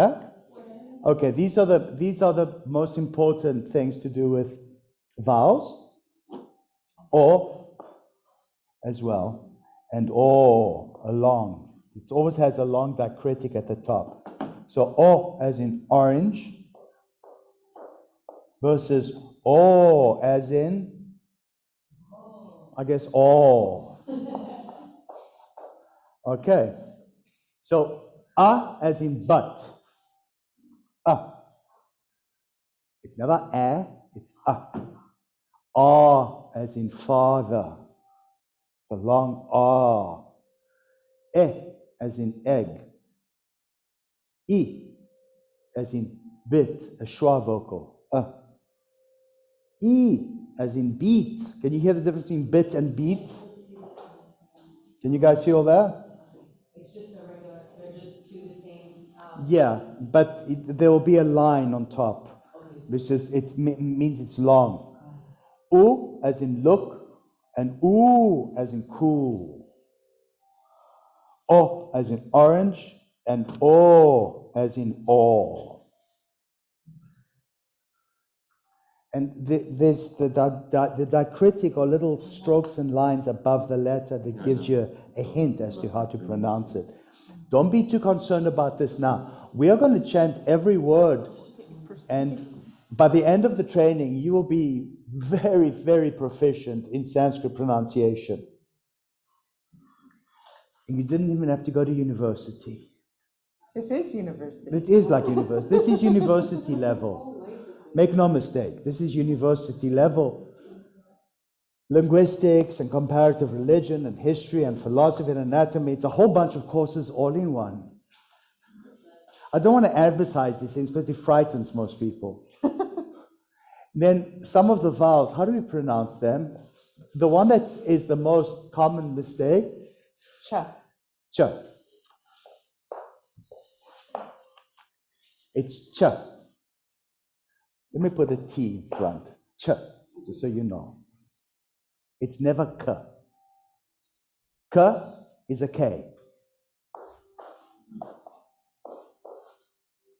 [SPEAKER 1] Huh? Okay, these are the most important things to do with vowels, or as well, and or, along. It always has a long diacritic at the top. So o as in orange versus o as in, I guess, all. Okay. So a as in but. A. It's never a, it's a. A as in father. It's a long a. E as in egg. E as in bit, a schwa vocal. E as in beat. Can you hear the difference between bit and beat? Can you guys see all that?
[SPEAKER 10] It's just a regular, they're just two the same.
[SPEAKER 1] Yeah, but there will be a line on top, which is means it's long. U as in look, and oo as in cool. O as in orange, and o as in all. And there's the diacritic or little strokes and lines above the letter that gives you a hint as to how to pronounce it. Don't be too concerned about this now. We are going to chant every word, and by the end of the training, you will be very, very proficient in Sanskrit pronunciation. And you didn't even have to go to university.
[SPEAKER 2] This is university.
[SPEAKER 1] It is like university. This is university level. Make no mistake, this is university level. Linguistics and comparative religion and history and philosophy and anatomy, it's a whole bunch of courses all in one. I don't want to advertise these things because it frightens most people. Then some of the vowels, how do we pronounce them? The one that is the most common mistake?
[SPEAKER 2] Cha.
[SPEAKER 1] Cha. It's cha. Let me put a T in front. Cha, just so you know. It's never k. K is a K.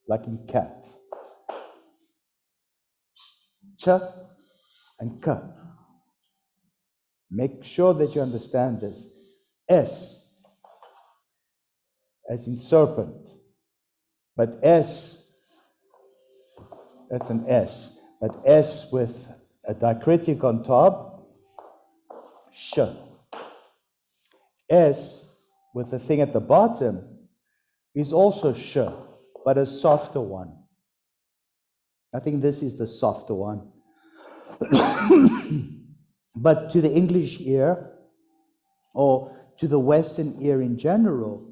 [SPEAKER 1] Like in cat. Ch and k. Make sure that you understand this. S as in serpent. But S, that's an S. But S with a diacritic on top, sh. S with the thing at the bottom is also sh, but a softer one. I think this is the softer one. But to the English ear, or to the Western ear in general,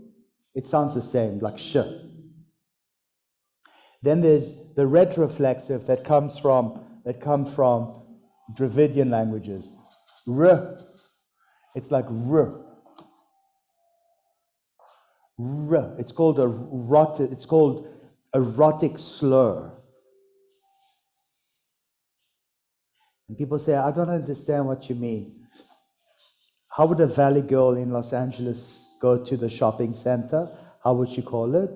[SPEAKER 1] it sounds the same, like sh. Then there's the retroflexive that come from Dravidian languages. R. It's like r. R. It's called erotic slur. And people say, I don't understand what you mean. How would a valley girl in Los Angeles go to the shopping center? How would she call it?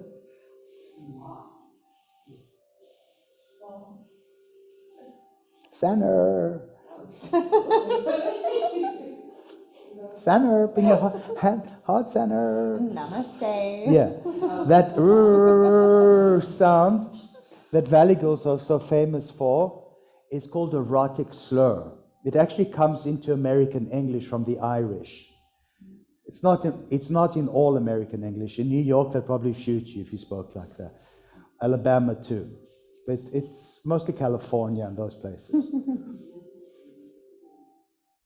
[SPEAKER 1] Center. Center, bring your heart center.
[SPEAKER 2] Namaste.
[SPEAKER 1] Yeah, that sound that Valley Girls are so famous for is called erotic slur. It actually comes into American English from the Irish. It's not in all American English. In New York, they'll probably shoot you if you spoke like that. Alabama too. But it's mostly California and those places.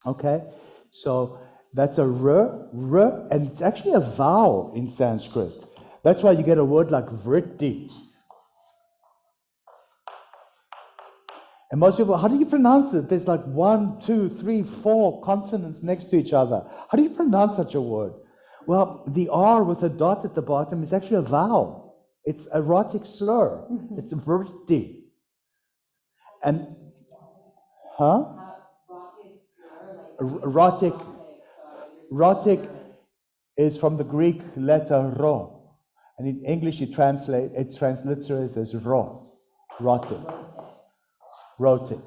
[SPEAKER 1] Okay? So that's a r, and it's actually a vowel in Sanskrit. That's why you get a word like vritti. And most people, how do you pronounce it? There's like 1, 2, 3, 4 consonants next to each other. How do you pronounce such a word? Well, the R with a dot at the bottom is actually a vowel. It's erotic slur. It's vritti. And, huh? Erotic is from the Greek letter ro, And in English, it transliterates as rotic, rotic.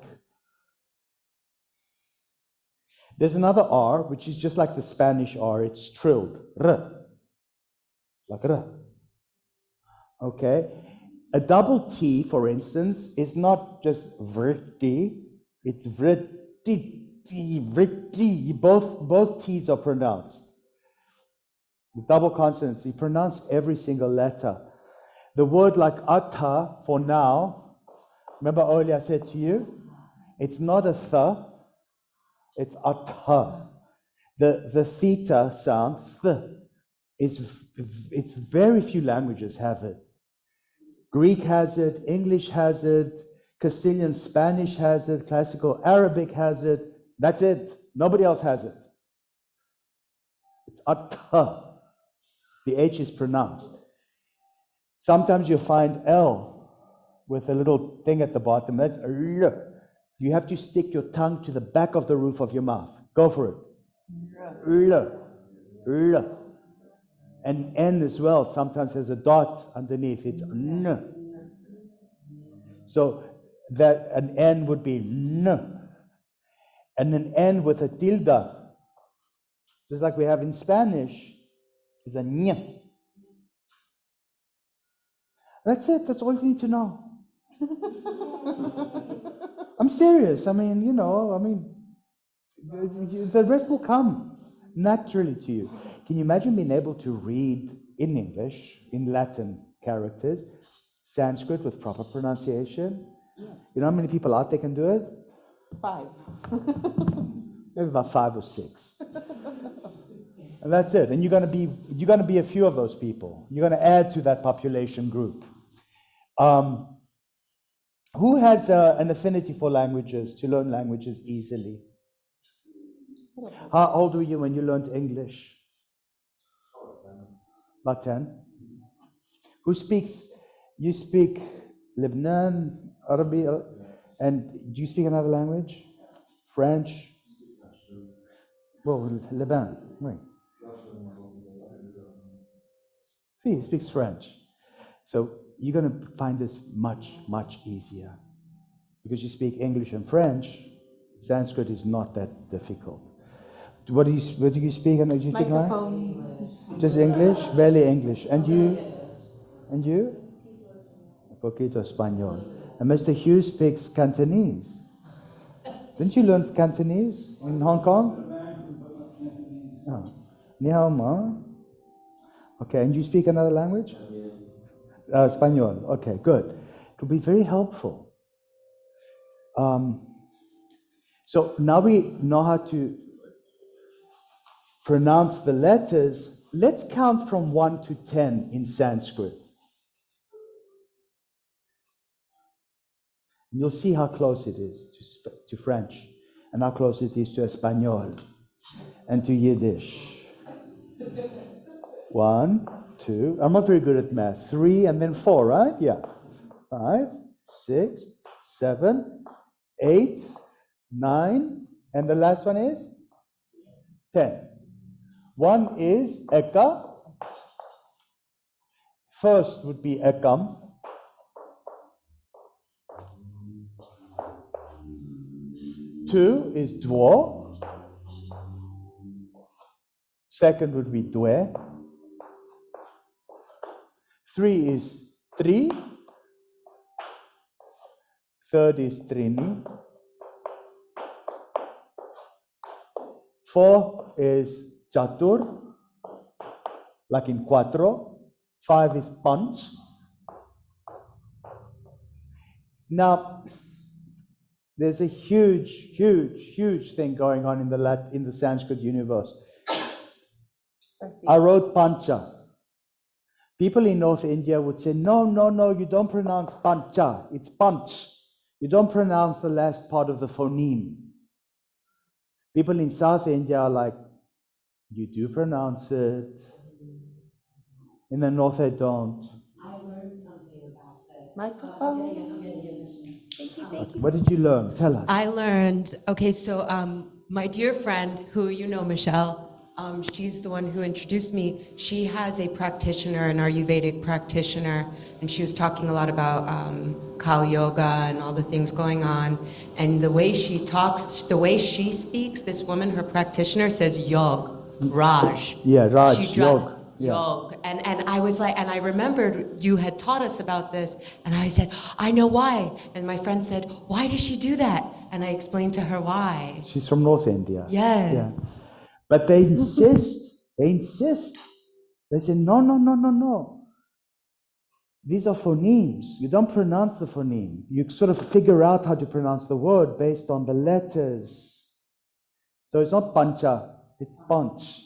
[SPEAKER 1] There's another R, which is just like the Spanish R. It's trilled, r, like r. Okay? A double T, for instance, is not just vrti, it's vrti, vrti. Both T's are pronounced. The double consonants, you pronounce every single letter. The word like atta for now, remember earlier I said to you, it's not a th, it's atta. The theta sound, it's very few languages have it. Greek has it, English has it, Castilian Spanish has it, Classical Arabic has it. That's it. Nobody else has it. It's atta. The H is pronounced. Sometimes you'll find L with a little thing at the bottom. That's L. You have to stick your tongue to the back of the roof of your mouth. Go for it. L. L. And N as well sometimes has a dot underneath. It's N. So that an N would be N. And an N with a tilde, just like we have in Spanish, is a N. That's it. That's all you need to know. I'm serious. I mean, the rest will come naturally to you. Can you imagine being able to read in English, in Latin characters, Sanskrit with proper pronunciation?
[SPEAKER 2] Yes.
[SPEAKER 1] You know how many people out there can do it?
[SPEAKER 2] 5.
[SPEAKER 1] Maybe about 5 or 6. And that's it. And you're going to be a few of those people. You're going to add to that population group. Who has an affinity for languages, to learn languages easily? How old were you when you learned English? About 10. Who speaks? You speak Lebanon, Arabic, and do you speak another language? French? Well, Lebanon, right. See, he speaks French. So you're going to find this much, much easier. Because you speak English and French, Sanskrit is not that difficult. What do you speak? And do you speak
[SPEAKER 2] Microphone.
[SPEAKER 1] Just English? Barely English. And you? And you? Poquito Español. And Mr. Hughes speaks Cantonese. Didn't you learn Cantonese in Hong Kong? Oh. Ni hao ma? Okay, and you speak another language? Espanol. Okay, good. It will be very helpful. So now we know how to pronounce the letters. Let's count from 1 to 10 in Sanskrit. And you'll see how close it is to French, and how close it is to Espanol, and to Yiddish. 1, 2, I'm not very good at math. 3 and then 4, right? Yeah. 5, 6, 7, 8, 9, and the last one is 10. 1 is Eka. First would be Ekam. 2 is Dwo. Second would be Dwe. 3 is Tri. Third is Trini. 4 is Chatur, like in Cuatro. 5 is Panch. Now, there's a huge thing going on in the Sanskrit universe. I wrote Pancha. People in North India would say, no, you don't pronounce Pancha, it's Panch. You don't pronounce the last part of the phoneme. People in South India are like, you do pronounce it. In the North, they don't.
[SPEAKER 10] I learned something about that.
[SPEAKER 2] Microphone.
[SPEAKER 10] I'm getting it.
[SPEAKER 2] Thank you.
[SPEAKER 1] What did you learn? Tell us.
[SPEAKER 3] I learned, okay, so my dear friend, who you know, Michelle, She's the one who introduced me. She has a practitioner, an Ayurvedic practitioner, and she was talking a lot about Kali Yoga and all the things going on. And the way she talks, the way she speaks, this woman, her practitioner, says yog, Raj.
[SPEAKER 1] Yeah, Raj,
[SPEAKER 3] She
[SPEAKER 1] yog. Yeah.
[SPEAKER 3] Yog. And I was like, and I remembered you had taught us about this, and I said, I know why. And my friend said, why does she do that? And I explained to her why.
[SPEAKER 1] She's from North India.
[SPEAKER 3] Yes.
[SPEAKER 1] Yeah. But they insist. They say, no, no, no, no, no. These are phonemes. You don't pronounce the phoneme. You sort of figure out how to pronounce the word based on the letters. So it's not pancha, it's panch.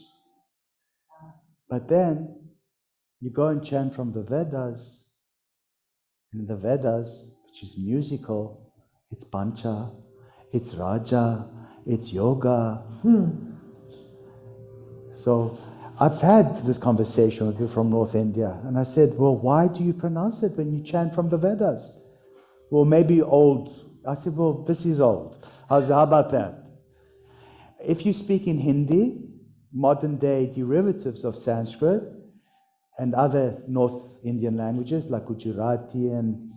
[SPEAKER 1] But then you go and chant from the Vedas. In the Vedas, which is musical, it's pancha, it's raja, it's yoga. So I've had this conversation with you from North India, and I said, well, why do you pronounce it when you chant from the Vedas? Well, maybe old. I said, well, this is old. How about that? If you speak in Hindi, modern day derivatives of Sanskrit, and other North Indian languages like Gujarati and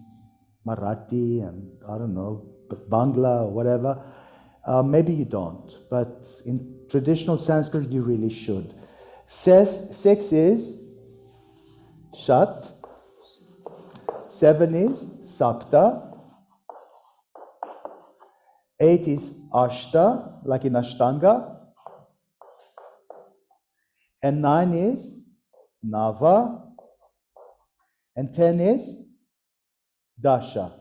[SPEAKER 1] Marathi and, I don't know, Bangla or whatever, maybe you don't. But in traditional Sanskrit, you really should. Six is Shat. 7 is Sapta. 8 is Ashta, like in Ashtanga. And 9 is Nava. And 10 is Dasha.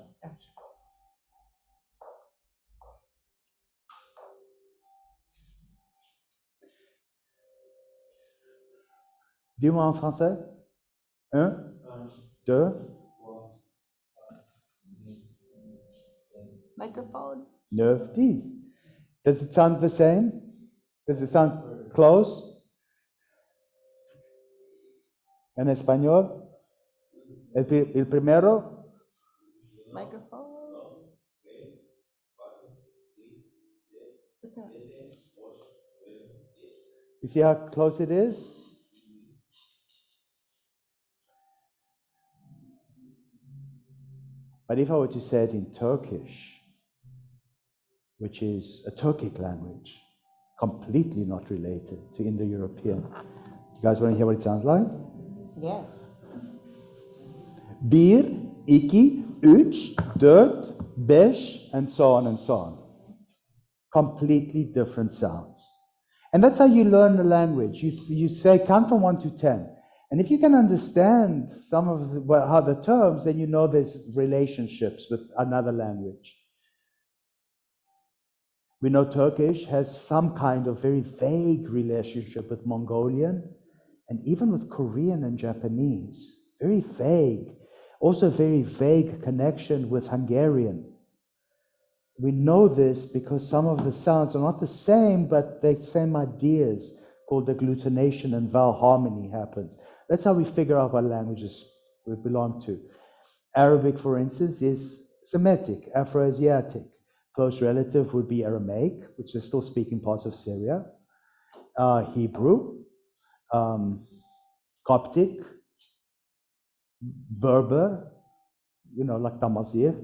[SPEAKER 1] Dis-moi en français. 1, 2.
[SPEAKER 2] Microphone.
[SPEAKER 1] 9, 10. Does it sound the same? Does it sound close? En español? El primero?
[SPEAKER 2] Microphone.
[SPEAKER 1] You see how close it is? But if I were to say it in Turkish, which is a Turkic language, completely not related to Indo-European. You guys want to hear what it sounds like?
[SPEAKER 2] Yes.
[SPEAKER 1] 1, 2, 3, 4, 5, and so on and so on. Completely different sounds. And that's how you learn the language. You say, count from 1 to 10. And if you can understand some of how the terms, then you know there's relationships with another language. We know Turkish has some kind of very vague relationship with Mongolian and even with Korean and Japanese. Very vague. Also very vague connection with Hungarian. We know this because some of the sounds are not the same, but the same ideas called agglutination and vowel harmony happens. That's how we figure out what languages we belong to. Arabic, for instance, is Semitic, Afro-Asiatic. Close relative would be Aramaic, which they still speak in parts of Syria. Hebrew, Coptic, Berber, like Tamazight,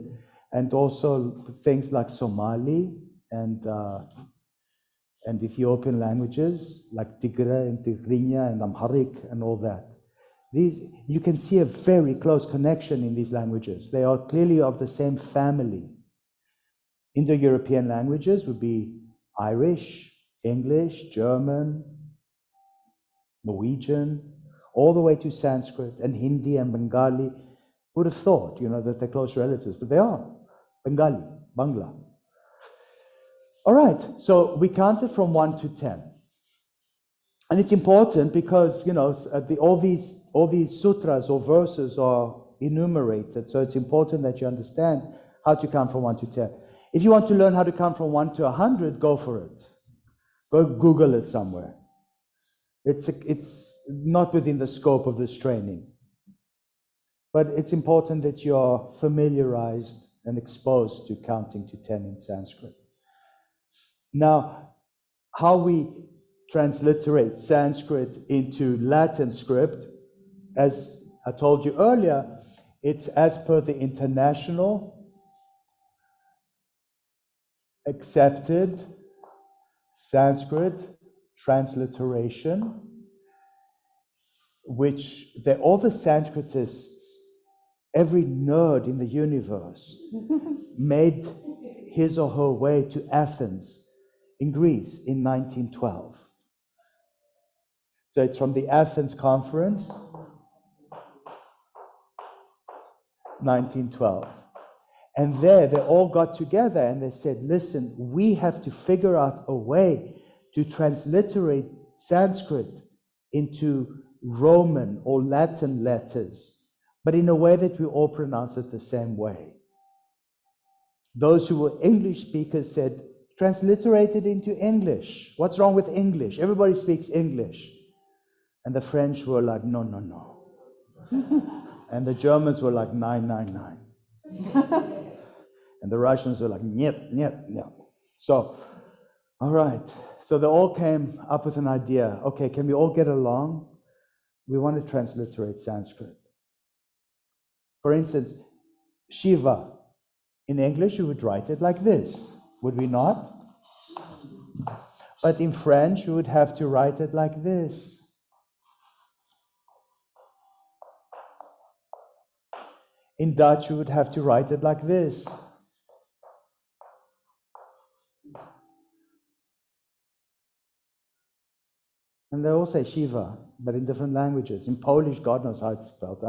[SPEAKER 1] and also things like Somali and Ethiopian languages like Tigray and Tigrinya and Amharic and all that. You can see a very close connection in these languages. They are clearly of the same family. Indo-European languages would be Irish, English, German, Norwegian, all the way to Sanskrit and Hindi and Bengali. Would have thought, that they're close relatives, but they are. Bengali, Bangla. All right, so we counted from 1 to 10. And it's important because, all these sutras or verses are enumerated, so it's important that you understand how to count from 1 to 10. If you want to learn how to count from 1 to 100, go for it. Go Google it somewhere. It's not within the scope of this training. But it's important that you're familiarized and exposed to counting to 10 in Sanskrit. Now, how we transliterate Sanskrit into Latin script. As I told you earlier, it's as per the international accepted Sanskrit transliteration, which all the Sanskritists, every nerd in the universe, made his or her way to Athens in Greece in 1912. So it's from the Athens Conference, 1912. And there they all got together and they said, listen, we have to figure out a way to transliterate Sanskrit into Roman or Latin letters, but in a way that we all pronounce it the same way. Those who were English speakers said, transliterate it into English. What's wrong with English? Everybody speaks English. And the French were like, no, no, no. And the Germans were like, 999. And the Russians were like, niet, niet, niet. So, all right. So they all came up with an idea. Okay, can we all get along? We want to transliterate Sanskrit. For instance, Shiva. In English, you would write it like this, would we not? But in French, you would have to write it like this. In Dutch, you would have to write it like this. And they all say Shiva, but in different languages. In Polish, God knows how it's spelled.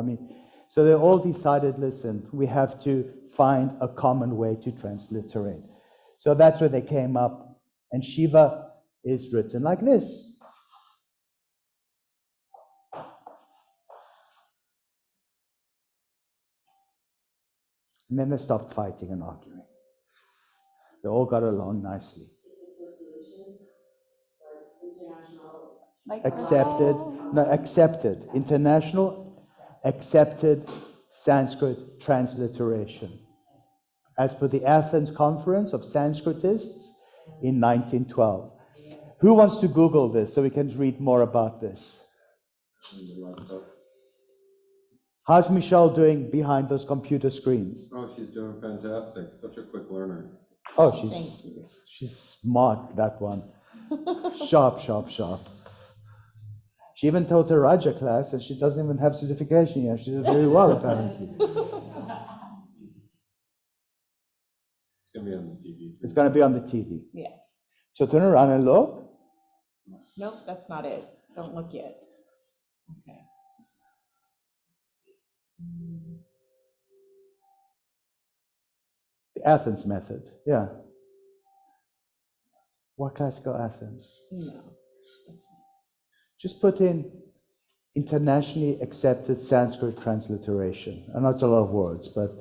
[SPEAKER 1] So they all decided, listen, we have to find a common way to transliterate. So that's where they came up. And Shiva is written like this. And then they stopped fighting and arguing. They all got along nicely. Accepted. International accepted Sanskrit transliteration. As per the Athens Conference of Sanskritists in 1912. Who wants to Google this so we can read more about this? How's Michelle doing behind those computer screens?
[SPEAKER 5] Oh, she's doing fantastic. Such a quick learner.
[SPEAKER 1] Oh, she's smart, that one. Sharp, sharp, sharp. She even taught a Raja class and she doesn't even have certification yet. She did very well, apparently.
[SPEAKER 5] It's going to be on the TV.
[SPEAKER 1] It's going to be on the TV.
[SPEAKER 2] Yeah.
[SPEAKER 1] So turn around and look.
[SPEAKER 2] Nope, that's not it. Don't look yet. Okay.
[SPEAKER 1] The Athens method, yeah. What classical Athens?
[SPEAKER 2] No.
[SPEAKER 1] Just put in internationally accepted Sanskrit transliteration. I know it's a lot of words, but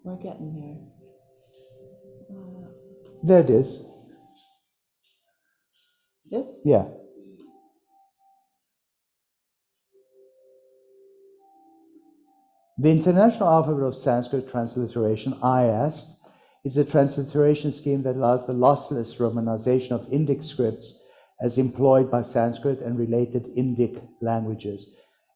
[SPEAKER 2] We're getting there.
[SPEAKER 1] there it is.
[SPEAKER 2] This?
[SPEAKER 1] Yeah. The International Alphabet of Sanskrit Transliteration, IAST, is a transliteration scheme that allows the lossless romanization of Indic scripts as employed by Sanskrit and related Indic languages.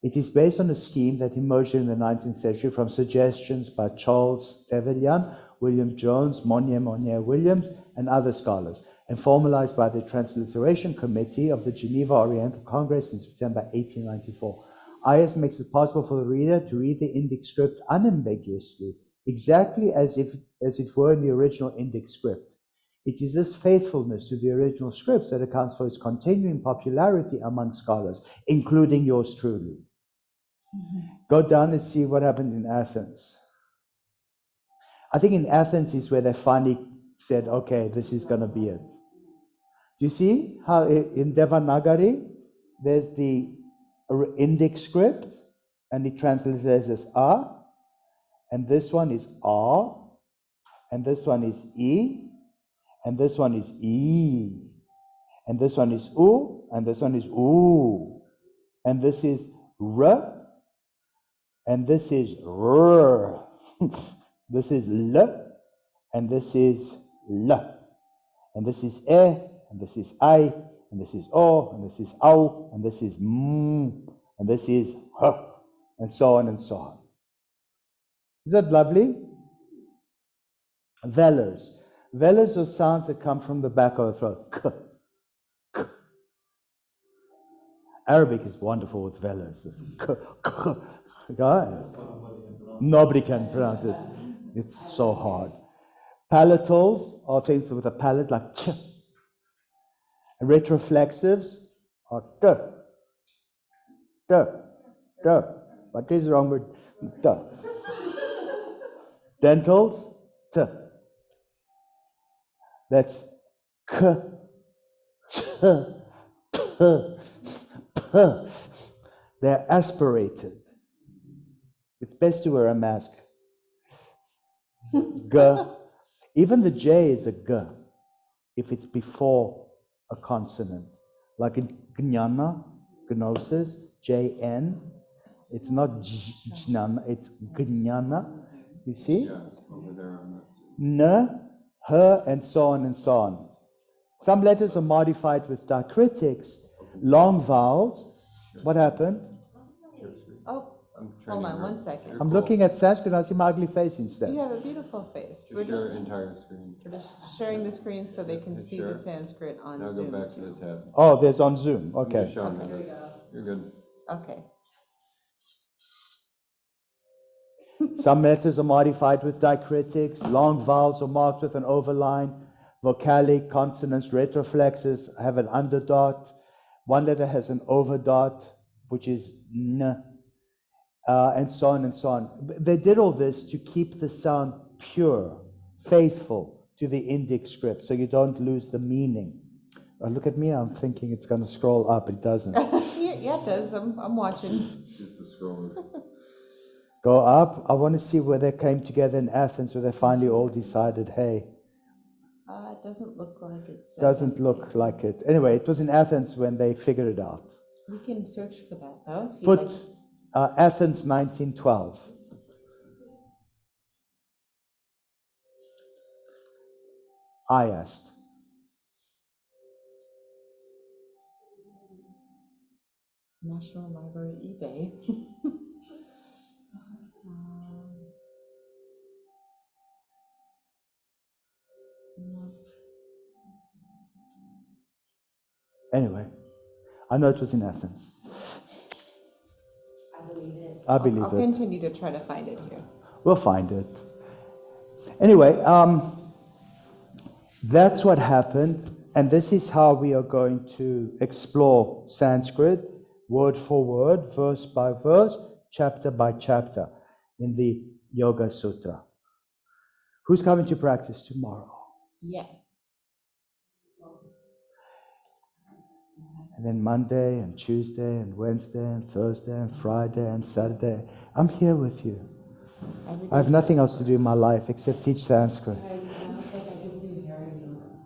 [SPEAKER 1] It is based on a scheme that emerged in the 19th century from suggestions by Charles Trevelyan, William Jones, Monnier Williams, and other scholars, and formalized by the Transliteration Committee of the Geneva Oriental Congress in September 1894. IAS makes it possible for the reader to read the Indic script unambiguously, exactly as it were in the original Indic script. It is this faithfulness to the original scripts that accounts for its continuing popularity among scholars, including yours truly. Go down and see what happened in Athens. I think in Athens is where they finally said, okay, this is going to be it. Do you see how in Devanagari, there's the Indic script, and it translates as A, and this one is A, and this one is E, and this one is E, and this one is U, and this one is U. and this is R, and this is R. This is L, and this is L. And this is E, and this is I, and this is O, and this is Au, and this is M, and this is H, and so on and so on. Is that lovely? Velars. Velars are sounds that come from the back of the throat. K, k. Arabic is wonderful with velars. It's k, k. Guys, nobody can pronounce it. It's so hard. Palatals are things with a palate like ch. And retroflexives are t, t, t. What is wrong with t? Dentals, t. That's k, t, p, p. They're aspirated. It's best to wear a mask. G. Even the J is a G if it's before a consonant. Like in Gnana, Gnosis, JN. It's not Jnana, it's Gnana. You see?
[SPEAKER 5] Yeah, over there on that.
[SPEAKER 1] N, her, and so on and so on. Some letters are modified with diacritics. Long vowels. What happened?
[SPEAKER 2] Oh,
[SPEAKER 5] I'm
[SPEAKER 2] hold
[SPEAKER 5] training
[SPEAKER 2] on
[SPEAKER 5] her.
[SPEAKER 2] one second.
[SPEAKER 5] You're
[SPEAKER 1] I'm
[SPEAKER 5] cool.
[SPEAKER 1] looking at Sanskrit, I see my ugly face instead.
[SPEAKER 2] You have a beautiful face.
[SPEAKER 5] Just share entire screen.
[SPEAKER 2] We're just sharing the screen so they can
[SPEAKER 5] Hit
[SPEAKER 2] see
[SPEAKER 5] share.
[SPEAKER 2] the Sanskrit on
[SPEAKER 5] Now go
[SPEAKER 2] Zoom.
[SPEAKER 5] back to the tab.
[SPEAKER 1] Oh, there's on Zoom.
[SPEAKER 5] I'm
[SPEAKER 1] Okay.
[SPEAKER 5] just showing you this. You're good.
[SPEAKER 2] Okay.
[SPEAKER 1] Some letters are modified with diacritics. Long vowels are marked with an overline. Vocalic consonants, retroflexes have an underdot. One letter has an overdot, which is n, and so on and so on. They did all this to keep the sound pure, faithful to the Indic script, so you don't lose the meaning. Oh, look at me, I'm thinking it's going to scroll up. It doesn't.
[SPEAKER 2] Yeah, it does. I'm watching.
[SPEAKER 5] Just the scroll.
[SPEAKER 1] Go up. I want to see where they came together in Athens, where they finally all decided, hey,
[SPEAKER 2] It doesn't look like it's.
[SPEAKER 1] doesn't look like it. Anyway, it was in Athens when they figured it out.
[SPEAKER 2] We can search for that though. If you'd
[SPEAKER 1] Put
[SPEAKER 2] like.
[SPEAKER 1] Athens 1912. I asked.
[SPEAKER 2] National Library eBay.
[SPEAKER 1] Anyway, I know it was in Athens. I believe
[SPEAKER 2] I'll
[SPEAKER 1] it.
[SPEAKER 2] continue to try to find it here.
[SPEAKER 1] We'll find it. Anyway, that's what happened, and this is how we are going to explore Sanskrit, word for word, verse by verse, chapter by chapter, in the Yoga Sutra. Who's coming to practice tomorrow?
[SPEAKER 2] Yes.
[SPEAKER 1] And then Monday and Tuesday and Wednesday and Thursday and Friday and Saturday. I'm here with you. I have nothing else to do in my life except teach Sanskrit.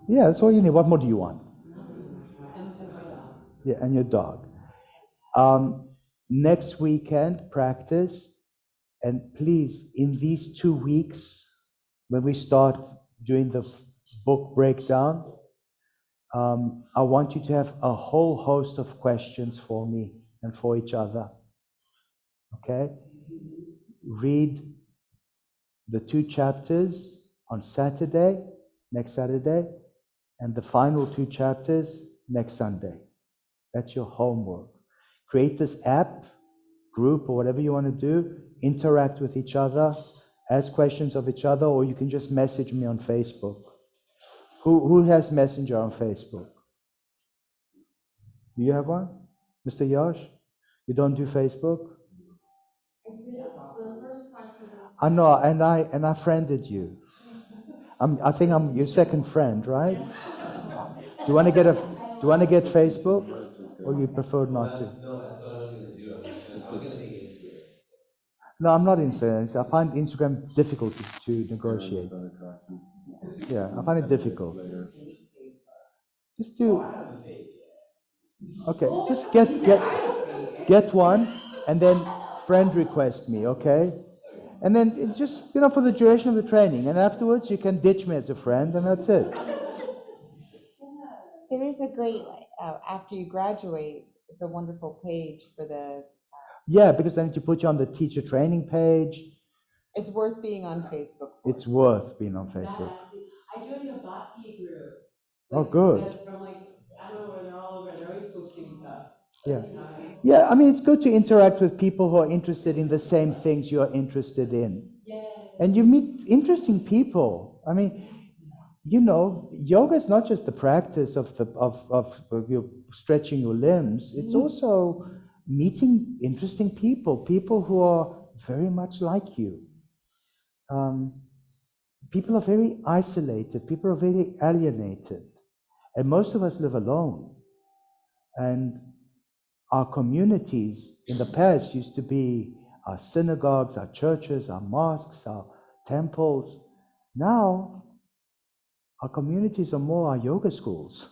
[SPEAKER 1] Yeah, that's all you need. What more do you want? Yeah, and your dog. Next weekend, practice. And please, in these 2 weeks, when we start doing the book breakdown, I want you to have a whole host of questions for me and for each other. Okay? Read the 2 chapters on Saturday, next Saturday, and the final 2 chapters next Sunday. That's your homework. Create this app, group, or whatever you want to do. Interact with each other, ask questions of each other, or you can just message me on Facebook. Who has Messenger on Facebook? Do you have one? Mr. Yash? You don't do Facebook? I know, and I friended you. I think I'm your second friend, right? Do you want to get Facebook, or you prefer not to?
[SPEAKER 6] No, that's what I was gonna do. I was gonna make it.
[SPEAKER 1] No, I'm not Instagram. I find Instagram difficult to negotiate. Yeah, I find it difficult. Just do. Okay, just get one, and then friend request me, okay? And then it just, for the duration of the training, and afterwards you can ditch me as a friend, and that's it.
[SPEAKER 2] There is a great, after you graduate, it's a wonderful page for the,
[SPEAKER 1] Yeah, because then you put you on the teacher training page.
[SPEAKER 2] it's worth being on Facebook for.
[SPEAKER 1] It's worth being on Facebook.
[SPEAKER 10] I joined a Bhakti group.
[SPEAKER 1] Oh, good.
[SPEAKER 10] That's from I don't know where they're all over, they're always posting stuff.
[SPEAKER 1] Yeah. Yeah, I mean, it's good to interact with people who are interested in the same things you're interested in.
[SPEAKER 10] Yeah.
[SPEAKER 1] And you meet interesting people. I mean, yoga is not just the practice of you stretching your limbs. It's also meeting interesting people who are very much like you. People are very isolated. People are very alienated. And most of us live alone. And our communities in the past used to be our synagogues, our churches, our mosques, our temples. Now, our communities are more our yoga schools,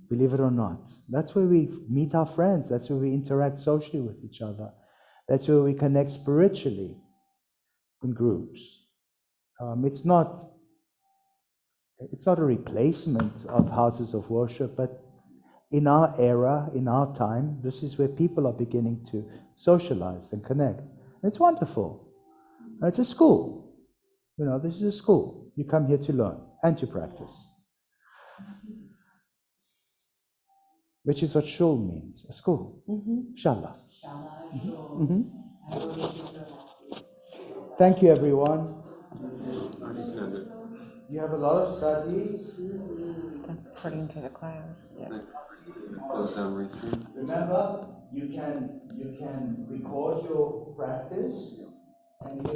[SPEAKER 1] believe it or not. That's where we meet our friends. That's where we interact socially with each other. That's where we connect spiritually in groups. It's not a replacement of houses of worship, but in our era, in our time, this is where people are beginning to socialize and connect. It's wonderful. It's a school. This is a school. You come here to learn and to practice. Which is what shul means, a school. Shala. Thank you, everyone. You have a lot of studies.
[SPEAKER 2] Stuff according to the class. Yeah.
[SPEAKER 5] Close down restream.
[SPEAKER 1] Remember, you can record your practice and you